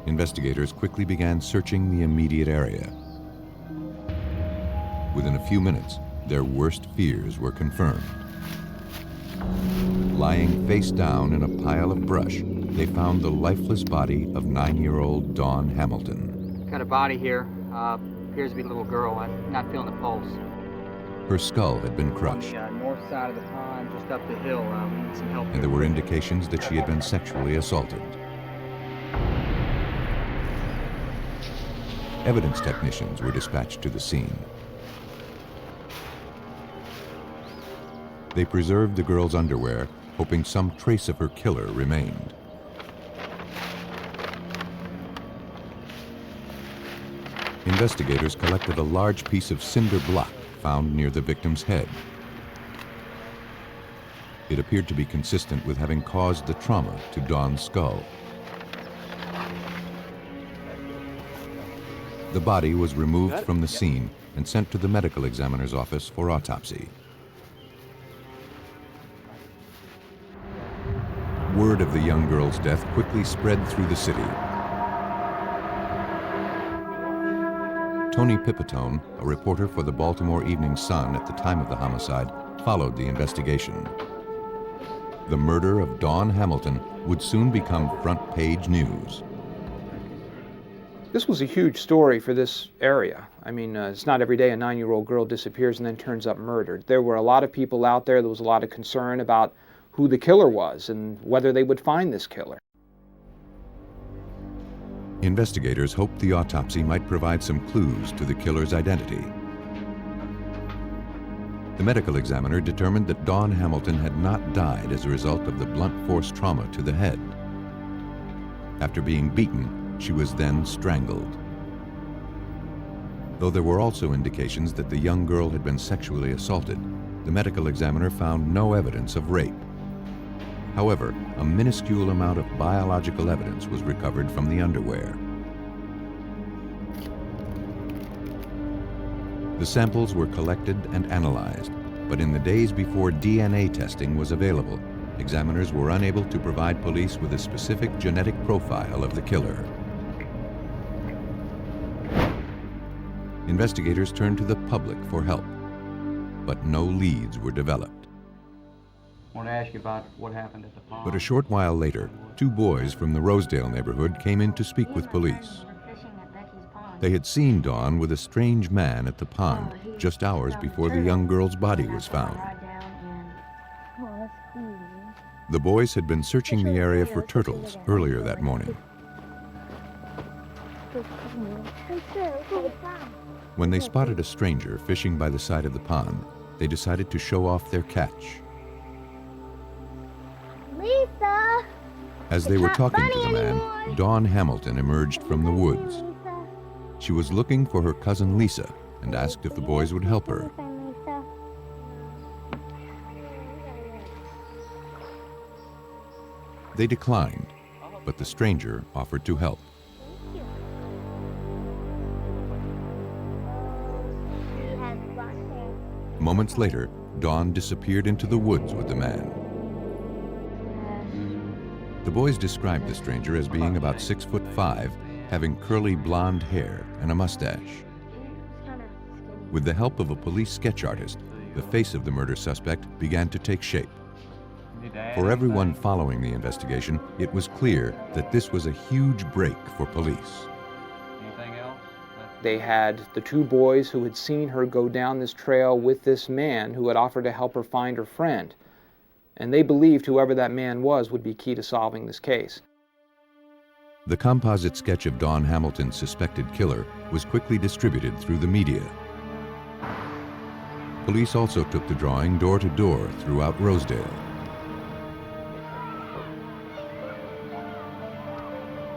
Investigators quickly began searching the immediate area. Within a few minutes, their worst fears were confirmed. Lying face down in a pile of brush, they found the lifeless body of 9-year-old Dawn Hamilton. Got a body here. Appears to be a little girl. I'm not feeling the pulse. Her skull had been crushed, On the north side of the pond, just up the hill. We need some help. and there were indications that she had been sexually assaulted. Evidence technicians were dispatched to the scene. They preserved the girl's underwear, hoping some trace of her killer remained. Investigators collected a large piece of cinder block found near the victim's head. It appeared to be consistent with having caused the trauma to Dawn's skull. The body was removed from the scene and sent to the medical examiner's office for autopsy. Word of the young girl's death quickly spread through the city. Tony Pipitone, a reporter for the Baltimore Evening Sun at the time of the homicide, followed the investigation. The murder of Dawn Hamilton would soon become front-page news. This was a huge story for this area. I mean, it's not every day a 9-year-old girl disappears and then turns up murdered. There were a lot of people out there. There was a lot of concern about who the killer was and whether they would find this killer. Investigators hoped the autopsy might provide some clues to the killer's identity. The medical examiner determined that Dawn Hamilton had not died as a result of the blunt force trauma to the head. After being beaten, she was then strangled. Though there were also indications that the young girl had been sexually assaulted, the medical examiner found no evidence of rape. However, a minuscule amount of biological evidence was recovered from the underwear. The samples were collected and analyzed, but in the days before DNA testing was available, examiners were unable to provide police with a specific genetic profile of the killer. Investigators turned to the public for help, but no leads were developed. I want to ask you about what happened at the pond. But a short while later, 2 boys from the Rosedale neighborhood came in to speak with police. They had seen Dawn with a strange man at the pond just hours before the young girl's body was found. The boys had been searching the area for turtles earlier that morning. When they spotted a stranger fishing by the side of the pond, they decided to show off their catch. Lisa! As they were talking to the man, Dawn Hamilton emerged from the woods. She was looking for her cousin Lisa and asked if the boys would help her. They declined, but the stranger offered to help. Moments later, Dawn disappeared into the woods with the man. The boys described the stranger as being about 6'5", having curly blonde hair and a mustache. With the help of a police sketch artist, the face of the murder suspect began to take shape. For everyone following the investigation, it was clear that this was a huge break for police. They had the 2 boys who had seen her go down this trail with this man who had offered to help her find her friend. And they believed whoever that man was would be key to solving this case. The composite sketch of Dawn Hamilton's suspected killer was quickly distributed through the media. Police also took the drawing door to door throughout Rosedale.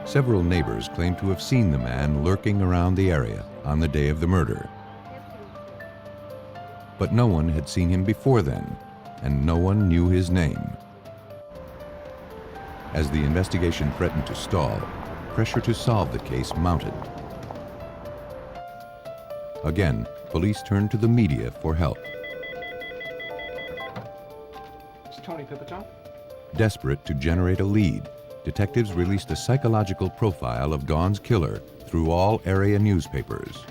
Several neighbors claimed to have seen the man lurking around the area on the day of the murder. But no one had seen him before then, and no one knew his name. As the investigation threatened to stall, pressure to solve the case mounted. Again, police turned to the media for help. It's Tony Pipitone. Desperate to generate a lead, detectives released a psychological profile of Dawn's killer through all area newspapers.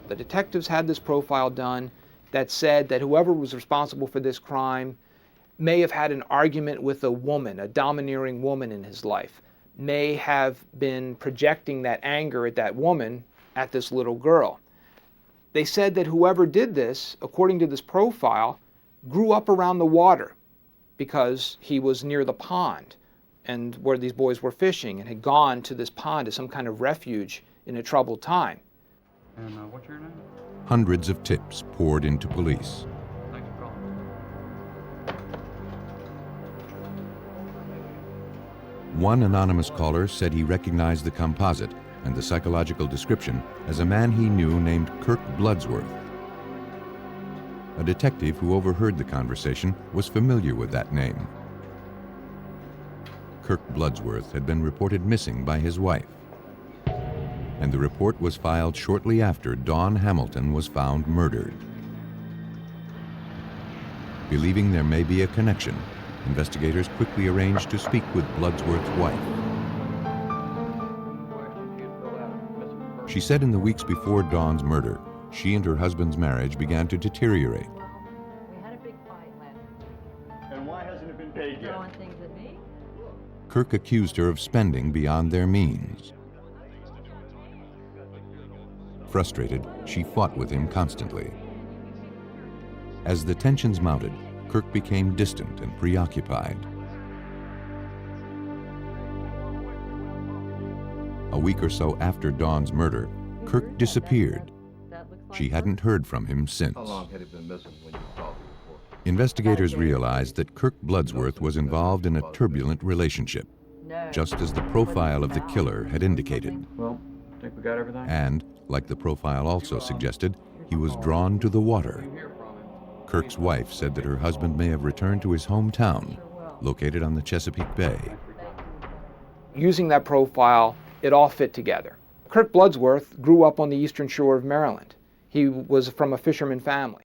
The detectives had this profile done that said that whoever was responsible for this crime may have had an argument with a woman, a domineering woman in his life, may have been projecting that anger at that woman at this little girl. They said that whoever did this, according to this profile, grew up around the water because he was near the pond and where these boys were fishing and had gone to this pond as some kind of refuge in a troubled time. And what's your name? Hundreds of tips poured into police. Thanks for calling. One anonymous caller said he recognized the composite and the psychological description as a man he knew named Kirk Bloodsworth. A detective who overheard the conversation was familiar with that name. Kirk Bloodsworth had been reported missing by his wife, and the report was filed shortly after Dawn Hamilton was found murdered. Believing there may be a connection, investigators quickly arranged to speak with Bloodsworth's wife. She said in the weeks before Dawn's murder, she and her husband's marriage began to deteriorate. We had a big fight last week. And why hasn't it been paid yet? Throwing things at me. Kirk accused her of spending beyond their means. Frustrated, she fought with him constantly. As the tensions mounted, Kirk became distant and preoccupied. A week or so after Dawn's murder, Kirk disappeared. She hadn't heard from him since. How long had he been missing when you called the report? Investigators realized that Kirk Bloodsworth was involved in a turbulent relationship. just as the profile of the killer had indicated. Well, think we got everything? And, like the profile also suggested, he was drawn to the water. Kirk's wife said that her husband may have returned to his hometown, located on the Chesapeake Bay. Using that profile, it all fit together. Kirk Bloodsworth grew up on the eastern shore of Maryland. He was from a fisherman family.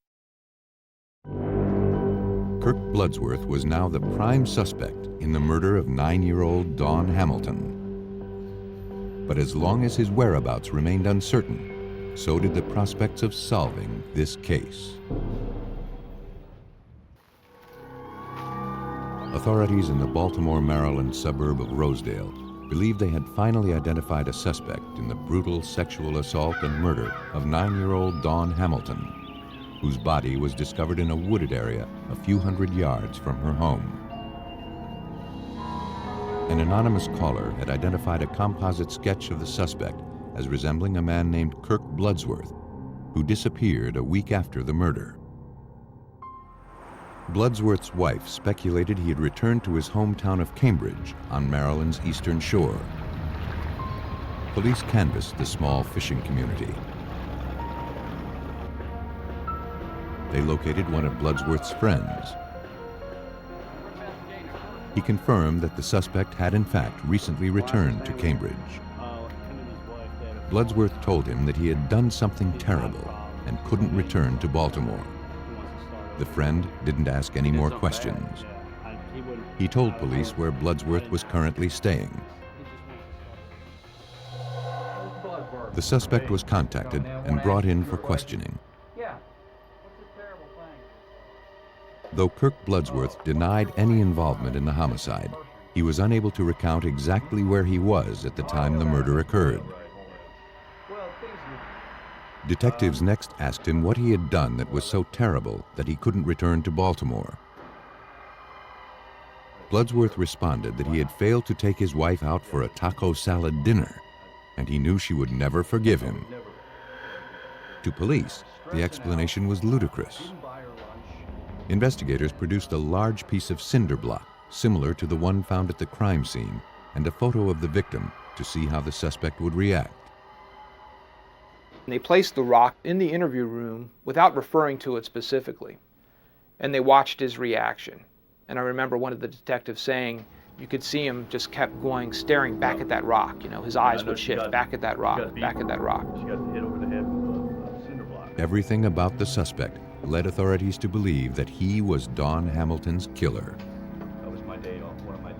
Kirk Bloodsworth was now the prime suspect in the murder of 9-year-old Dawn Hamilton. But as long as his whereabouts remained uncertain, so did the prospects of solving this case. Authorities in the Baltimore, Maryland suburb of Rosedale believed they had finally identified a suspect in the brutal sexual assault and murder of 9-year-old Dawn Hamilton, whose body was discovered in a wooded area a few hundred yards from her home. An anonymous caller had identified a composite sketch of the suspect as resembling a man named Kirk Bloodsworth, who disappeared a week after the murder. Bloodsworth's wife speculated he had returned to his hometown of Cambridge on Maryland's eastern shore. Police canvassed the small fishing community. They located one of Bloodsworth's friends. He confirmed that the suspect had in fact recently returned to Cambridge. Bloodsworth told him that he had done something terrible and couldn't return to Baltimore. The friend didn't ask any more questions. He told police where Bloodsworth was currently staying. The suspect was contacted and brought in for questioning. Though Kirk Bloodsworth denied any involvement in the homicide, he was unable to recount exactly where he was at the time the murder occurred. Detectives next asked him what he had done that was so terrible that he couldn't return to Baltimore. Bloodsworth responded that he had failed to take his wife out for a taco salad dinner, and he knew she would never forgive him. To police, the explanation was ludicrous. Investigators produced a large piece of cinder block, similar to the one found at the crime scene, and a photo of the victim to see how the suspect would react. They placed the rock in the interview room without referring to it specifically, and they watched his reaction. And I remember one of the detectives saying you could see him just kept going, staring back at that rock. You know, his eyes would shift back at that rock, back at that rock. Everything about the suspect led authorities to believe that he was Dawn Hamilton's killer.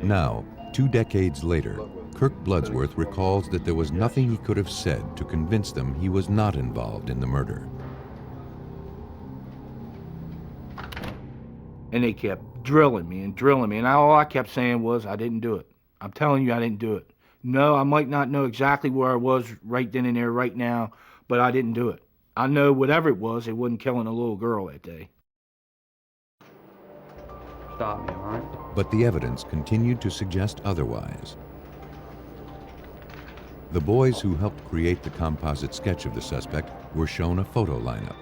Now, 2 decades later, Kirk Bloodsworth recalls that there was nothing he could have said to convince them he was not involved in the murder. And they kept drilling me, and all I kept saying was, I didn't do it. I'm telling you, I didn't do it. No, I might not know exactly where I was right then and there, right now, but I didn't do it. I know whatever it wasn't killing a little girl that day. Stop me, all right? But the evidence continued to suggest otherwise. The boys who helped create the composite sketch of the suspect were shown a photo lineup.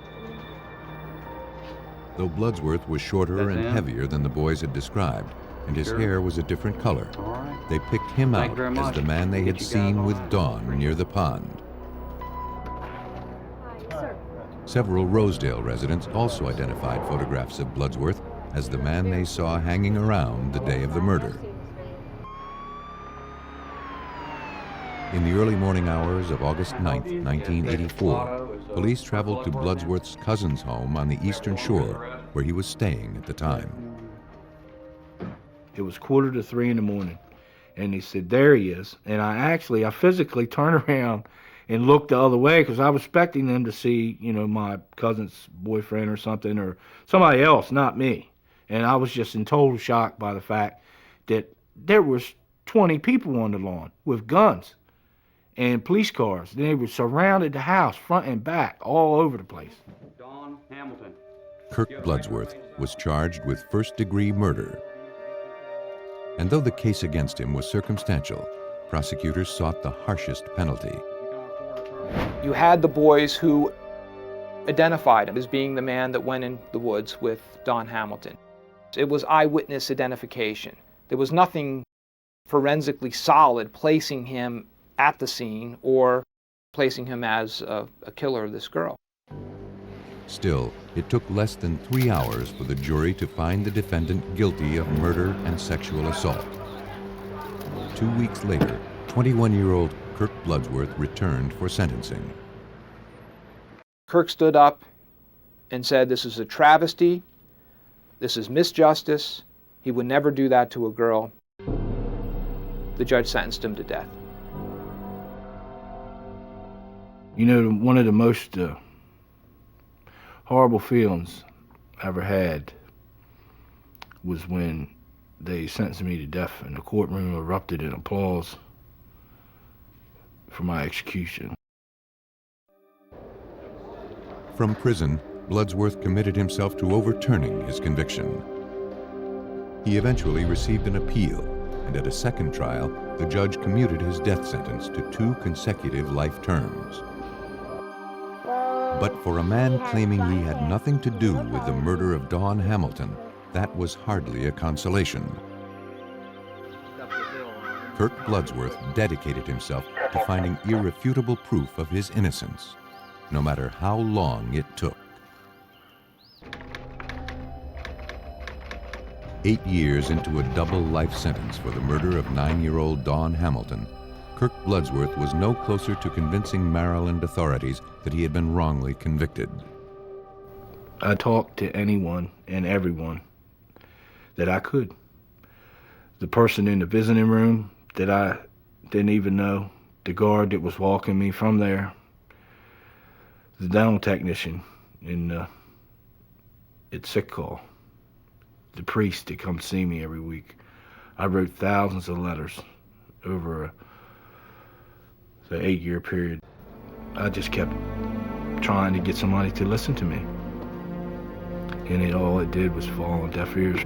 Though Bloodsworth was shorter and heavier than the boys had described, and his hair was a different color, they picked him out as the man they had seen with Dawn near the pond. Several Rosedale residents also identified photographs of Bloodsworth as the man they saw hanging around the day of the murder. In the early morning hours of August 9, 1984, police traveled to Bloodsworth's cousin's home on the eastern shore, where he was staying at the time. It was 2:45 in the morning, and they said, there he is. And I physically turned around and looked the other way because I was expecting them to see, my cousin's boyfriend or something, or somebody else, not me. And I was just in total shock by the fact that there was 20 people on the lawn with guns and police cars. They were surrounded the house, front and back, all over the place. Dawn Hamilton. Kirk Bloodsworth was charged with first-degree murder. And though the case against him was circumstantial, prosecutors sought the harshest penalty. You had the boys who identified him as being the man that went in the woods with Dawn Hamilton. It was eyewitness identification. There was nothing forensically solid placing him at the scene or placing him as a killer of this girl. Still, it took less than 3 hours for the jury to find the defendant guilty of murder and sexual assault. 2 weeks later, 21-year-old Kirk Bloodsworth returned for sentencing. Kirk stood up and said, "This is a travesty. This is misjustice. He would never do that to a girl." The judge sentenced him to death. You know, one of the most horrible feelings I ever had was when they sentenced me to death and the courtroom erupted in applause for my execution. From prison, Bloodsworth committed himself to overturning his conviction. He eventually received an appeal, and at a second trial, the judge commuted his death sentence to 2 consecutive life terms. But for a man claiming he had nothing to do with the murder of Dawn Hamilton, that was hardly a consolation. Kirk Bloodsworth dedicated himself to finding irrefutable proof of his innocence, no matter how long it took. 8 years into a double life sentence for the murder of 9-year-old Dawn Hamilton, Kirk Bloodsworth was no closer to convincing Maryland authorities that he had been wrongly convicted. I talked to anyone and everyone that I could. The person in the visiting room that I didn't even know, the guard that was walking me from there, the dental technician at sick call, the priest that comes see me every week. I wrote thousands of letters over the 8-year period. I just kept trying to get somebody to listen to me. And all it did was fall on deaf ears.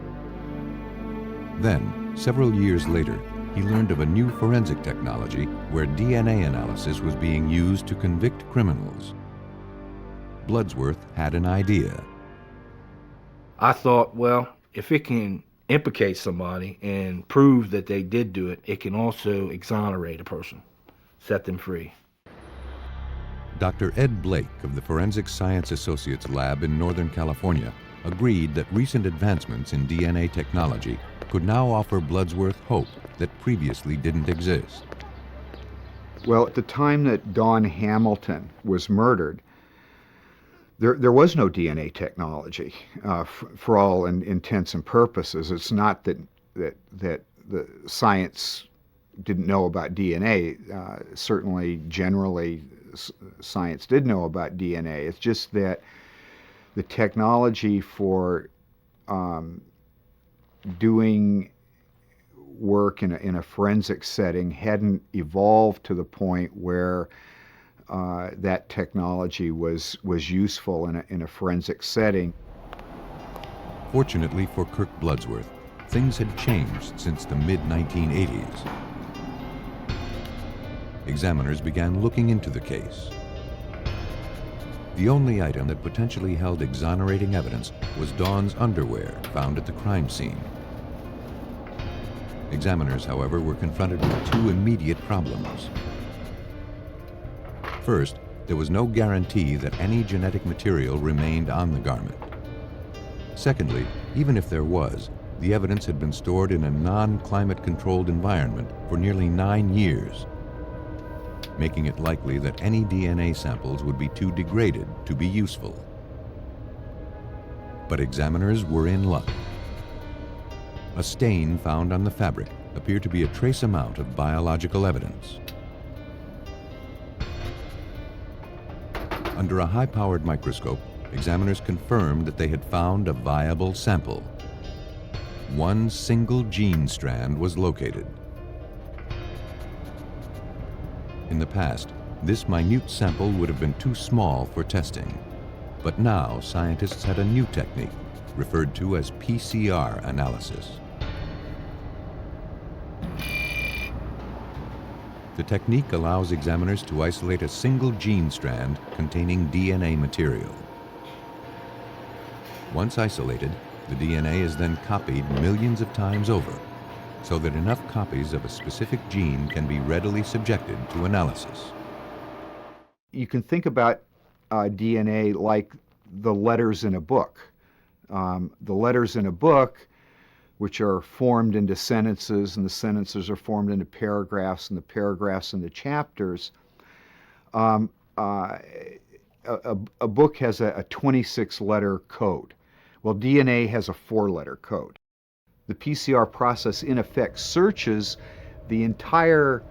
Then, several years later, he learned of a new forensic technology where DNA analysis was being used to convict criminals. Bloodsworth had an idea. I thought, well, if it can implicate somebody and prove that they did do it, it can also exonerate a person, set them free. Dr. Ed Blake of the Forensic Science Associates Lab in Northern California agreed that recent advancements in DNA technology could now offer Bloodsworth hope that previously didn't exist. Well, at the time that Dawn Hamilton was murdered, there was no DNA technology for all intents and purposes. It's not that the science didn't know about DNA. Certainly, generally, science did know about DNA. It's just that the technology for doing work in a forensic setting hadn't evolved to the point where that technology was useful in a forensic setting. Fortunately for Kirk Bloodsworth, things had changed since the mid-1980s. Examiners began looking into the case. The only item that potentially held exonerating evidence was Dawn's underwear found at the crime scene. Examiners, however, were confronted with 2 immediate problems. First, there was no guarantee that any genetic material remained on the garment. Secondly, even if there was, the evidence had been stored in a non-climate controlled environment for nearly 9 years, making it likely that any DNA samples would be too degraded to be useful. But examiners were in luck. A stain found on the fabric appeared to be a trace amount of biological evidence. Under a high-powered microscope, examiners confirmed that they had found a viable sample. One single gene strand was located. In the past, this minute sample would have been too small for testing. But now scientists had a new technique, referred to as PCR analysis. The technique allows examiners to isolate a single gene strand containing DNA material. Once isolated, the DNA is then copied millions of times over, so that enough copies of a specific gene can be readily subjected to analysis. You can think about DNA like the letters in a book. The letters in a book, which are formed into sentences, and the sentences are formed into paragraphs, and the paragraphs into chapters. A book has a 26-letter code. Well, DNA has a 4-letter code. The PCR process, in effect, searches the entire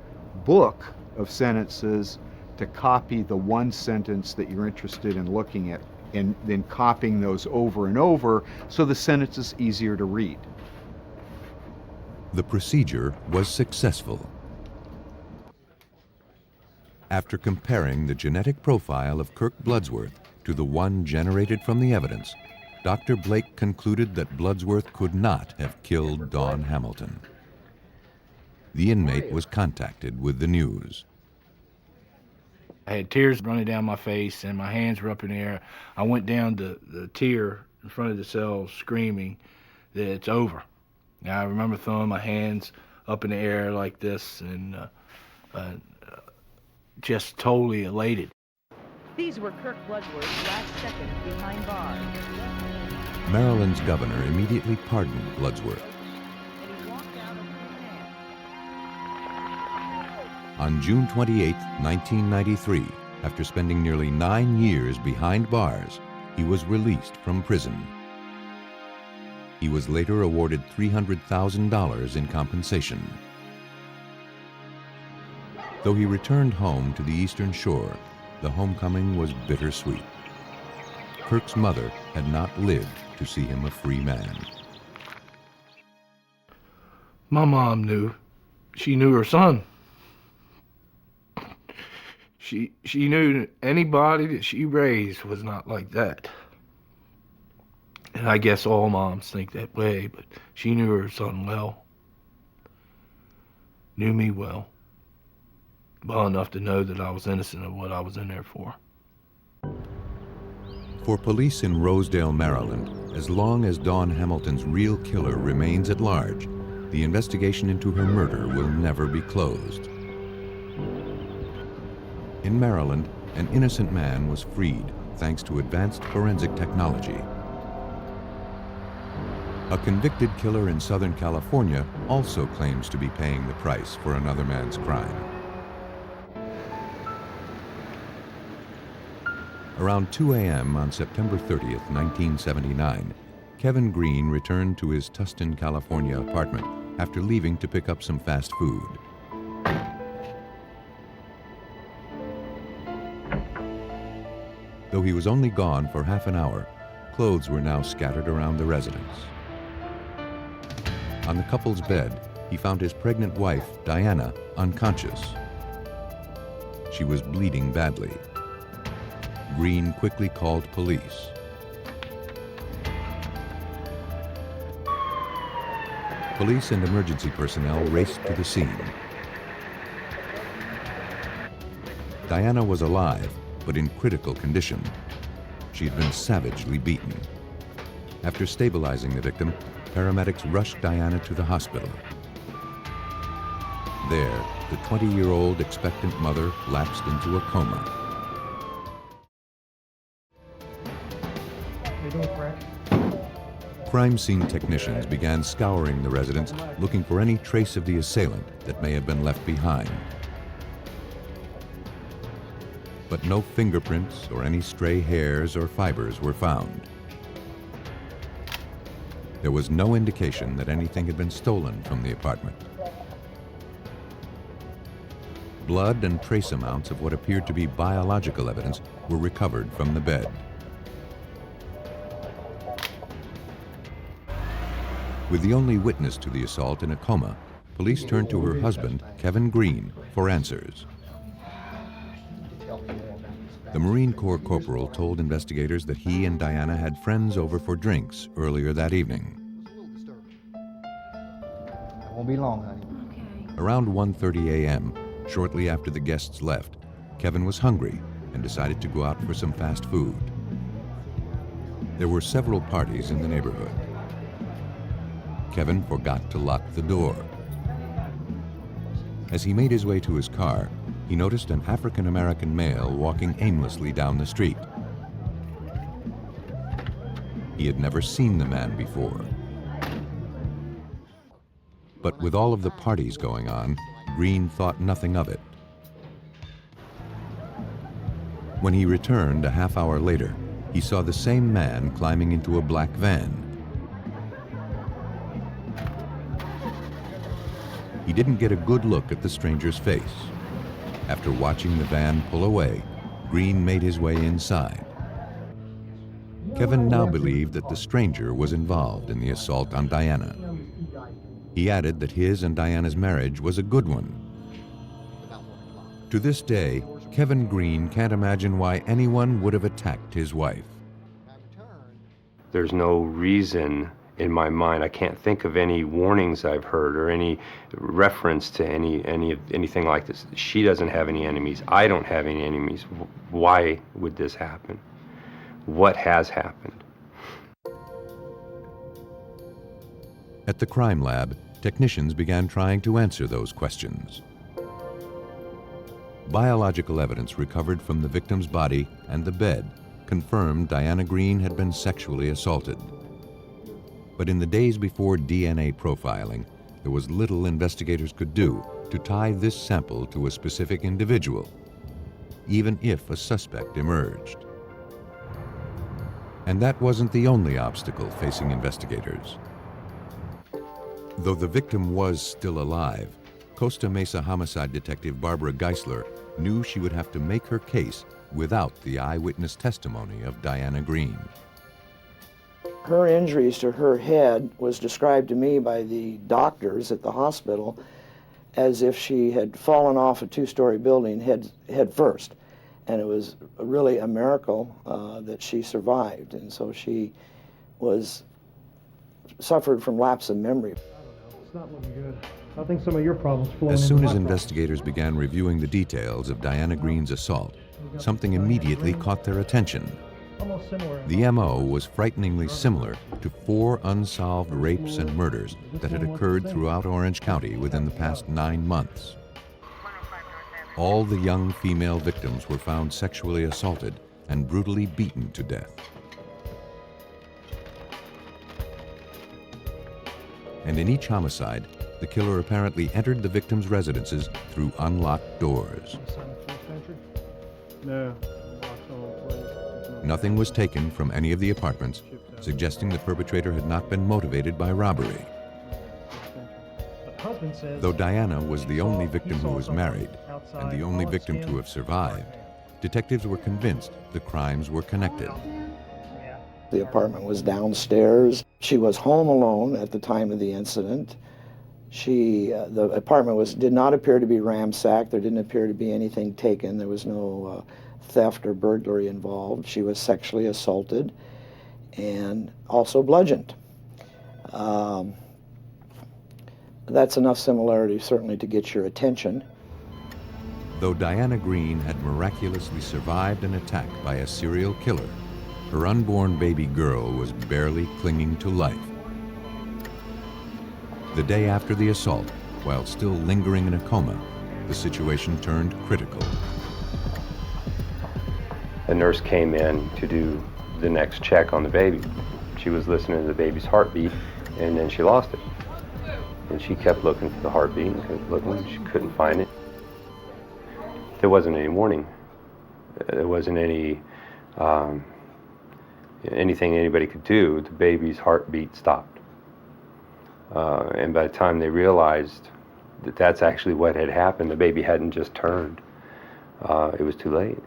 book of sentences to copy the one sentence that you're interested in looking at, and then copying those over and over so the sentence is easier to read. The procedure was successful. After comparing the genetic profile of Kirk Bloodsworth to the one generated from the evidence, Dr. Blake concluded that Bloodsworth could not have killed Dawn Hamilton. The inmate was contacted with the news. I had tears running down my face and my hands were up in the air. I went down the tier in front of the cell screaming that it's over. Now, I remember throwing my hands up in the air like this and just totally elated. These were Kirk Bloodsworth's last seconds behind bars. Maryland's governor immediately pardoned Bloodsworth. On June 28, 1993, after spending nearly 9 years behind bars, he was released from prison. He was later awarded $300,000 in compensation. Though he returned home to the Eastern Shore, the homecoming was bittersweet. Kirk's mother had not lived to see him a free man. My mom knew. She knew her son. She knew that anybody that she raised was not like that. And I guess all moms think that way, but she knew her son well. Knew me well. Well enough to know that I was innocent of what I was in there for. For police in Rosedale, Maryland, as long as Dawn Hamilton's real killer remains at large, the investigation into her murder will never be closed. In Maryland, an innocent man was freed thanks to advanced forensic technology. A convicted killer in Southern California also claims to be paying the price for another man's crime. Around 2 a.m. on September 30th, 1979, Kevin Green returned to his Tustin, California apartment after leaving to pick up some fast food. Though he was only gone for half an hour, clothes were now scattered around the residence. On the couple's bed, he found his pregnant wife, Diana, unconscious. She was bleeding badly. Green quickly called police. Police and emergency personnel raced to the scene. Diana was alive, but in critical condition. She had been savagely beaten. After stabilizing the victim, paramedics rushed Diana to the hospital. There, the 20-year-old expectant mother lapsed into a coma. Crime scene technicians began scouring the residence, looking for any trace of the assailant that may have been left behind. But no fingerprints or any stray hairs or fibers were found. There was no indication that anything had been stolen from the apartment. Blood and trace amounts of what appeared to be biological evidence were recovered from the bed. With the only witness to the assault in a coma, police turned to her husband, Kevin Green, for answers. The Marine Corps corporal told investigators that he and Diana had friends over for drinks earlier that evening. It won't be long, honey. Around 1:30 a.m., shortly after the guests left, Kevin was hungry and decided to go out for some fast food. There were several parties in the neighborhood. Kevin forgot to lock the door. As he made his way to his car, he noticed an African-American male walking aimlessly down the street. He had never seen the man before. But with all of the parties going on, Green thought nothing of it. When he returned a half hour later, he saw the same man climbing into a black van. He didn't get a good look at the stranger's face. After watching the van pull away, Green made his way inside. Kevin now believed that the stranger was involved in the assault on Diana. He added that his and Diana's marriage was a good one. To this day, Kevin Green can't imagine why anyone would have attacked his wife. There's no reason in my mind. I can't think of any warnings I've heard or any reference to anything like this. She doesn't have any enemies. I don't have any enemies. Why would this happen? What has happened? At the crime lab, technicians began trying to answer those questions. Biological evidence recovered from the victim's body and the bed confirmed Diana Green had been sexually assaulted. But in the days before DNA profiling, there was little investigators could do to tie this sample to a specific individual, even if a suspect emerged. And that wasn't the only obstacle facing investigators. Though the victim was still alive, Costa Mesa homicide detective Barbara Geisler knew she would have to make her case without the eyewitness testimony of Diana Green. Her injuries to her head was described to me by the doctors at the hospital as if she had fallen off a two-story building head first. And it was really a miracle that she survived. And so she suffered from lapse of memory. It's not looking good. I think some of your problems flow As soon as investigators began reviewing the details of Diana Green's assault, something immediately caught their attention. The MO was frighteningly similar to 4 unsolved rapes and murders that had occurred throughout Orange County within the past 9 months. All the young female victims were found sexually assaulted and brutally beaten to death. And in each homicide, the killer apparently entered the victims' residences through unlocked doors. No. Nothing was taken from any of the apartments, suggesting the perpetrator had not been motivated by robbery. Though Diana was the only victim who was married and the only victim to have survived, detectives were convinced the crimes were connected. The apartment was downstairs. She was home alone at the time of the incident. The apartment did not appear to be ransacked. There didn't appear to be anything taken. There was no theft or burglary involved. She was sexually assaulted and also bludgeoned. That's enough similarity certainly to get your attention. Though Diana Green had miraculously survived an attack by a serial killer, her unborn baby girl was barely clinging to life. The day after the assault, while still lingering in a coma, the situation turned critical. A nurse came in to do the next check on the baby. She was listening to the baby's heartbeat, and then she lost it. And she kept looking for the heartbeat and kept looking. She couldn't find it. There wasn't any warning. There wasn't any anything anybody could do. The baby's heartbeat stopped. And by the time they realized that that's actually what had happened, the baby hadn't just turned. It was too late.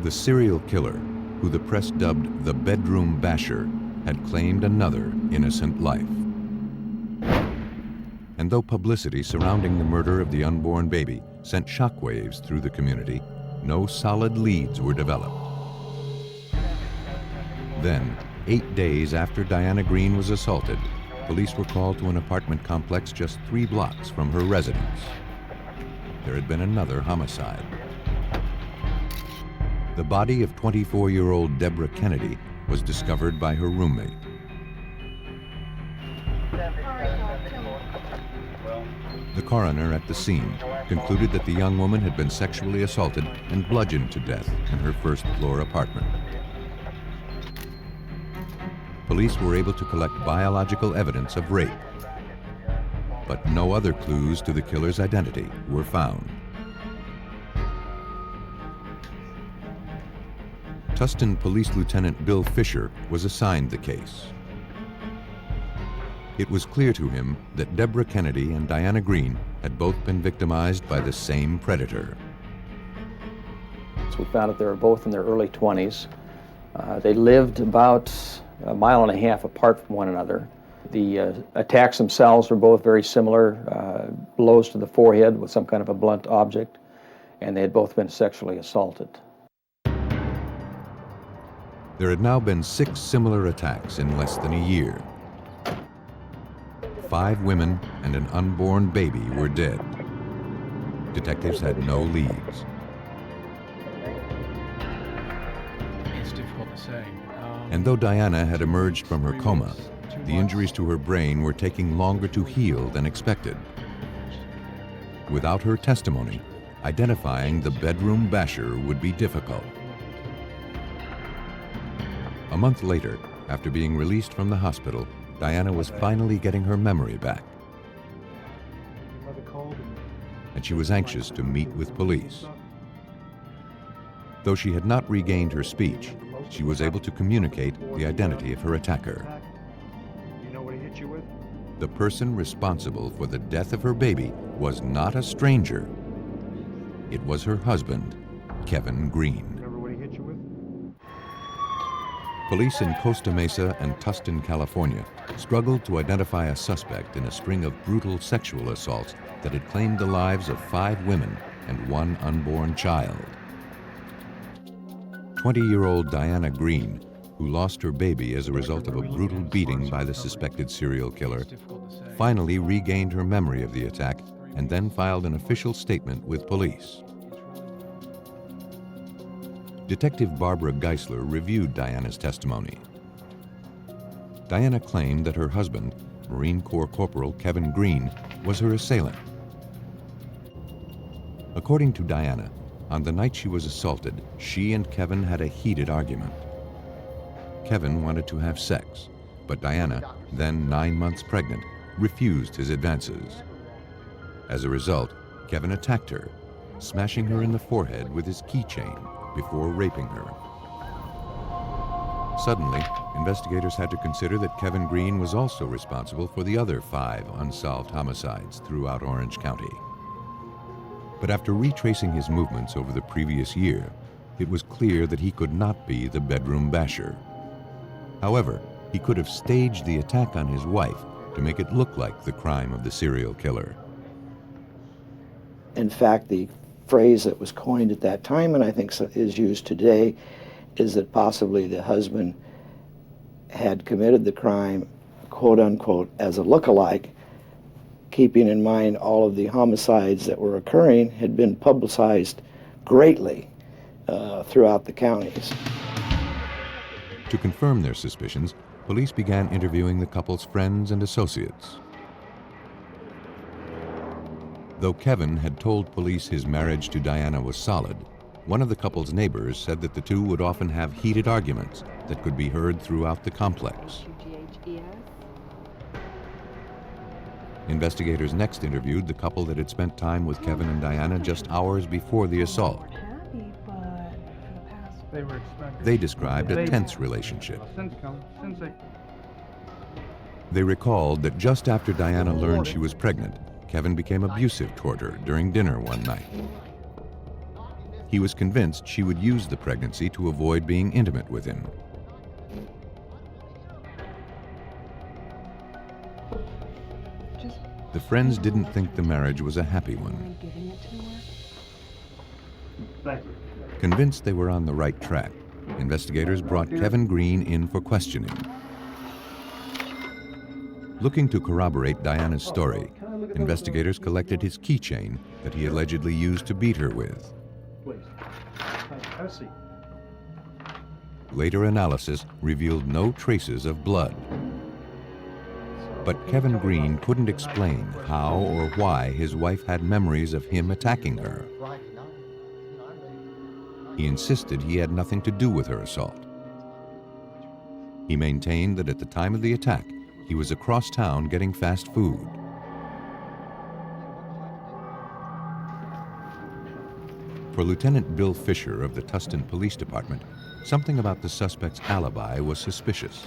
The serial killer, who the press dubbed the bedroom basher, had claimed another innocent life. And though publicity surrounding the murder of the unborn baby sent shockwaves through the community, no solid leads were developed. Then, 8 days after Diana Green was assaulted, police were called to an apartment complex just 3 blocks from her residence. There had been another homicide. The body of 24-year-old Deborah Kennedy was discovered by her roommate. The coroner at the scene concluded that the young woman had been sexually assaulted and bludgeoned to death in her first-floor apartment. Police were able to collect biological evidence of rape, but no other clues to the killer's identity were found. Tustin Police Lieutenant Bill Fisher was assigned the case. It was clear to him that Deborah Kennedy and Diana Green had both been victimized by the same predator. So we found that they were both in their early 20s. They lived about a mile and a half apart from one another. The attacks themselves were both very similar, blows to the forehead with some kind of a blunt object, and they had both been sexually assaulted. There had now been 6 similar attacks in less than a year. 5 women and an unborn baby were dead. Detectives had no leads. It's difficult to say. And though Diana had emerged from her coma, the injuries to her brain were taking longer to heal than expected. Without her testimony, identifying the bedroom basher would be difficult. A month later, after being released from the hospital, Diana was finally getting her memory back. And she was anxious to meet with police. Though she had not regained her speech, she was able to communicate the identity of her attacker. You know what he hit you with? The person responsible for the death of her baby was not a stranger. It was her husband, Kevin Green. Remember what he hit you with? Police in Costa Mesa and Tustin, California, struggled to identify a suspect in a string of brutal sexual assaults that had claimed the lives of 5 women and 1 unborn child. 20-year-old Diana Green, who lost her baby as a result of a brutal beating by the suspected serial killer, finally regained her memory of the attack and then filed an official statement with police. Detective Barbara Geisler reviewed Diana's testimony. Diana claimed that her husband, Marine Corps Corporal Kevin Green, was her assailant. According to Diana, on the night she was assaulted, she and Kevin had a heated argument. Kevin wanted to have sex, but Diana, then 9 months pregnant, refused his advances. As a result, Kevin attacked her, smashing her in the forehead with his keychain before raping her. Suddenly, investigators had to consider that Kevin Green was also responsible for the other 5 unsolved homicides throughout Orange County. But after retracing his movements over the previous year, it was clear that he could not be the bedroom basher. However, he could have staged the attack on his wife to make it look like the crime of the serial killer. In fact, the phrase that was coined at that time, and I think is used today, is that possibly the husband had committed the crime, quote unquote, as a look-alike, keeping in mind all of the homicides that were occurring had been publicized greatly throughout the counties. To confirm their suspicions, police began interviewing the couple's friends and associates. Though Kevin had told police his marriage to Diana was solid, one of the couple's neighbors said that the two would often have heated arguments that could be heard throughout the complex. Investigators next interviewed the couple that had spent time with Kevin and Diana just hours before the assault. They described a tense relationship. They recalled that just after Diana learned she was pregnant, Kevin became abusive toward her during dinner one night. He was convinced she would use the pregnancy to avoid being intimate with him. The friends didn't think the marriage was a happy one. Convinced they were on the right track, investigators brought Kevin Green in for questioning. Looking to corroborate Diana's story, investigators collected his keychain that he allegedly used to beat her with. Have a seat. Later analysis revealed no traces of blood. But Kevin Green couldn't explain how or why his wife had memories of him attacking her. He insisted he had nothing to do with her assault. He maintained that at the time of the attack, he was across town getting fast food. For Lieutenant Bill Fisher of the Tustin Police Department, something about the suspect's alibi was suspicious.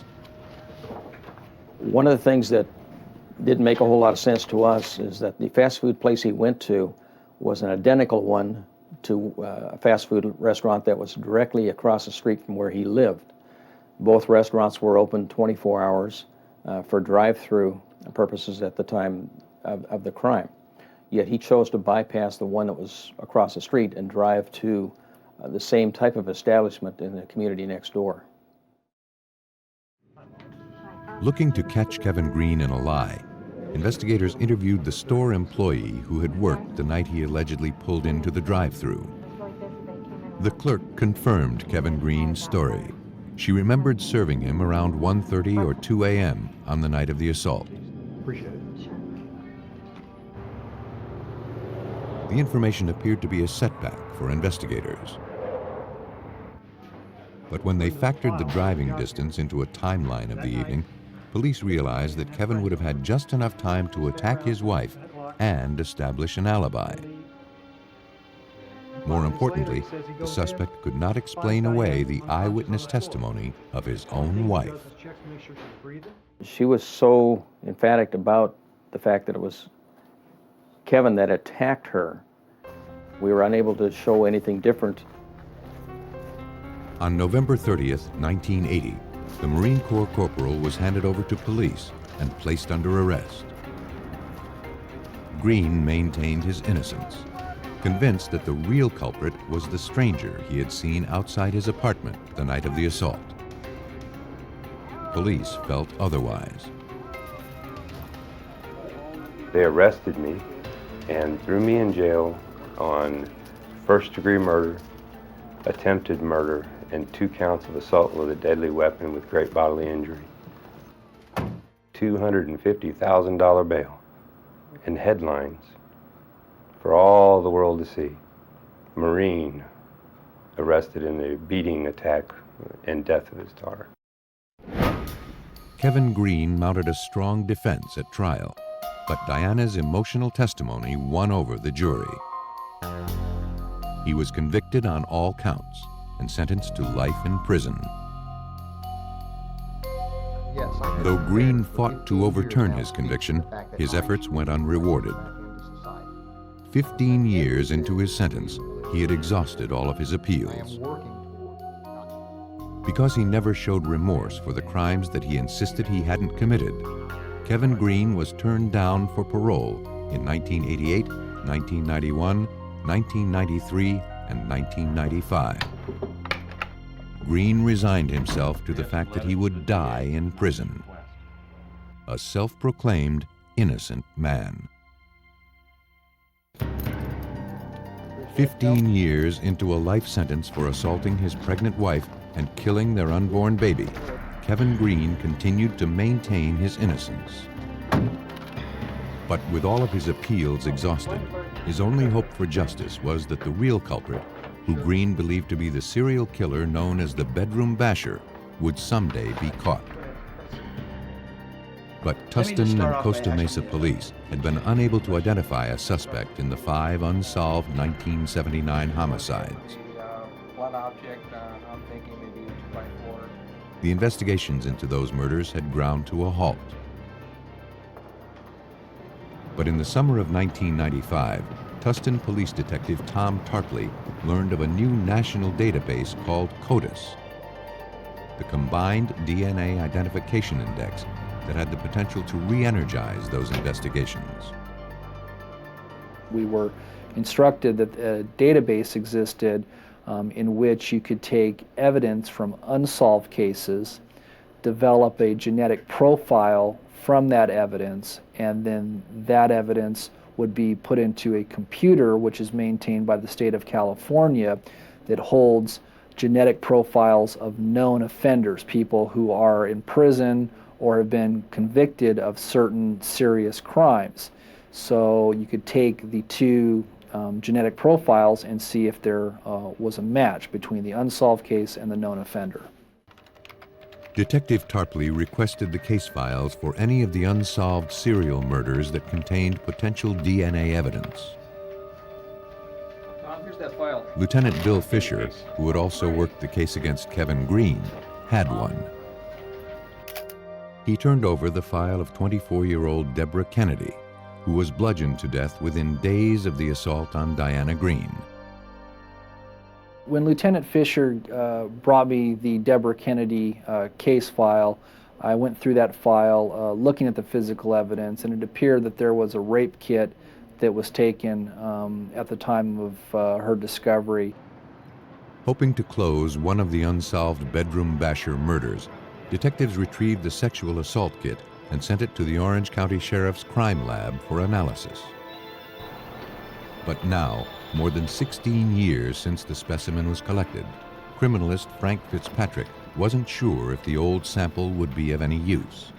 One of the things that didn't make a whole lot of sense to us is that the fast food place he went to was an identical one to a fast food restaurant that was directly across the street from where he lived. Both restaurants were open 24 hours for drive-through purposes at the time of the crime. Yet he chose to bypass the one that was across the street and drive to the same type of establishment in the community next door. Looking to catch Kevin Green in a lie, investigators interviewed the store employee who had worked the night he allegedly pulled into the drive-thru. The clerk confirmed Kevin Green's story. She remembered serving him around 1:30 or 2 a.m. on the night of the assault. Appreciate it. The information appeared to be a setback for investigators. But when they factored the driving distance into a timeline of the evening, police realized that Kevin would have had just enough time to attack his wife and establish an alibi. More importantly, the suspect could not explain away the eyewitness testimony of his own wife. She was so emphatic about the fact that it was Kevin that attacked her. We were unable to show anything different. On November 30th, 1980, the Marine Corps corporal was handed over to police and placed under arrest. Green maintained his innocence, convinced that the real culprit was the stranger he had seen outside his apartment the night of the assault. Police felt otherwise. They arrested me and threw me in jail on first-degree murder, attempted murder, and 2 counts of assault with a deadly weapon with great bodily injury. $250,000 bail and headlines for all the world to see. Marine arrested in a beating attack and death of his daughter. Kevin Green mounted a strong defense at trial, but Diana's emotional testimony won over the jury. He was convicted on all counts and sentenced to life in prison. Though Green fought to overturn his conviction, his efforts went unrewarded. 15 years into his sentence, he had exhausted all of his appeals. Because he never showed remorse for the crimes that he insisted he hadn't committed, Kevin Green was turned down for parole in 1988, 1991, 1993, and 1995. Green resigned himself to the fact that he would die in prison. A self-proclaimed innocent man. 15 years into a life sentence for assaulting his pregnant wife and killing their unborn baby, Kevin Green continued to maintain his innocence. But with all of his appeals exhausted, his only hope for justice was that the real culprit, who Green believed to be the serial killer known as the Bedroom Basher, would someday be caught. But Tustin and Costa Mesa police had been unable to identify a suspect in the 5 unsolved 1979 homicides. The investigations into those murders had ground to a halt. But in the summer of 1995, Tustin police detective Tom Tarpley learned of a new national database called CODIS, the Combined DNA Identification Index, that had the potential to re-energize those investigations. We were instructed that a database existed in which you could take evidence from unsolved cases, develop a genetic profile from that evidence, and then that evidence would be put into a computer which is maintained by the state of California that holds genetic profiles of known offenders, people who are in prison or have been convicted of certain serious crimes. So you could take the two genetic profiles and see if there was a match between the unsolved case and the known offender. Detective Tarpley requested the case files for any of the unsolved serial murders that contained potential DNA evidence. Here's that file. Lieutenant Bill Fisher, who had also worked the case against Kevin Green, had one. He turned over the file of 24-year-old Deborah Kennedy, who was bludgeoned to death within days of the assault on Diana Green. When Lieutenant Fisher brought me the Deborah Kennedy case file, I went through that file looking at the physical evidence, and it appeared that there was a rape kit that was taken at the time of her discovery. Hoping to close one of the unsolved bedroom basher murders, detectives retrieved the sexual assault kit and sent it to the Orange County Sheriff's Crime Lab for analysis. But now, more than 16 years since the specimen was collected, criminalist Frank Fitzpatrick wasn't sure if the old sample would be of any use.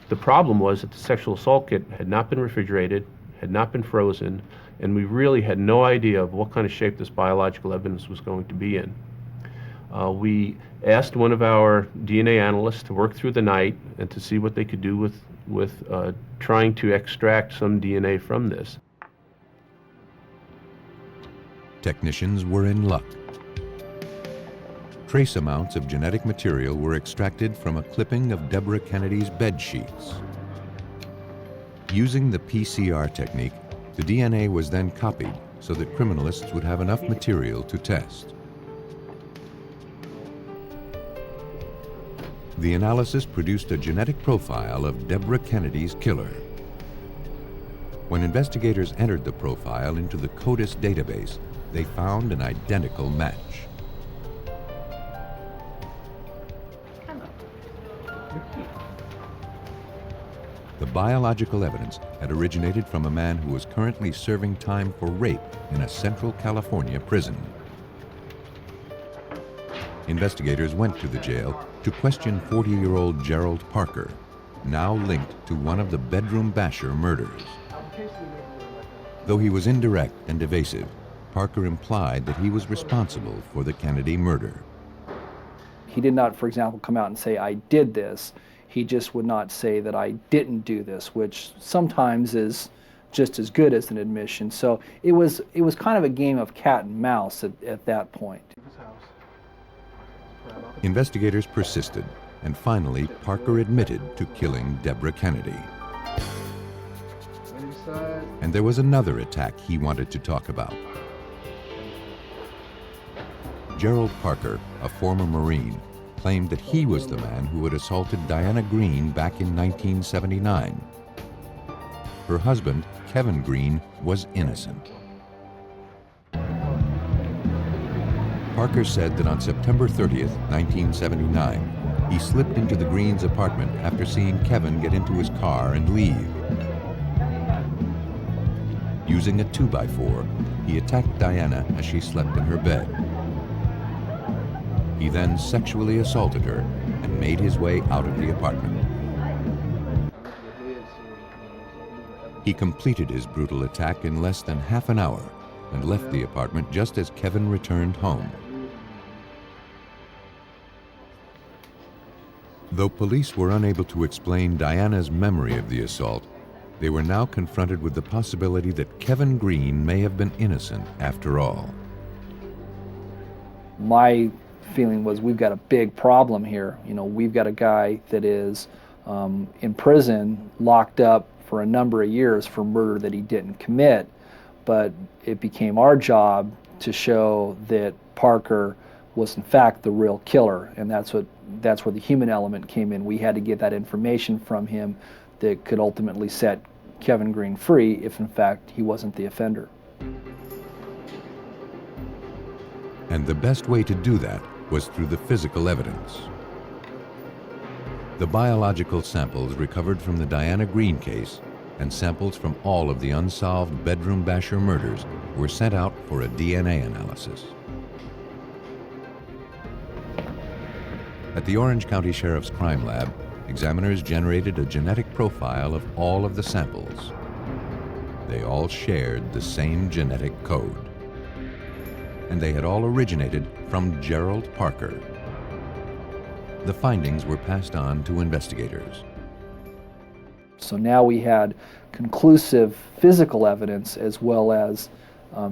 The problem was that the sexual assault kit had not been refrigerated, had not been frozen, and we really had no idea of what kind of shape this biological evidence was going to be in. We asked one of our DNA analysts to work through the night and to see what they could do with trying to extract some DNA from this. Technicians were in luck. Trace amounts of genetic material were extracted from a clipping of Deborah Kennedy's bed sheets. Using the PCR technique, the DNA was then copied so that criminalists would have enough material to test. The analysis produced a genetic profile of Deborah Kennedy's killer. When investigators entered the profile into the CODIS database, they found an identical match. The biological evidence had originated from a man who was currently serving time for rape in a Central California prison. Investigators went to the jail to question 40-year-old Gerald Parker, now linked to one of the bedroom basher murders. Though he was indirect and evasive, Parker implied that he was responsible for the Kennedy murder. He did not, for example, come out and say, "I did this." He just would not say that I didn't do this, which sometimes is just as good as an admission. So it was kind of a game of cat and mouse at that point. Investigators persisted, and finally Parker admitted to killing Deborah Kennedy. And there was another attack he wanted to talk about. Gerald Parker, a former Marine, claimed that he was the man who had assaulted Diana Green back in 1979. Her husband, Kevin Green, was innocent. Parker said that on September 30th, 1979, he slipped into the Greens' apartment after seeing Kevin get into his car and leave. Using a 2x4, he attacked Diana as she slept in her bed. He then sexually assaulted her and made his way out of the apartment. He completed his brutal attack in less than half an hour and left the apartment just as Kevin returned home. Though police were unable to explain Diana's memory of the assault, they were now confronted with the possibility that Kevin Green may have been innocent after all. My feeling was, we've got a big problem here. You know, we've got a guy that is in prison, locked up for a number of years for murder that he didn't commit, but it became our job to show that Parker was in fact the real killer, and that's where the human element came in. We had to get that information from him that could ultimately set Kevin Green free if in fact he wasn't the offender. And the best way to do that was through the physical evidence. The biological samples recovered from the Diana Green case and samples from all of the unsolved bedroom basher murders were sent out for a DNA analysis. At the Orange County Sheriff's Crime Lab, examiners generated a genetic profile of all of the samples. They all shared the same genetic code. And they had all originated from Gerald Parker. The findings were passed on to investigators. So now we had conclusive physical evidence as well as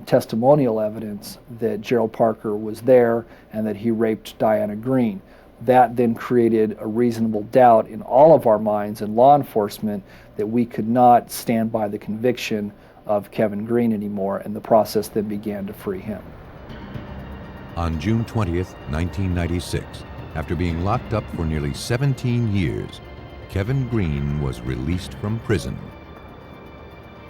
testimonial evidence that Gerald Parker was there and that he raped Diana Green. That then created a reasonable doubt in all of our minds in law enforcement that we could not stand by the conviction of Kevin Green anymore, and the process then began to free him. On June 20th, 1996, after being locked up for nearly 17 years, Kevin Green was released from prison.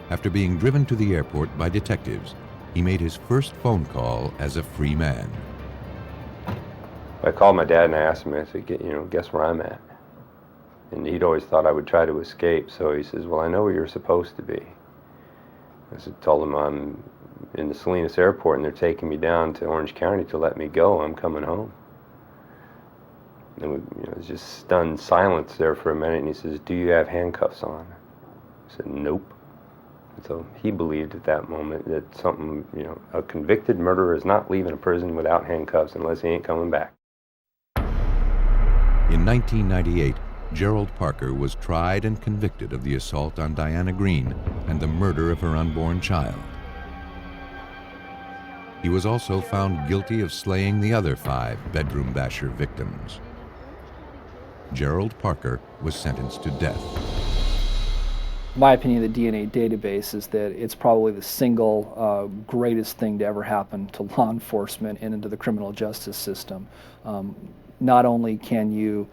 After being driven to the airport by detectives, he made his first phone call as a free man. I called my dad and I asked him, I said, guess where I'm at? And he'd always thought I would try to escape, so he says, well, I know where you're supposed to be. Told him I'm in the Salinas airport and they're taking me down to Orange County to let me go. I'm coming home. And it was just stunned silence there for a minute, and he says, do you have handcuffs on? I said, nope. And so he believed at that moment that something, a convicted murderer is not leaving a prison without handcuffs unless he ain't coming back. In 1998, Gerald Parker was tried and convicted of the assault on Diana Green and the murder of her unborn child. He was also found guilty of slaying the other 5 bedroom basher victims. Gerald Parker was sentenced to death. My opinion of the DNA database is that it's probably the single greatest thing to ever happen to law enforcement and into the criminal justice system. Not only can you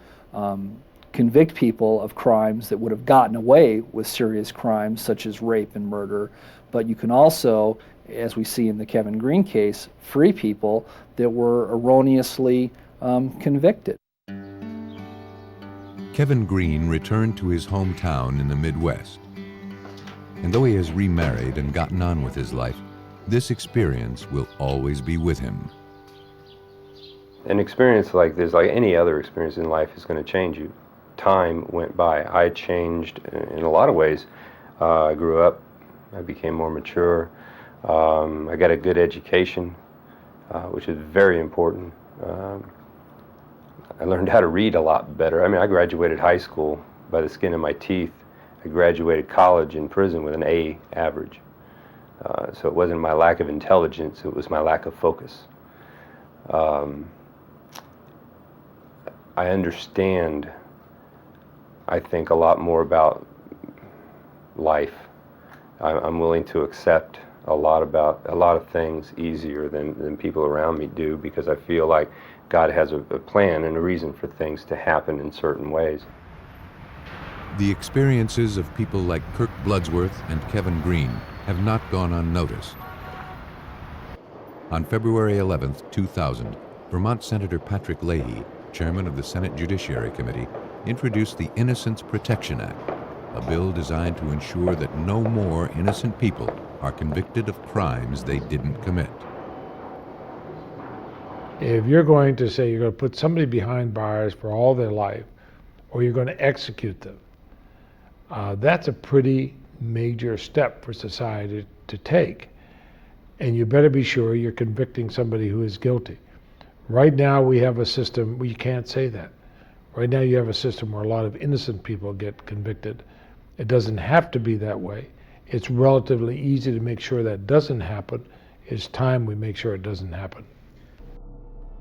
convict people of crimes that would have gotten away with serious crimes such as rape and murder, but you can also, as we see in the Kevin Green case, free people that were erroneously convicted. Kevin Green returned to his hometown in the Midwest. And though he has remarried and gotten on with his life, this experience will always be with him. An experience like this, like any other experience in life, is going to change you. Time went by. I changed in a lot of ways. I grew up. I became more mature. I got a good education, which is very important. I learned how to read a lot better. I graduated high school by the skin of my teeth. I graduated college in prison with an A average. So it wasn't my lack of intelligence, it was my lack of focus. I understand, I think, a lot more about life. I'm willing to accept a lot of things easier than people around me do, because I feel like God has a plan and a reason for things to happen in certain ways. The experiences of people like Kirk Bloodsworth and Kevin Green have not gone unnoticed. On February 11, 2000, Vermont Senator Patrick Leahy, chairman of the Senate Judiciary Committee, introduced the Innocence Protection Act, a bill designed to ensure that no more innocent people are convicted of crimes they didn't commit. If you're going to say you're going to put somebody behind bars for all their life, or you're going to execute them, that's a pretty major step for society to take. And you better be sure you're convicting somebody who is guilty. Right now we have a system where you can't say that. Right now you have a system where a lot of innocent people get convicted. It doesn't have to be that way. It's relatively easy to make sure that doesn't happen. It's time we make sure it doesn't happen.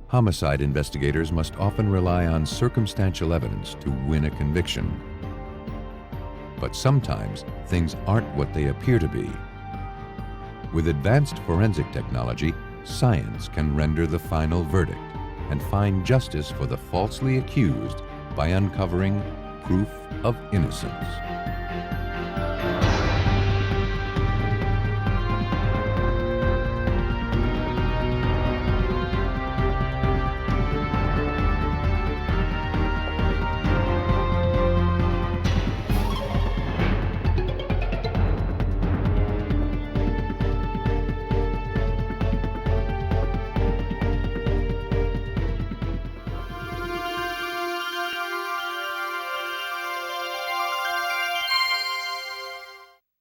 Homicide investigators must often rely on circumstantial evidence to win a conviction. But sometimes things aren't what they appear to be. With advanced forensic technology, science can render the final verdict and find justice for the falsely accused by uncovering proof of innocence.